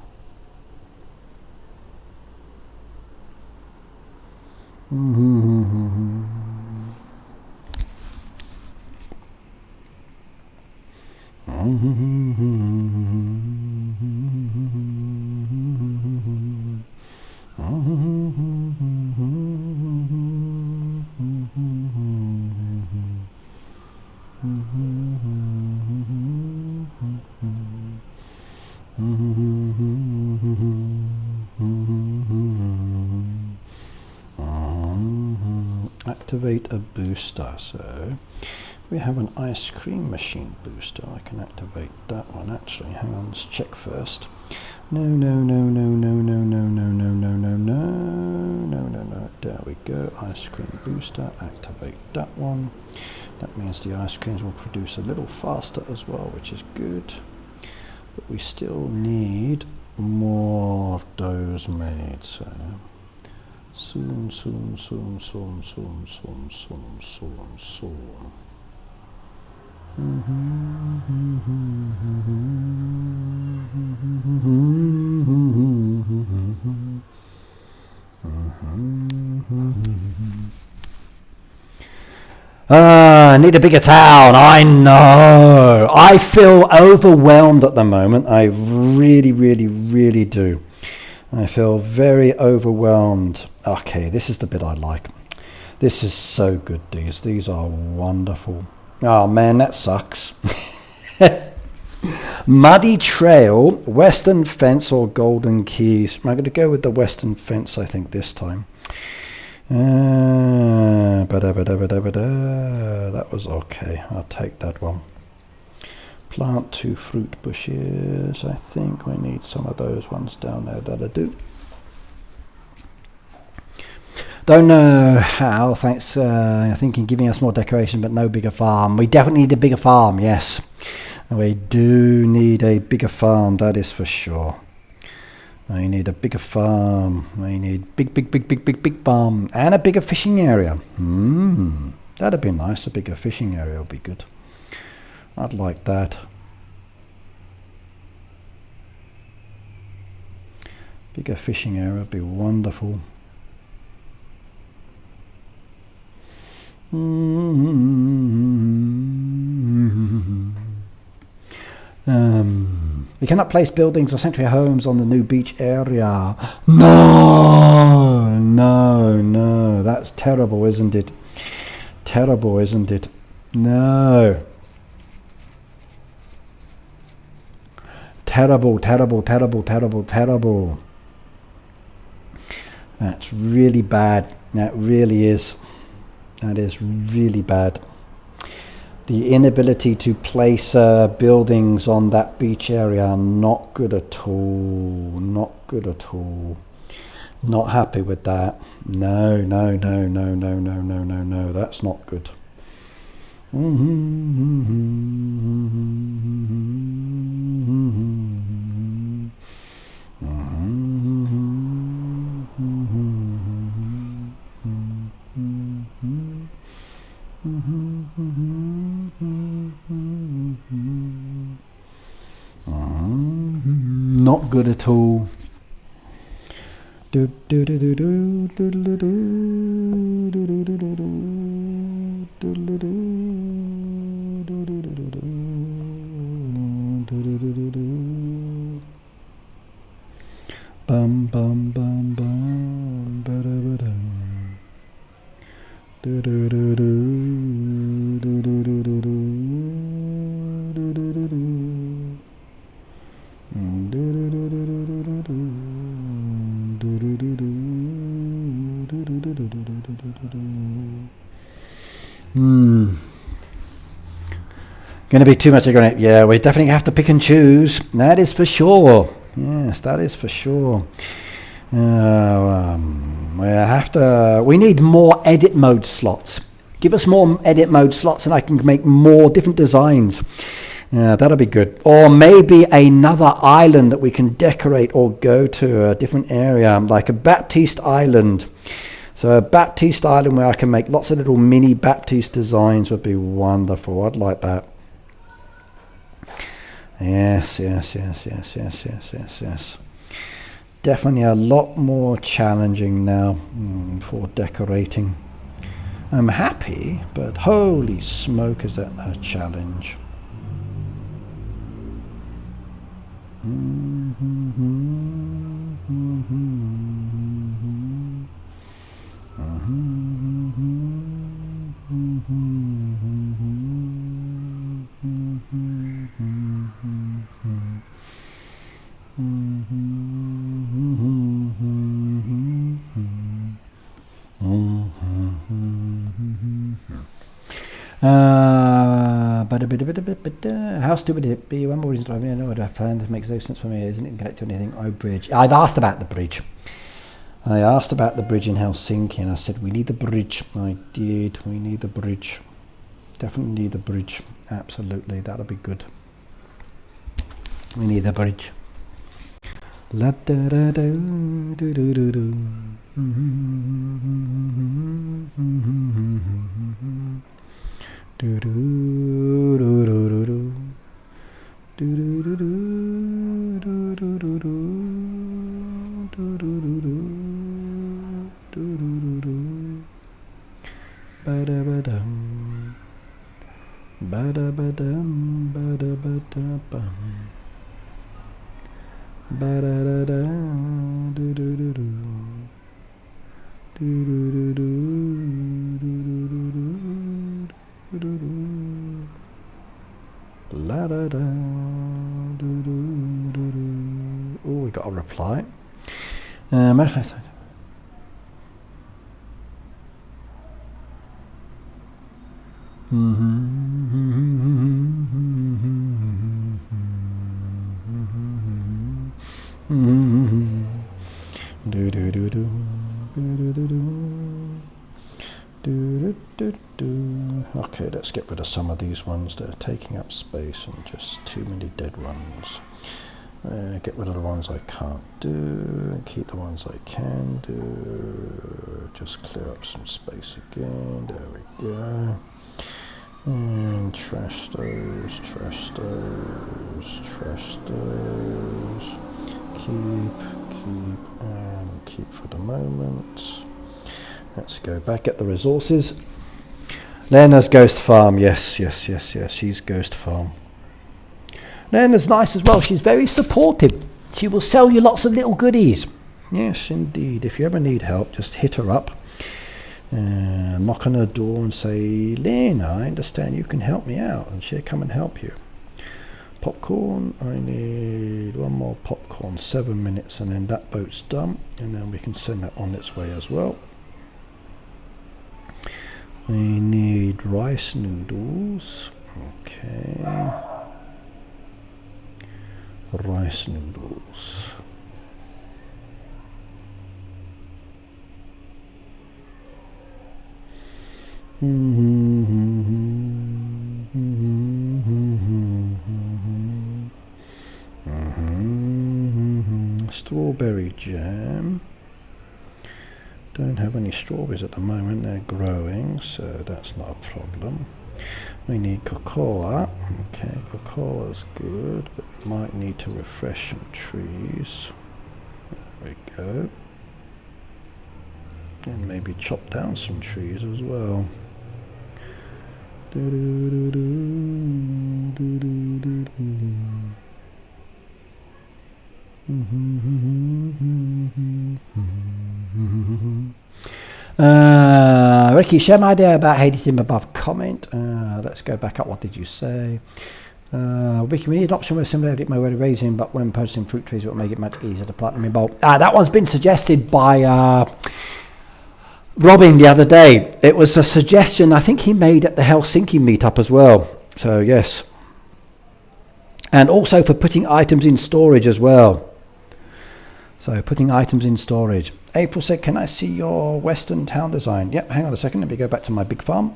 Activate a booster. So we have an ice cream machine booster. I can activate that one actually. Hang on, let's check first. No. There we go. Ice cream booster. Activate that one. That means the ice creams will produce a little faster as well, which is good. But we still need more of those made. So soon. I need a bigger town. I know. I feel overwhelmed at the moment. I really do. I feel very overwhelmed. Okay, this is the bit I like. This is so good, these are wonderful. Oh man, that sucks. Muddy Trail, Western Fence or Golden Keys. I'm going to go with the Western Fence, I think, this time. That was okay. I'll take that one. Plant 2 fruit bushes. I think we need some of those ones down there. That'll do. Don't know how. Thanks. I think in giving us more decoration, but no bigger farm. We definitely need a bigger farm. Yes. We do need a bigger farm, that is for sure. We need a bigger farm. We need big farm and a bigger fishing area. That'd be nice. A bigger fishing area would be good. I'd like that. Bigger fishing area would be wonderful. We cannot place buildings or sanctuary homes on the new beach area. No, that's terrible, isn't it? Terrible, isn't it? No. Terrible. That's really bad. That really is. That is really bad. The inability to place buildings on that beach area are not good at all. Not good at all. Not happy with that. No. That's not good. Not good at all. Bum bum bum bum ba da ba da. Do do do do do do do do do do do do do. Gonna be too much of granite. Yeah, we definitely have to pick and choose. That is for sure. Yes, that is for sure. We need more edit mode slots. Give us more edit mode slots and I can make more different designs. Yeah, that'll be good. Or maybe another island that we can decorate or go to a different area, like a Baptiste Island. So a Baptiste Island where I can make lots of little mini Baptiste designs would be wonderful. I'd like that. Yes. Definitely a lot more challenging now for decorating. I'm happy, but holy smoke, is that a challenge. How stupid would it be? One more reason driving. I know what I planned. It makes no sense for me. Isn't it connected to anything? Oh, bridge. I've asked about the bridge. I asked about the bridge in Helsinki and I said we need the bridge. I did. We need the bridge. Definitely need the bridge. Absolutely. That'll be good. We need the bridge. La da da do do do do do. Do do do do do do. Do do do do do do do do. Do do do do. Do do do do. Ba da ba dum. Ba da ba dum. Ba da ba da bum. Ba da da da. Do do do do. Do do do do. got a reply. Okay, let's get rid of some of these ones that are taking up space and just too many dead ones. Get rid of the ones I can't do and keep the ones I can do. Just clear up some space again. There we go. And trash those, trash those, trash those. Keep, and keep for the moment. Let's go back at the resources. Lena's Ghost Farm, yes, she's Ghost Farm. Lena's nice as well, she's very supportive. She will sell you lots of little goodies. Yes, indeed. If you ever need help, just hit her up. Knock on her door and say, Lena, I understand you can help me out, and she'll come and help you. Popcorn, I need one more popcorn, 7 minutes, and then that boat's done, and then we can send that on its way as well. We need rice noodles. Okay. Rice noodles. Strawberry jam. Don't have any strawberries at the moment, they're growing, so that's not a problem. We need cocoa. Okay, cocoa's good, but we might need to refresh some trees. There we go. And maybe chop down some trees as well. Ricky, share my idea about editing above comment. Let's go back up. What did you say? Ricky, we need an option where similar edit mode raising, but when posting fruit trees, it will make it much easier to plant them in bulk. That one's been suggested by Robin the other day. It was a suggestion I think he made at the Helsinki meetup as well. So yes, and also for putting items in storage as well. So putting items in storage. April said, can I see your Western town design? Yep, hang on a second, let me go back to my big farm.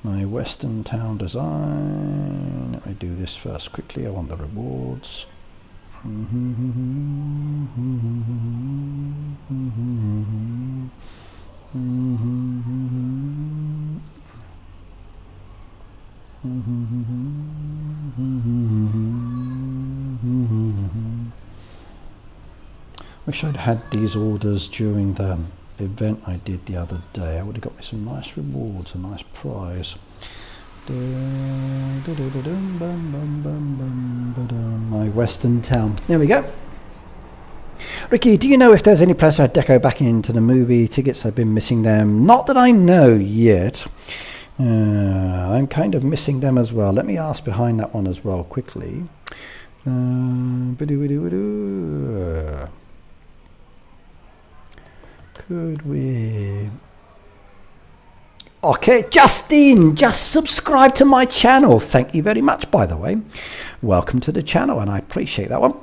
My Western town design. Let me do this first quickly. I want the rewards. Wish I'd had these orders during the event I did the other day. I would have got me some nice rewards, a nice prize. My Western town. There we go. Ricky, do you know if there's any plans to add deco back into the movie tickets? I've been missing them. Not that I know yet. I'm kind of missing them as well. Let me ask behind that one as well quickly. Could we... Okay, Justine, just subscribe to my channel. Thank you very much, by the way. Welcome to the channel, and I appreciate that one.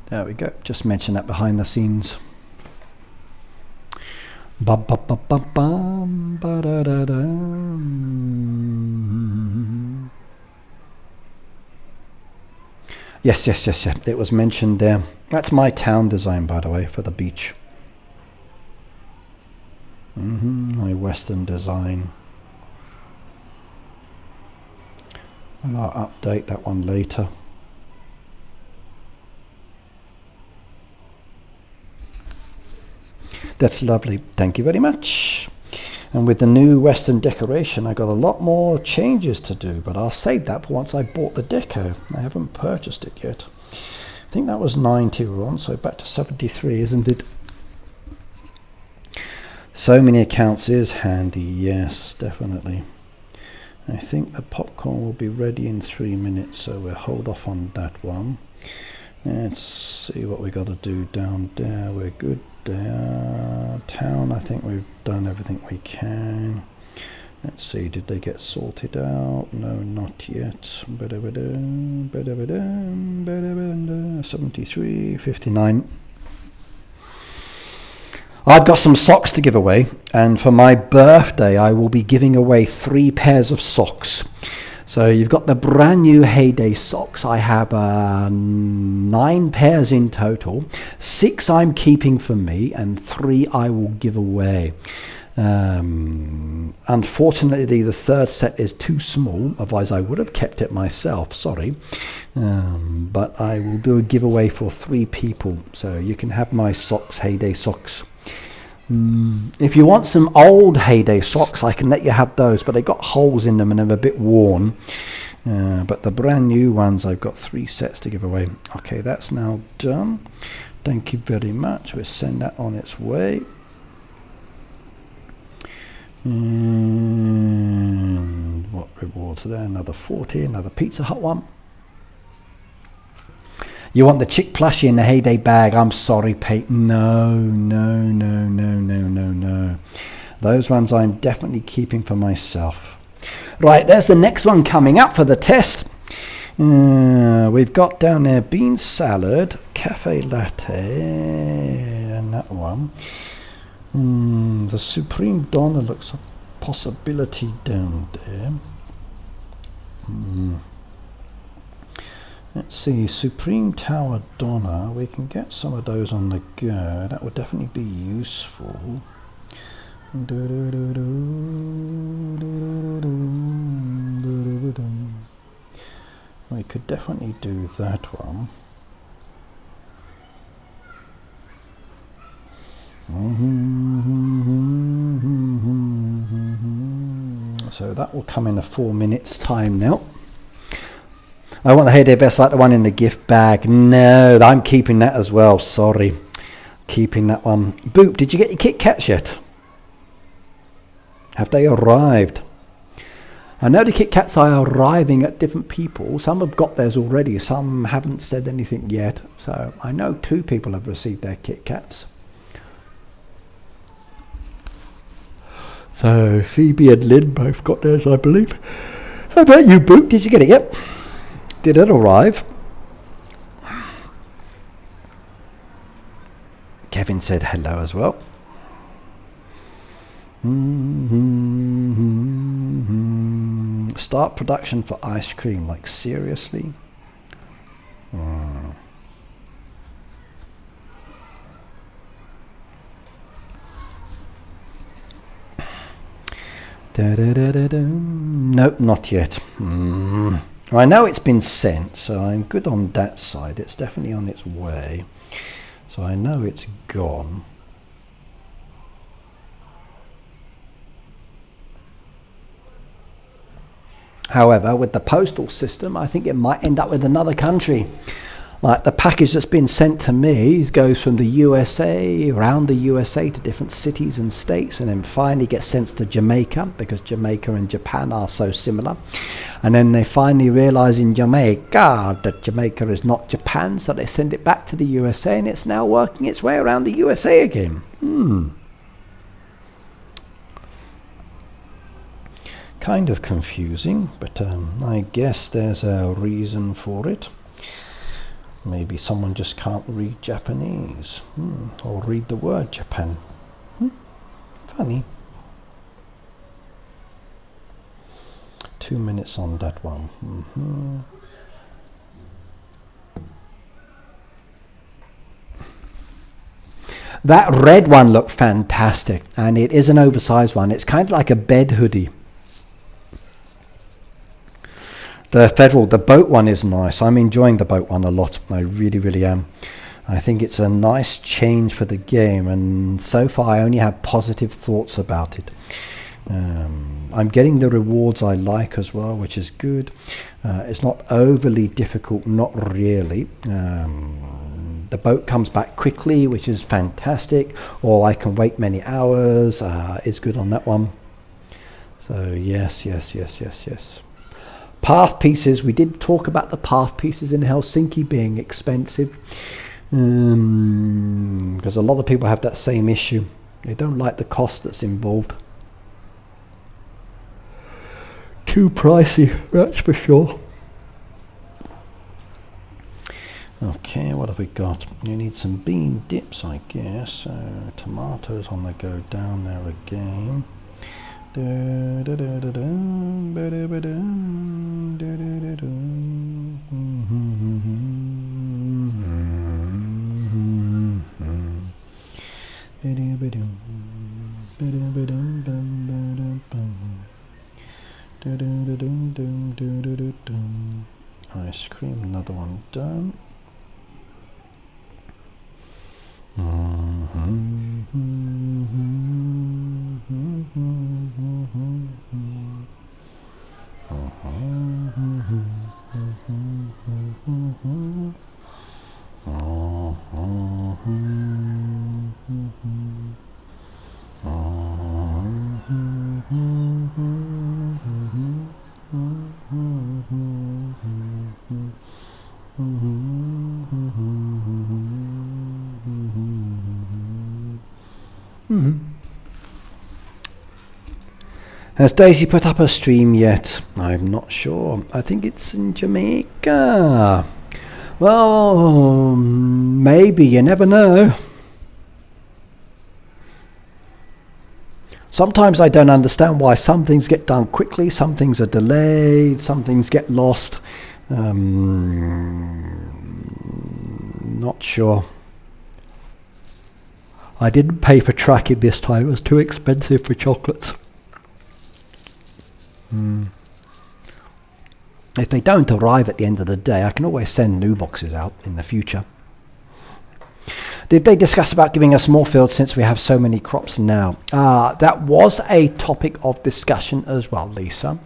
There we go. Just mention that behind the scenes. Yes. It was mentioned there. That's my town design, by the way, for the beach. My Western design. And I'll update that one later. That's lovely. Thank you very much. And with the new Western decoration, I got a lot more changes to do, but I'll save that for once I bought the deco. I haven't purchased it yet. I think that was 90 we're on, so back to 73, isn't it? So many accounts is handy, yes, definitely. I think the popcorn will be ready in 3 minutes, so we'll hold off on that one. Let's see what we got to do down there. We're good there. Town, I think we've done everything we can. Let's see, did they get sorted out? No, not yet. 73, 59. I've got some socks to give away, and for my birthday I will be giving away 3 pairs of socks. So you've got the brand new Heyday socks. I have 9 pairs in total. 6 I'm keeping for me, and 3 I will give away. Unfortunately, the 3rd set is too small, otherwise I would have kept it myself, sorry. But I will do a giveaway for 3 people, so you can have my socks, Heyday socks. If you want some old Heyday socks, I can let you have those, but they got holes in them and they're a bit worn. But the brand new ones, I've got 3 sets to give away. Okay, that's now done. Thank you very much. We'll send that on its way. And what rewards are there? Another 40, another Pizza Hut one. You want the chick plushie in the Heyday bag? I'm sorry, Peyton. No. Those ones I'm definitely keeping for myself. Right, there's the next one coming up for the test. We've got down there bean salad, cafe latte, and that one. The Supreme Donna looks a possibility down there. Let's see, Supreme Tower Donna, we can get some of those on the go. That would definitely be useful. We could definitely do that one. So that will come in a 4 minutes time now. I want the Heyday Best like the one in the gift bag. No, I'm keeping that as well. Sorry. Keeping that one. Boop, did you get your Kit Kats yet? Have they arrived? I know the Kit Kats are arriving at different people. Some have got theirs already. Some haven't said anything yet. So I know 2 people have received their Kit Kats. So Phoebe and Lynn both got theirs, I believe. How about you, Boop? Did you get it yet? Did it arrive? Kevin said hello as well. Start production for ice cream, like seriously? Nope, not yet. I know it's been sent, so I'm good on that side. It's definitely on its way, so I know it's gone. However, with the postal system, I think it might end up with another country. Like the package that's been sent to me goes from the USA, around the USA to different cities and states, and then finally gets sent to Jamaica, because Jamaica and Japan are so similar. And then they finally realize in Jamaica that Jamaica is not Japan, so they send it back to the USA, and it's now working its way around the USA again. Kind of confusing, but I guess there's a reason for it. Maybe someone just can't read Japanese, or read the word Japan. Funny. 2 minutes on that one. That red one looked fantastic, and it is an oversized one. It's kind of like a bed hoodie. The boat one is nice. I'm enjoying the boat one a lot. I really, really am. I think it's a nice change for the game, and so far I only have positive thoughts about it. I'm getting the rewards I like as well, which is good. It's not overly difficult, not really. The boat comes back quickly, which is fantastic, or I can wait many hours. It's good on that one. So yes. Path pieces, we did talk about the path pieces in Helsinki being expensive, because a lot of people have that same issue. They don't like the cost that's involved. Too pricey, that's for sure. Okay, what have we got? You need some bean dips, I guess. So tomatoes on the go down there again. Ice cream, another one done. Has Daisy put up a stream yet? I'm not sure. I think it's in Jamaica. Well, maybe, you never know. Sometimes I don't understand why some things get done quickly, some things are delayed, some things get lost. Not sure. I didn't pay for tracking this time, it was too expensive for chocolates. If they don't arrive at the end of the day, I can always send new boxes out in the future. Did they discuss about giving us more fields since we have so many crops now? That was a topic of discussion as well, Lisa.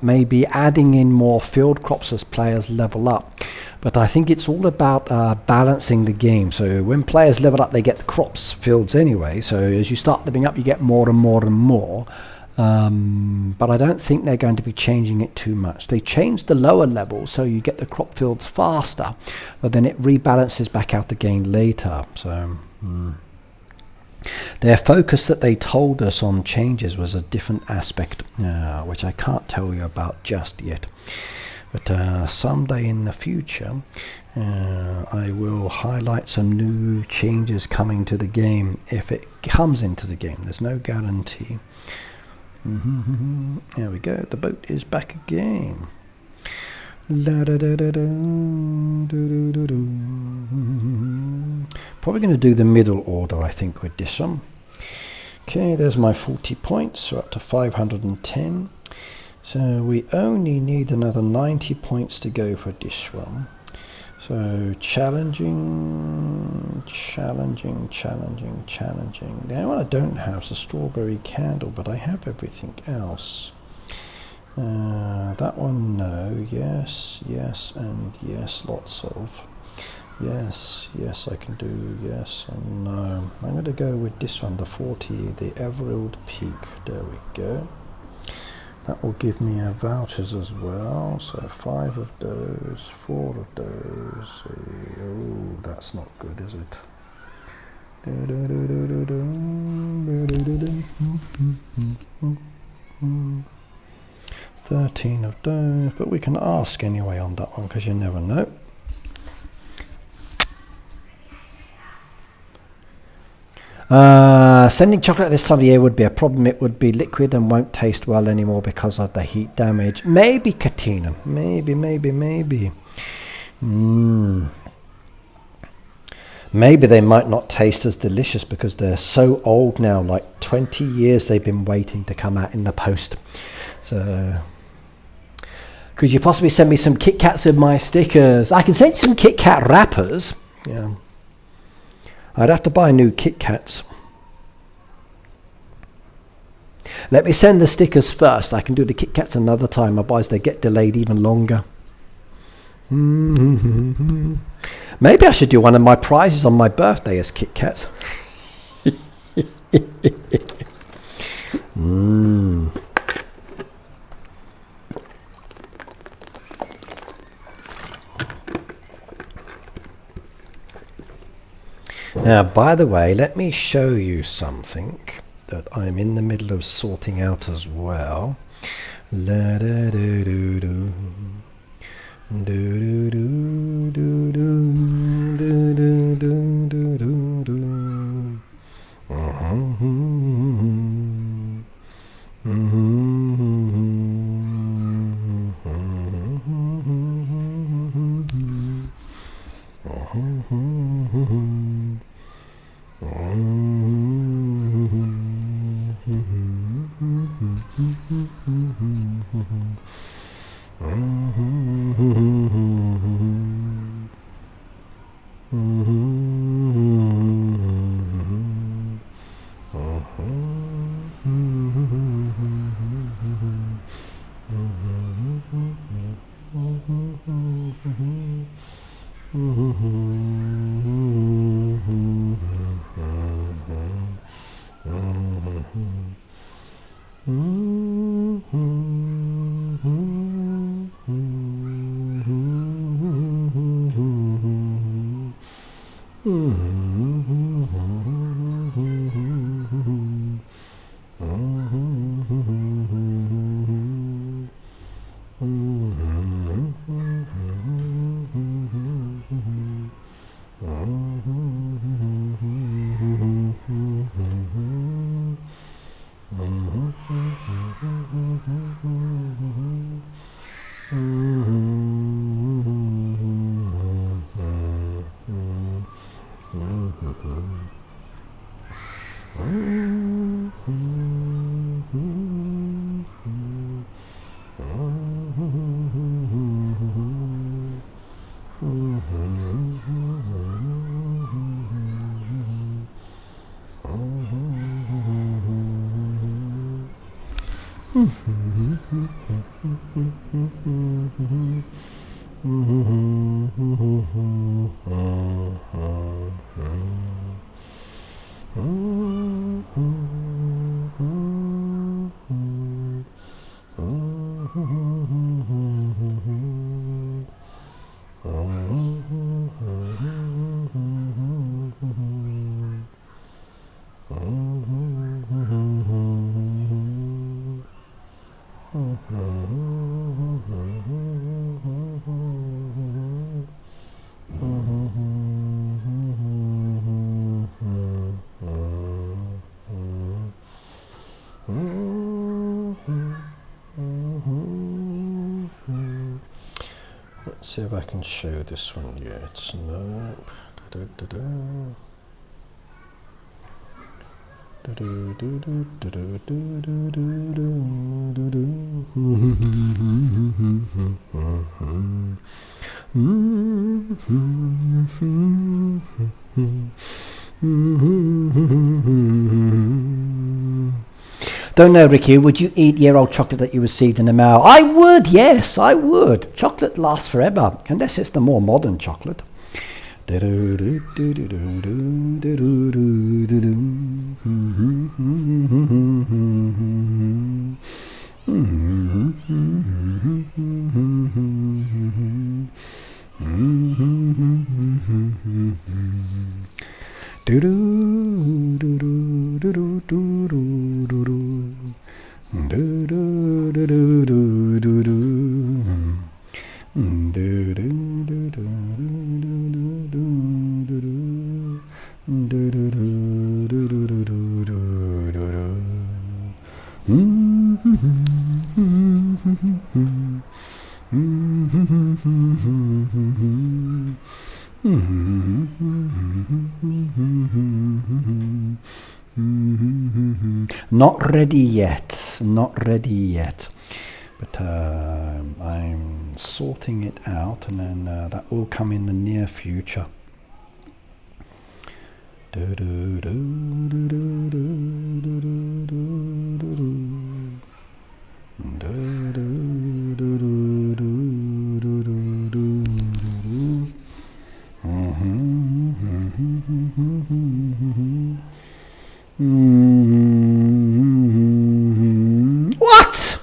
Maybe adding in more field crops as players level up. But I think it's all about balancing the game. So when players level up, they get the crops fields anyway. So as you start leveling up, you get more and more and more. But I don't think they're going to be changing it too much. They changed the lower level so you get the crop fields faster, but then it rebalances back out again later. So their focus that they told us on changes was a different aspect, which I can't tell you about just yet. But someday in the future, I will highlight some new changes coming to the game if it comes into the game. There's no guarantee. There we go, the boat is back again. Probably going to do the middle order, I think, with this one. Okay, there's my 40 points, so up to 510. So we only need another 90 points to go for this one. So challenging. Now what I don't have is a strawberry candle, but I have everything else. That one, no. Yes, and yes, lots of. Yes, I can do yes and no. I'm going to go with this one, the 40, the Everald Peak. There we go. That will give me vouchers as well. So 5 of those, 4 of those. Oh, that's not good, is it? 13 of those, but we can ask anyway on that one because you never know. Sending chocolate at this time of year would be a problem. It would be liquid and won't taste well anymore because of the heat damage. Maybe, Katina. Maybe. Maybe they might not taste as delicious because they're so old now, like 20 years they've been waiting to come out in the post. So, could you possibly send me some Kit Kats with my stickers? I can send you some Kit Kat wrappers. Yeah. I'd have to buy new Kit Kats. Let me send the stickers first. I can do the Kit Kats another time, otherwise they get delayed even longer. Maybe I should do one of my prizes on my birthday as Kit Kats. Now, by the way, let me show you something that I'm in the middle of sorting out as well. La da do do do. Do do do do do do do do do do. Let's see if I can show this one yet. Nope. Don't know, Ricky, would you eat year-old chocolate that you received in the mail? I would, yes, I would. Chocolate lasts forever, unless it's the more modern chocolate. Not ready yet, not ready yet, but I'm sorting it out, and then that will come in the near future. Do do do do do do do do do. What?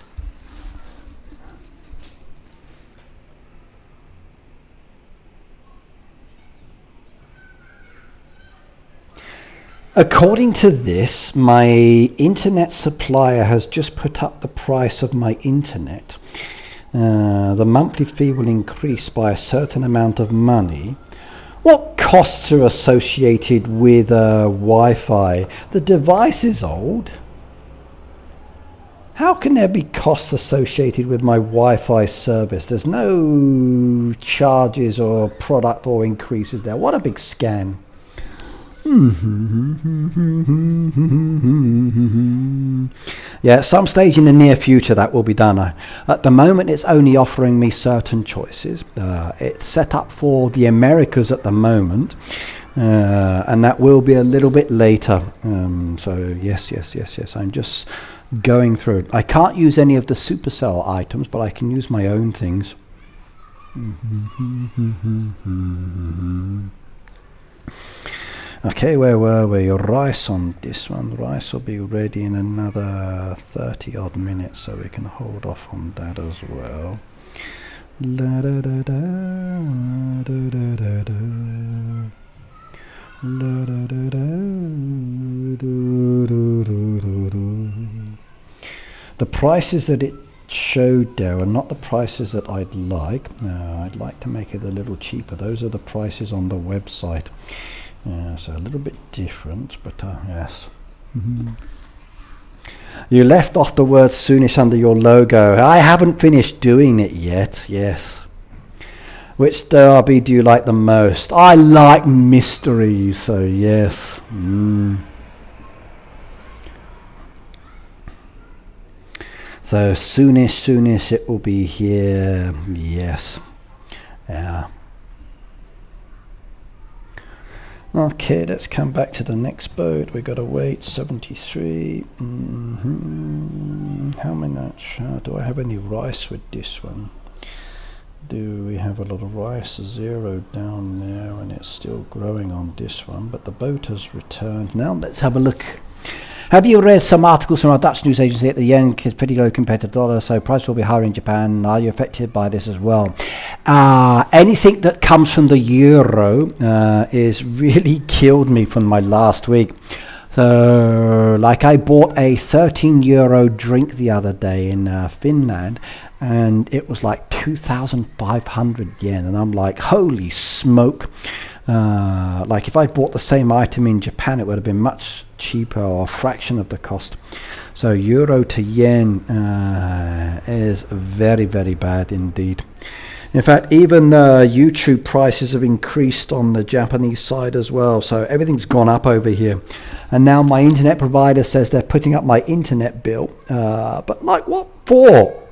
According to this, my internet supplier has just put up the price of my internet. The monthly fee will increase by a certain amount of money. What costs are associated with Wi-Fi? The device is old. How can there be costs associated with my Wi-Fi service? There's no charges or product or increases there. What a big scam. Yeah, at some stage in the near future that will be done. At the moment it's only offering me certain choices. It's set up for the Americas at the moment, and that will be a little bit later. So yes, I'm just going through it. I can't use any of the Supercell items, but I can use my own things. Okay, where were we? Rice on this one. Rice will be ready in another 30 odd minutes, so we can hold off on that as well. La da da da, da da da da. La da da da, do, do, do, do, do. The prices that it showed there are not the prices that I'd like. I'd like to make it a little cheaper. Those are the prices on the website. So a little bit different, but yes. You left off the word soonish under your logo. I haven't finished doing it yet. Yes. Which derby do you like the most? I like mysteries, so yes. So soonish it will be here. Yes. Yeah. Okay, let's come back to the next boat. We got to wait 73. How much? Do I have any rice with this one? Do we have a lot of rice? 0 down there, and it's still growing on this one. But the boat has returned. Now let's have a look. Have you read some articles from our Dutch news agency that the yen is pretty low compared to the dollar, so price will be higher in Japan? Are you affected by this as well? Anything that comes from the euro is really killed me from my last week. So, like, I bought a 13 euro drink the other day in Finland, and it was like 2,500 yen, and I'm like, holy smoke. Like, if I bought the same item in Japan, it would have been much cheaper, or a fraction of the cost. So euro to yen is very, very bad indeed. In fact, even YouTube prices have increased on the Japanese side as well, so everything's gone up over here. And now my internet provider says they're putting up my internet bill, but like, what for?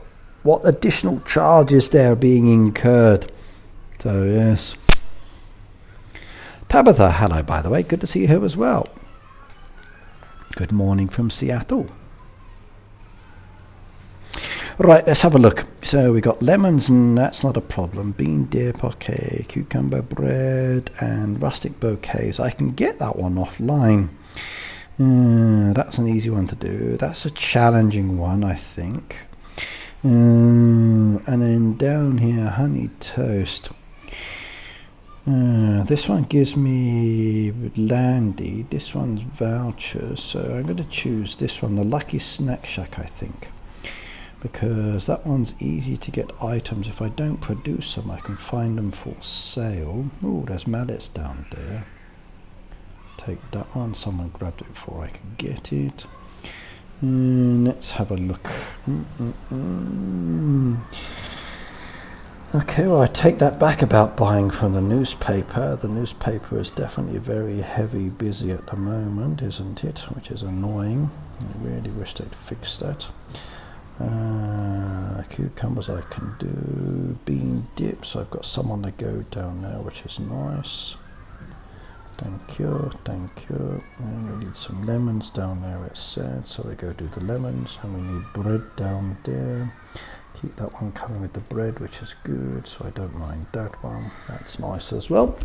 What additional charges there are being incurred? So yes. Tabitha, hello by the way, good to see you here as well. Good morning from Seattle. Right, let's have a look. So we got lemons, and that's not a problem. Bean dip, okay. Cucumber bread and rustic bouquets. I can get that one offline. That's an easy one to do. That's a challenging one, I think. And then down here, honey toast. This one gives me Landy. This one's vouchers, so I'm going to choose this one, the Lucky Snack Shack, I think, because that one's easy to get items. If I don't produce them, I can find them for sale. Oh, there's mallets down there. Take that one. Someone grabbed it before I could get it. Let's have a look. Okay, well, I take that back about buying from the newspaper. The newspaper is definitely very heavy busy at the moment, isn't it? Which is annoying. I really wish they'd fix that. Cucumbers I can do. Bean dips, I've got some on the go down there, which is nice. Thank you, thank you. And we need some lemons down there, it said, so we go do the lemons, and we need bread down there. Keep that one coming with the bread, which is good, so I don't mind that one. That's nice as well.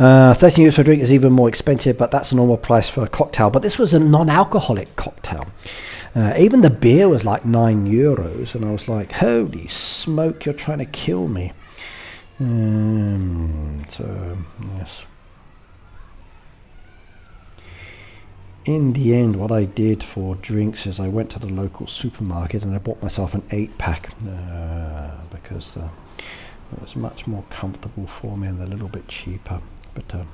€13 for a drink is even more expensive, but that's a normal price for a cocktail. But this was a non-alcoholic cocktail. Even the beer was like €9, and I was like, holy smoke, you're trying to kill me. So, yes. In the end, what I did for drinks is I went to the local supermarket and I bought myself an 8-pack because it was much more comfortable for me and a little bit cheaper. But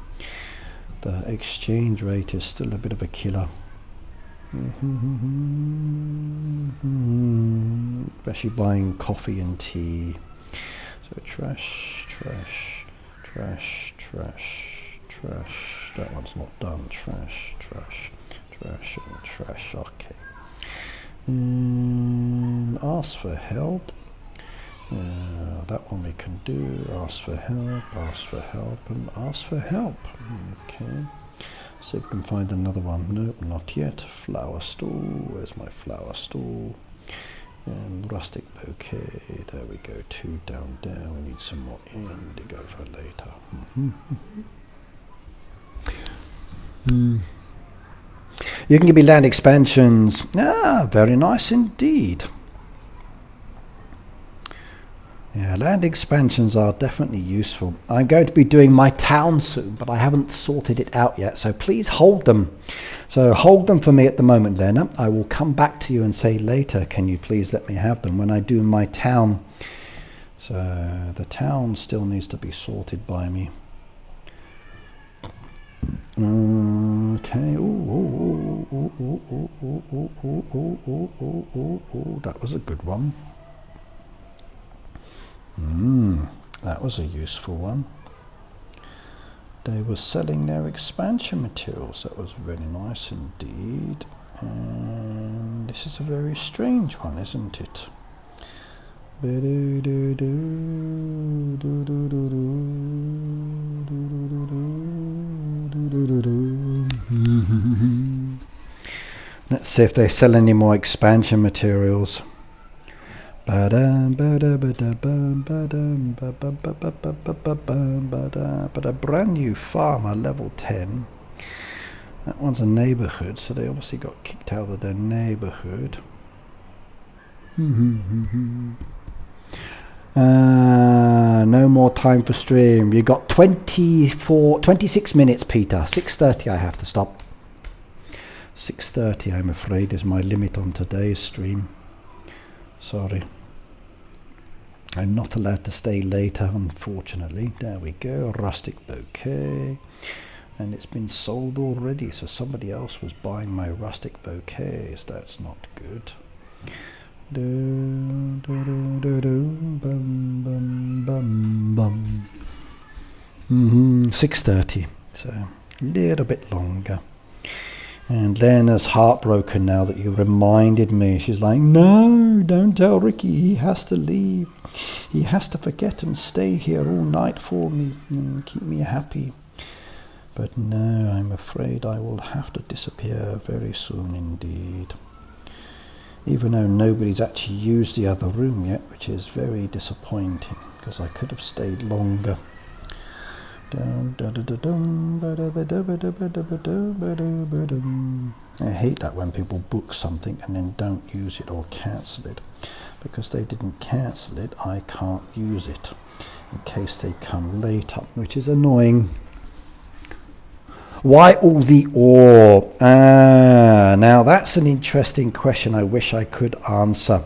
the exchange rate is still a bit of a killer. Especially buying coffee and tea. So trash, trash, trash, trash, trash. That one's not done. Trash, trash, trash, and trash. Okay. Ask for help. That one we can do. Ask for help, and ask for help. Okay. See if we can find another one. Nope, not yet. Flower stool. Where's my flower stool? And rustic bouquet. There we go. 2 down there. We need some more indigo for later. You can give me land expansions. Ah, very nice indeed. Yeah, land expansions are definitely useful. I'm going to be doing my town soon, but I haven't sorted it out yet, so please hold them. So hold them for me at the moment, Lena. I will come back to you and say later, can you please let me have them when I do my town. So the town still needs to be sorted by me. Okay. That was a good one. That was a useful one. They were selling their expansion materials. That was very nice indeed. And this is a very strange one, isn't it? Let's see if they sell any more expansion materials. But a brand new farmer, level 10. That one's a neighborhood, so they obviously got kicked out of their neighborhood. No more time for stream. You got 26 minutes, Peter. 6:30 I have to stop. 6:30 I'm afraid is my limit on today's stream. Sorry. I'm not allowed to stay later, unfortunately. There we go, rustic bouquet. And it's been sold already, so somebody else was buying my rustic bouquets. That's not good. 6:30, so a little bit longer. And Lena's heartbroken now that you reminded me. She's like, no, don't tell Ricky, he has to leave. He has to forget and stay here all night for me and keep me happy. But no, I'm afraid I will have to disappear very soon indeed. Even though nobody's actually used the other room yet, which is very disappointing, because I could have stayed longer. I hate that when people book something and then don't use it or cancel it. Because they didn't cancel it, I can't use it in case they come later, which is annoying. Why all the ore? Now that's an interesting question I wish I could answer.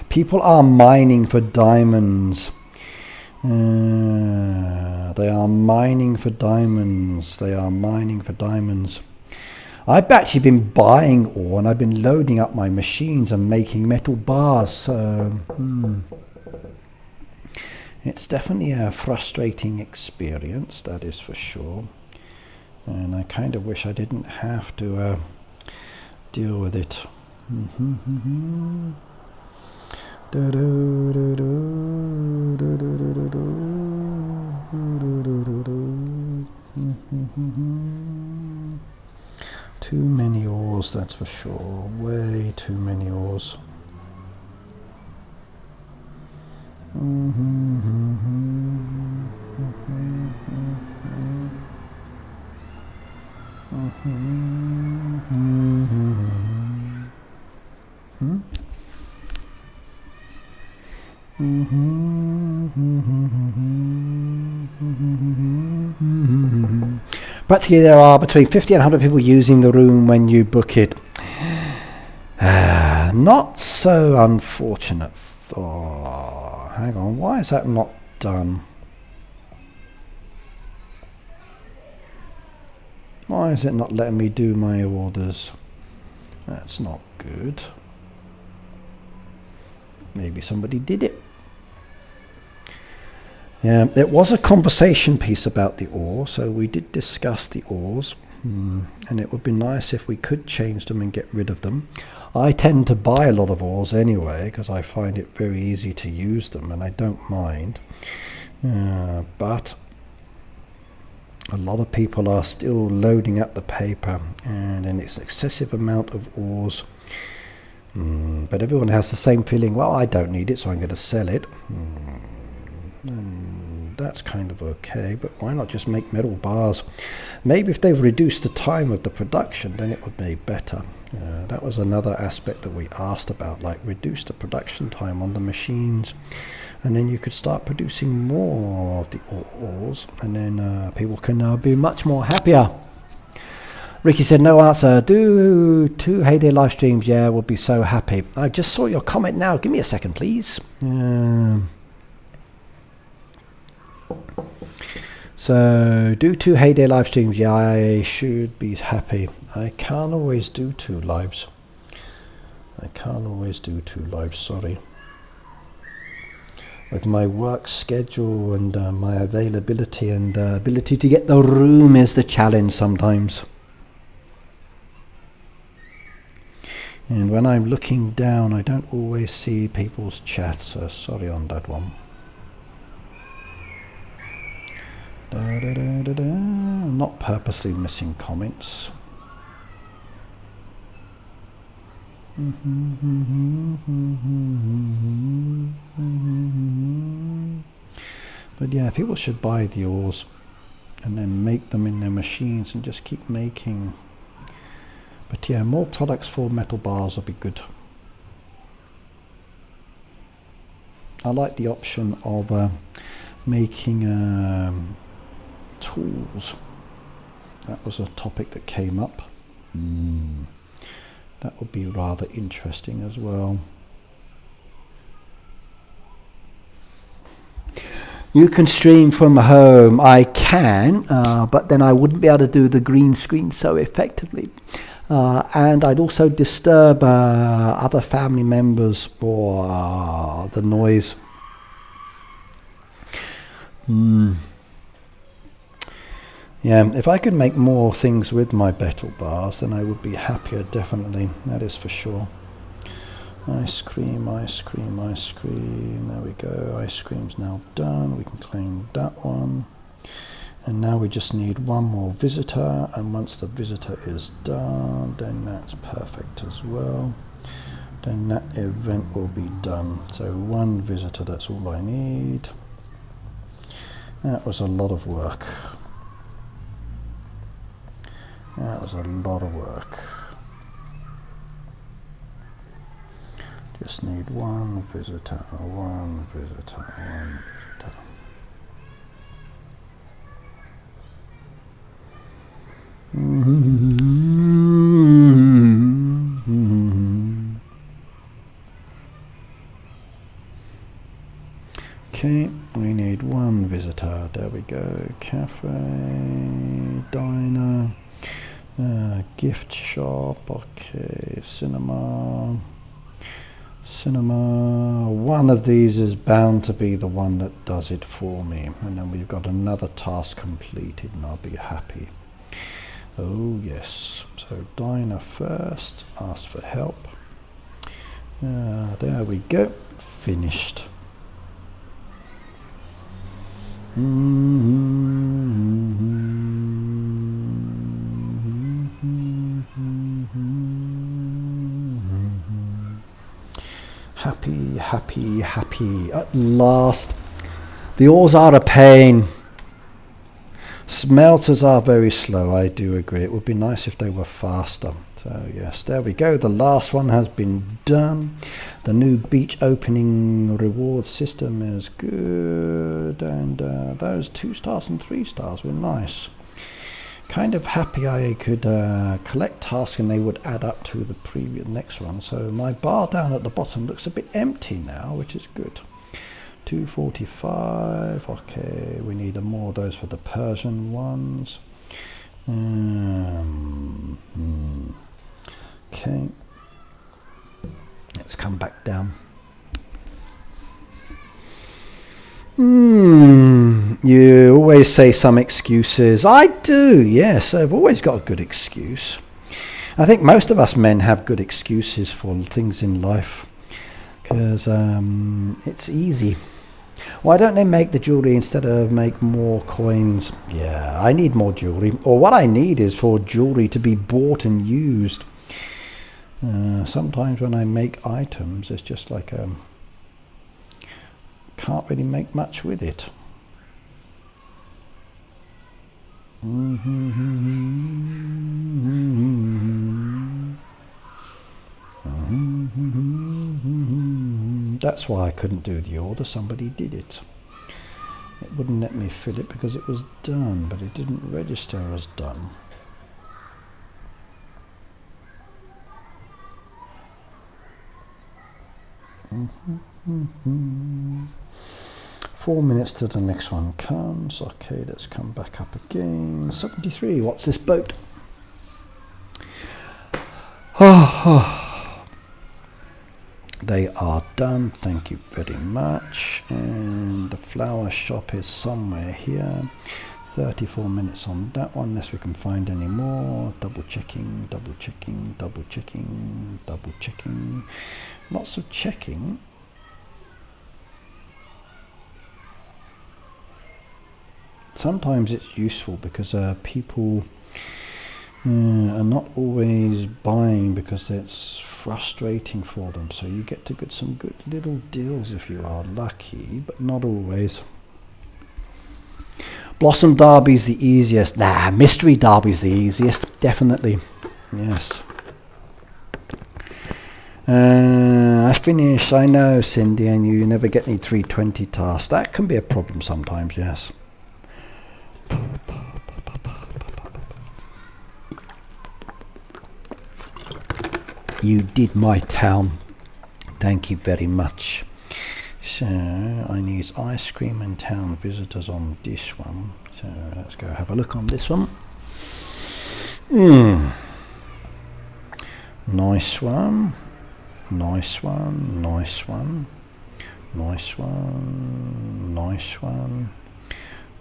People are mining for diamonds. They are mining for diamonds. They are mining for diamonds. I've actually been buying ore and I've been loading up my machines and making metal bars. So it's definitely a frustrating experience, that is for sure. And I kind of wish I didn't have to deal with it. Too many ores, that's for sure. Way too many ores. Practically there are between 50 and 100 people using the room when you book it. Not so unfortunate. Oh, hang on, why is that not done? Why is it not letting me do my orders? That's not good. Maybe somebody did it. Yeah, it was a conversation piece about the ore, so we did discuss the ores, and it would be nice if we could change them and get rid of them. I tend to buy a lot of ores anyway, because I find it very easy to use them, and I don't mind. But a lot of people are still loading up the paper, and then it's excessive amount of ores. But everyone has the same feeling, well, I don't need it, so I'm going to sell it. And that's kind of okay, but why not just make metal bars? Maybe if they've reduced the time of the production, then it would be better. That was another aspect that we asked about, like reduce the production time on the machines, and then you could start producing more of the ores, and then people can be much more happier. Ricky said no answer. Do 2 Heyday live streams, yeah, we'll be so happy. I just saw your comment now, give me a second please. So do 2 Heyday live streams, yeah, I should be happy. I can't always do 2 lives. I can't always do 2 lives, sorry. With my work schedule and my availability and ability to get the room is the challenge sometimes. And when I'm looking down, I don't always see people's chats, so sorry on that one. I'm not purposely missing comments. But yeah, people should buy the ores and then make them in their machines and just keep making. But yeah, more products for metal bars would be good. I like the option of making tools. That was a topic that came up. That would be rather interesting as well. You can stream from home. I can, but then I wouldn't be able to do the green screen so effectively. And I'd also disturb other family members or the noise. Yeah, if I could make more things with my metal bars, then I would be happier, definitely. That is for sure. Ice cream, ice cream, ice cream. There we go. Ice cream's now done. We can claim that one. And now we just need one more visitor. And once the visitor is done, then that's perfect as well. Then that event will be done. So 1 visitor, that's all I need. That was a lot of work. That was a lot of work. Just need 1 visitor, 1 visitor, 1 visitor. Okay, we need 1 visitor. There we go. Cafe, diner. Gift shop, okay, cinema, one of these is bound to be the one that does it for me, and then we've got another task completed and I'll be happy. Oh yes, so diner first, ask for help, there we go, finished. Happy, happy, happy. At last. The ores are a pain. Smelters are very slow, I do agree. It would be nice if they were faster. So yes, there we go. The last one has been done. The new beach opening reward system is good, and those 2 stars and 3 stars were nice. Kind of happy I could collect tasks and they would add up to the previous next one. So my bar down at the bottom looks a bit empty now, which is good. 245. Okay, we need more of those for the Persian ones. Okay, let's come back down. You always say some excuses. I do, yes. I've always got a good excuse. I think most of us men have good excuses for things in life, because it's easy. Why don't they make the jewelry instead of make more coins? Yeah, I need more jewelry. Or what I need is for jewelry to be bought and used. Sometimes when I make items, it's just like can't really make much with it. That's why I couldn't do the order. Somebody did it. It wouldn't let me fill it because it was done, but it didn't register as done. Mm-hmm. 4 minutes till the next one comes. Okay, let's come back up again. 73. What's this boat? They are done. Thank you very much. And the flower shop is somewhere here. 34 minutes on that one, unless we can find any more. Double checking, double checking, double checking, double checking. Lots of checking. Sometimes it's useful because people are not always buying because it's frustrating for them. So you get to get some good little deals if you are lucky, but not always. Blossom Derby's the easiest. Nah, Mystery Derby's the easiest, definitely. Yes. I finish, I know, Cindy, and you never get any 320 tasks. That can be a problem sometimes, yes. You did my town. Thank you very much. So I need ice cream and town visitors on this one. So let's go have a look on this one. Nice one. Nice one. Nice one. Nice one. Nice one.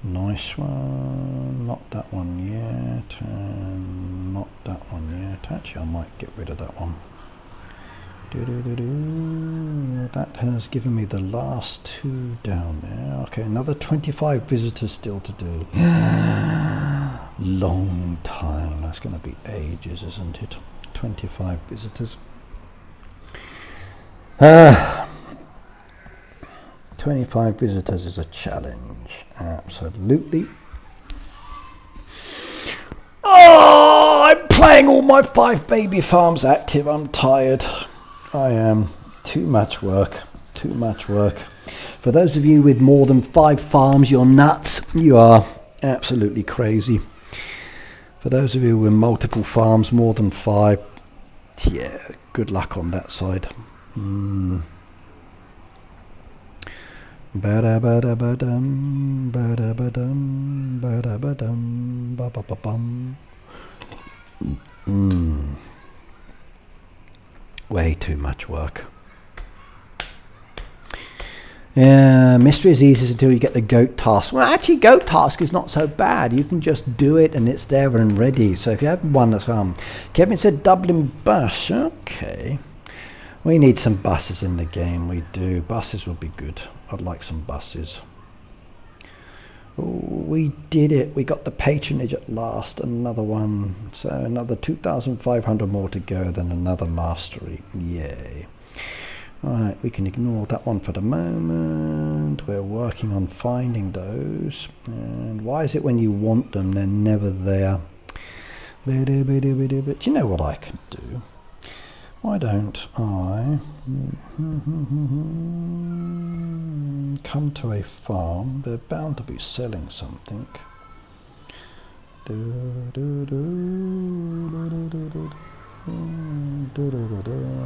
Nice one. Not that one yet. And not that one yet. Actually, I might get rid of that one. That has given me the last 2 down there. Okay, another 25 visitors still to do. Long time. That's going to be ages, isn't it? 25 visitors. 25 visitors is a challenge. Absolutely. Oh, I'm playing all my 5 baby farms active. I'm tired. I am. Too much work. Too much work. For those of you with more than 5 farms, you're nuts. You are absolutely crazy. For those of you with multiple farms, more than 5, yeah, good luck on that side. Ba-da-ba-da-ba-dum, ba-da-ba-dum, ba-da-ba-dum, ba-ba-ba-bum. Way too much work. Yeah, mystery is easy until you get the goat task. Well, actually, goat task is not so bad. You can just do it and it's there and ready. So if you have one that's Kevin said Dublin bus. Okay. We need some buses in the game. We do. Buses would be good. I'd like some buses. Oh, we did it. We got the patronage at last. Another one. So another 2,500 more to go, then another mastery. Yay. Right, we can ignore that one for the moment. We're working on finding those. And why is it when you want them, they're never there? But you know what I can do? Why don't I come to a farm? They're bound to be selling something.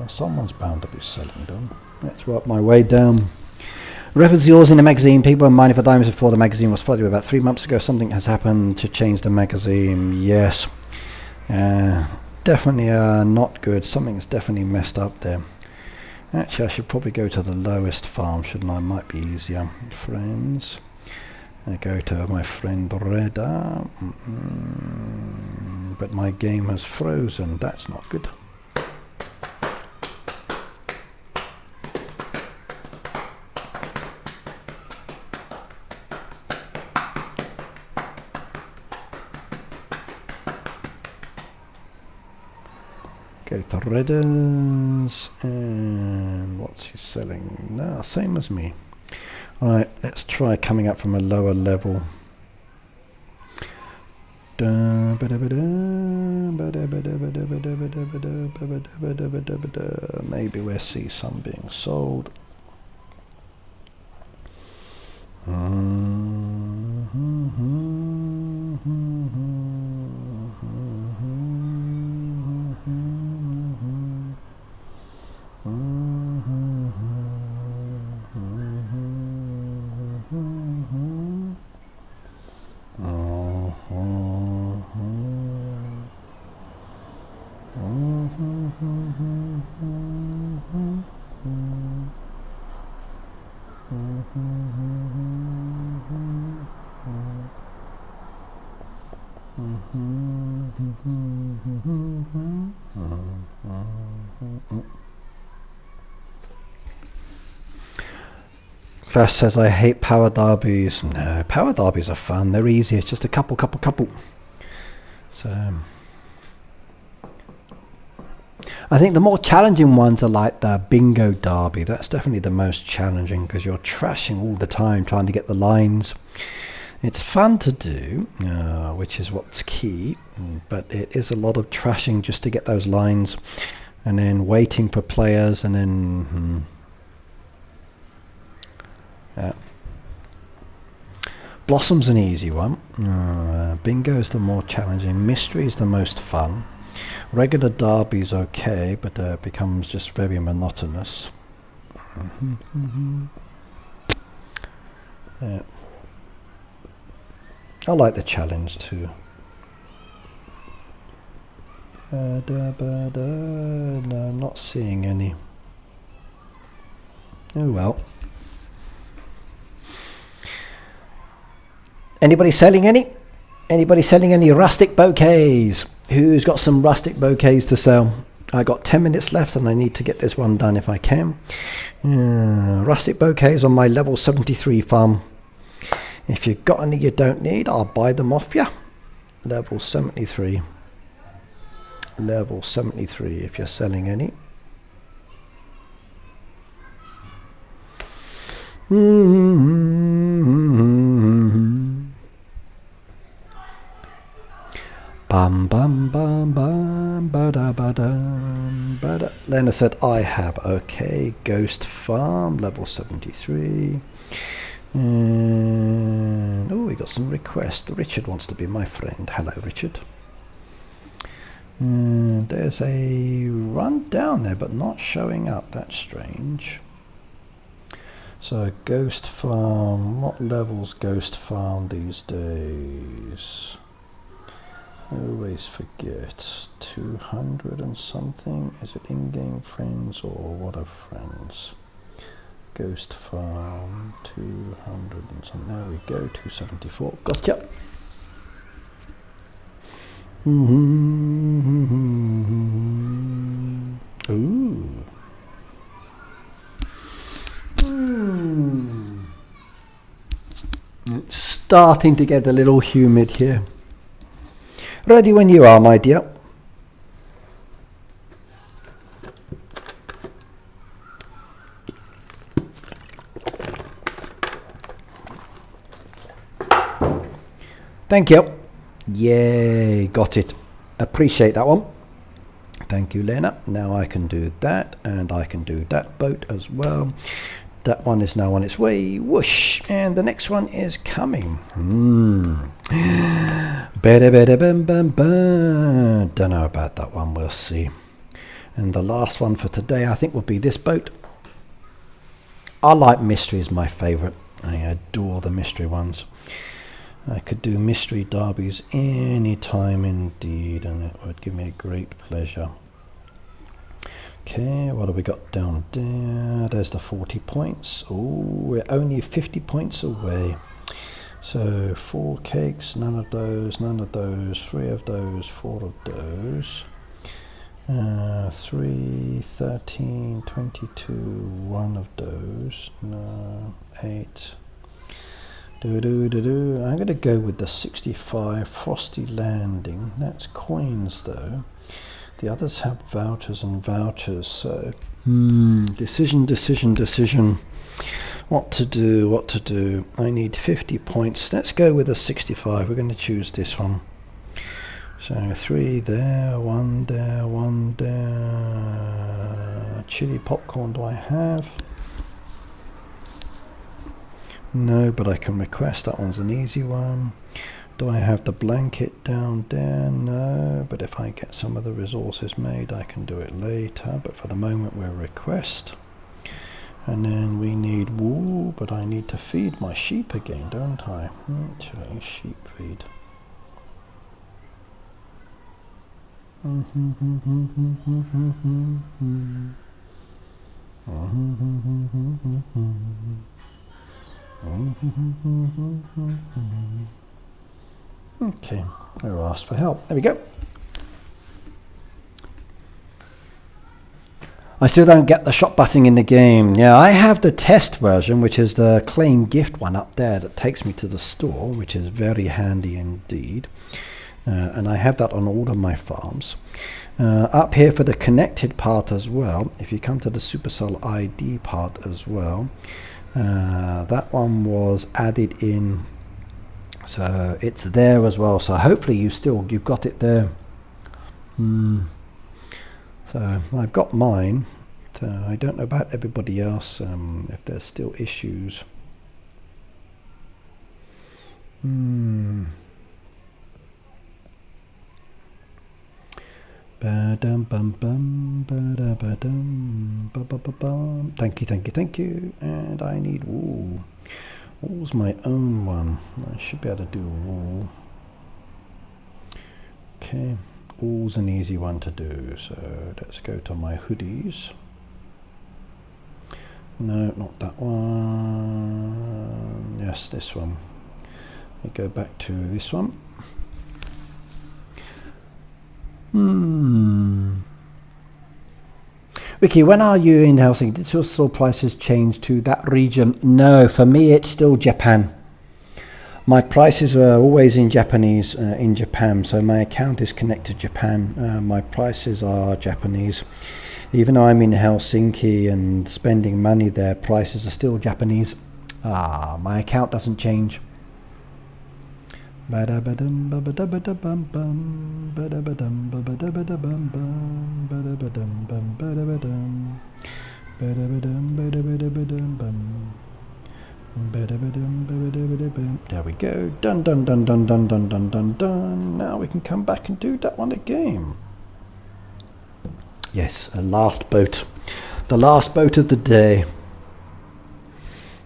Someone's bound to be selling them. Let's work my way down. Reference yours in the magazine. People were mining for diamonds before the magazine was flooded. About 3 months ago, something has happened to change the magazine. Yes. Definitely not good. Something's definitely messed up there. Actually, I should probably go to the lowest farm, shouldn't I? Might be easier. Friends. I go to my friend Reda. But my game has frozen. That's not good. Go to Reda's, and what's he selling? No, same as me. Alright, let's try coming up from a lower level. Maybe we'll see some being sold. Flash says I hate power derbies. No, power derbies are fun. They're easy. It's just a couple. So I think the more challenging ones are like the bingo derby. That's definitely the most challenging because you're trashing all the time trying to get the lines. It's fun to do, which is what's key, but it is a lot of trashing just to get those lines and then waiting for players and then Blossom's an easy one. Bingo's the more challenging. Mystery's the most fun. Regular derby's okay, but it becomes just very monotonous. Yeah. I like the challenge too. No, I'm not seeing any. Oh well. Anybody selling any? Anybody selling any rustic bouquets? Who's got some rustic bouquets to sell? I got 10 minutes left and I need to get this one done if I can. Rustic bouquets on my level 73 farm. If you've got any you don't need, I'll buy them off you. Level 73. Level 73 if you're selling any. Bum bum bum bum ba-da ba-dum ba-da. Lena said I have. Okay, Ghost Farm level 73. And oh, we got some requests. Richard wants to be my friend. Hello, Richard. And there's a run down there, but not showing up. That's strange. So Ghost Farm. What level's Ghost Farm these days? I always forget. 200 and something. Is it in-game friends or what are friends? Ghost Farm 200 and something. There we go. 274. Gotcha. Ooh. It's starting to get a little humid here. Ready when you are, my dear. Thank you. Yay, got it. Appreciate that one. Thank you, Lena. Now I can do that, and I can do that boat as well. That one is now on its way. Whoosh. And the next one is coming. Don't know about that one. We'll see. And the last one for today, I think, will be this boat. I like mysteries, my favourite. I adore the mystery ones. I could do mystery derbies any time indeed, and it would give me a great pleasure. Okay, what have we got down there? There's the 40 points. Oh, we're only 50 points away. So 4 cakes, none of those, 3 of those, 4 of those. 3, 13, 22, 1 of those. No, 8. I'm going to go with the 65 Frosty Landing. That's coins though. The others have vouchers and vouchers, so decision. What to do? I need 50 points. Let's go with a 65. We're going to choose this one. So 3 there, 1 there, 1 there. Chili popcorn do I have? No, but I can request. That one's an easy one. Do I have the blanket down there? No, but if I get some of the resources made, I can do it later. But for the moment, we'll request. And then we need wool, but I need to feed my sheep again, don't I? Actually, sheep feed. Okay, I'll ask for help. There we go. I still don't get the shop button in the game. Yeah, I have the test version, which is the claim gift one up there that takes me to the store, which is very handy indeed. And I have that on all of my farms. Up here for the connected part as well, if you come to the Supercell ID part as well, that one was added in. So it's there as well. So hopefully you've got it there. So I've got mine. I don't know about everybody else. If there's still issues. Thank you. And I need wool. Wool's my own one. I should be able to do wool. Okay, wool's an easy one to do. So let's go to my hoodies. No, not that one. Yes, this one. I go back to this one. Ricky, when are you in Helsinki? Did your store prices change to that region? No, for me it's still Japan. My prices are always in Japanese in Japan, so my account is connected to Japan. My prices are Japanese. Even though I'm in Helsinki and spending money there, prices are still Japanese. My account doesn't change. Okay, there we go. Done. Now we can come back and do that one again. Yes, a last boat. The last boat of the day.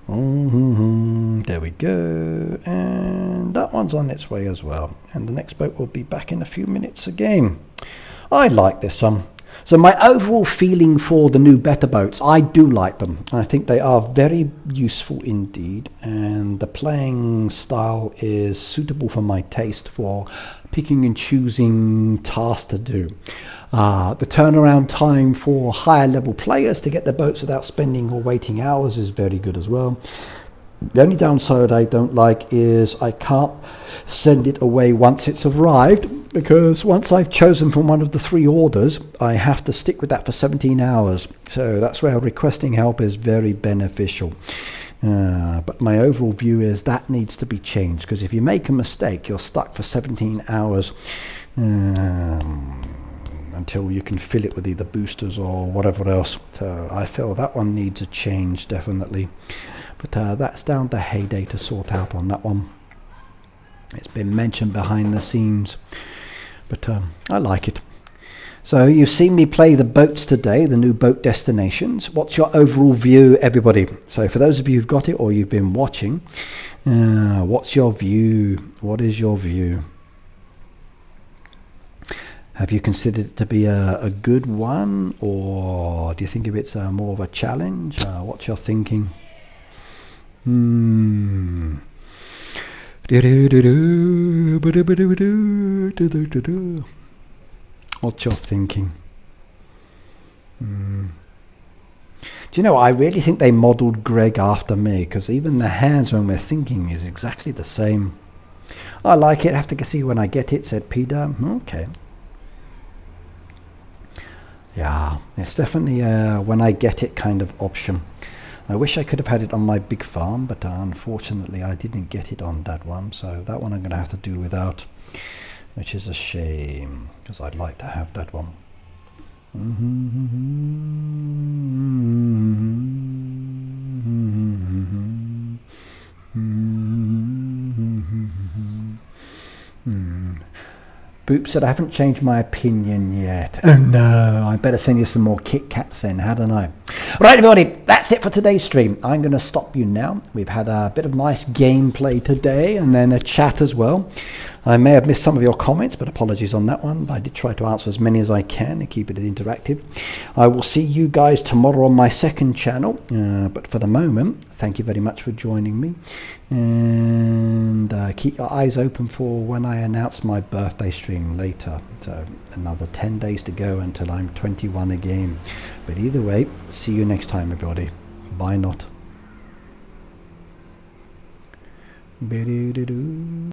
There we go. And that one's on its way as well. And the next boat will be back in a few minutes again. I like this one. So my overall feeling for the new beta boats, I do like them. I think they are very useful indeed, and the playing style is suitable for my taste for picking and choosing tasks to do. The turnaround time for higher level players to get their boats without spending or waiting hours is very good as well. The only downside I don't like is I can't send it away once it's arrived, because once I've chosen from one of the 3 orders, I have to stick with that for 17 hours. So that's where requesting help is very beneficial. But my overall view is that needs to be changed, because if you make a mistake, you're stuck for 17 hours until you can fill it with either boosters or whatever else. So I feel that one needs a change, definitely. But that's down to Heyday to sort out on that one. It's been mentioned behind the scenes, but I like it. So you've seen me play the boats today, the new boat destinations. What's your overall view, everybody? So for those of you who've got it or you've been watching, what's your view? What is your view? Have you considered it to be a good one, or do you think of it's more of a challenge? What's your thinking? What's your thinking? Do you know, I really think they modelled Greg after me, because even the hands when we're thinking is exactly the same. I like it. I have to see when I get it, said Peter. Okay. Yeah, it's definitely when I get it kind of option. I wish I could have had it on my big farm, but unfortunately I didn't get it on that one, so that one I'm going to have to do without, which is a shame, because I'd like to have that one. Boop said, I haven't changed my opinion yet. Oh no, I better send you some more Kit Kats then, hadn't I? Right, everybody, that's it for today's stream. I'm going to stop you now. We've had a bit of nice gameplay today, and then a chat as well. I may have missed some of your comments, but apologies on that one. I did try to answer as many as I can and keep it interactive. I will see you guys tomorrow on my second channel, but for the moment, thank you very much for joining me, and keep your eyes open for when I announce my birthday stream later. So another 10 days to go until I'm 21 again. But either way, see you next time, everybody. Bye not.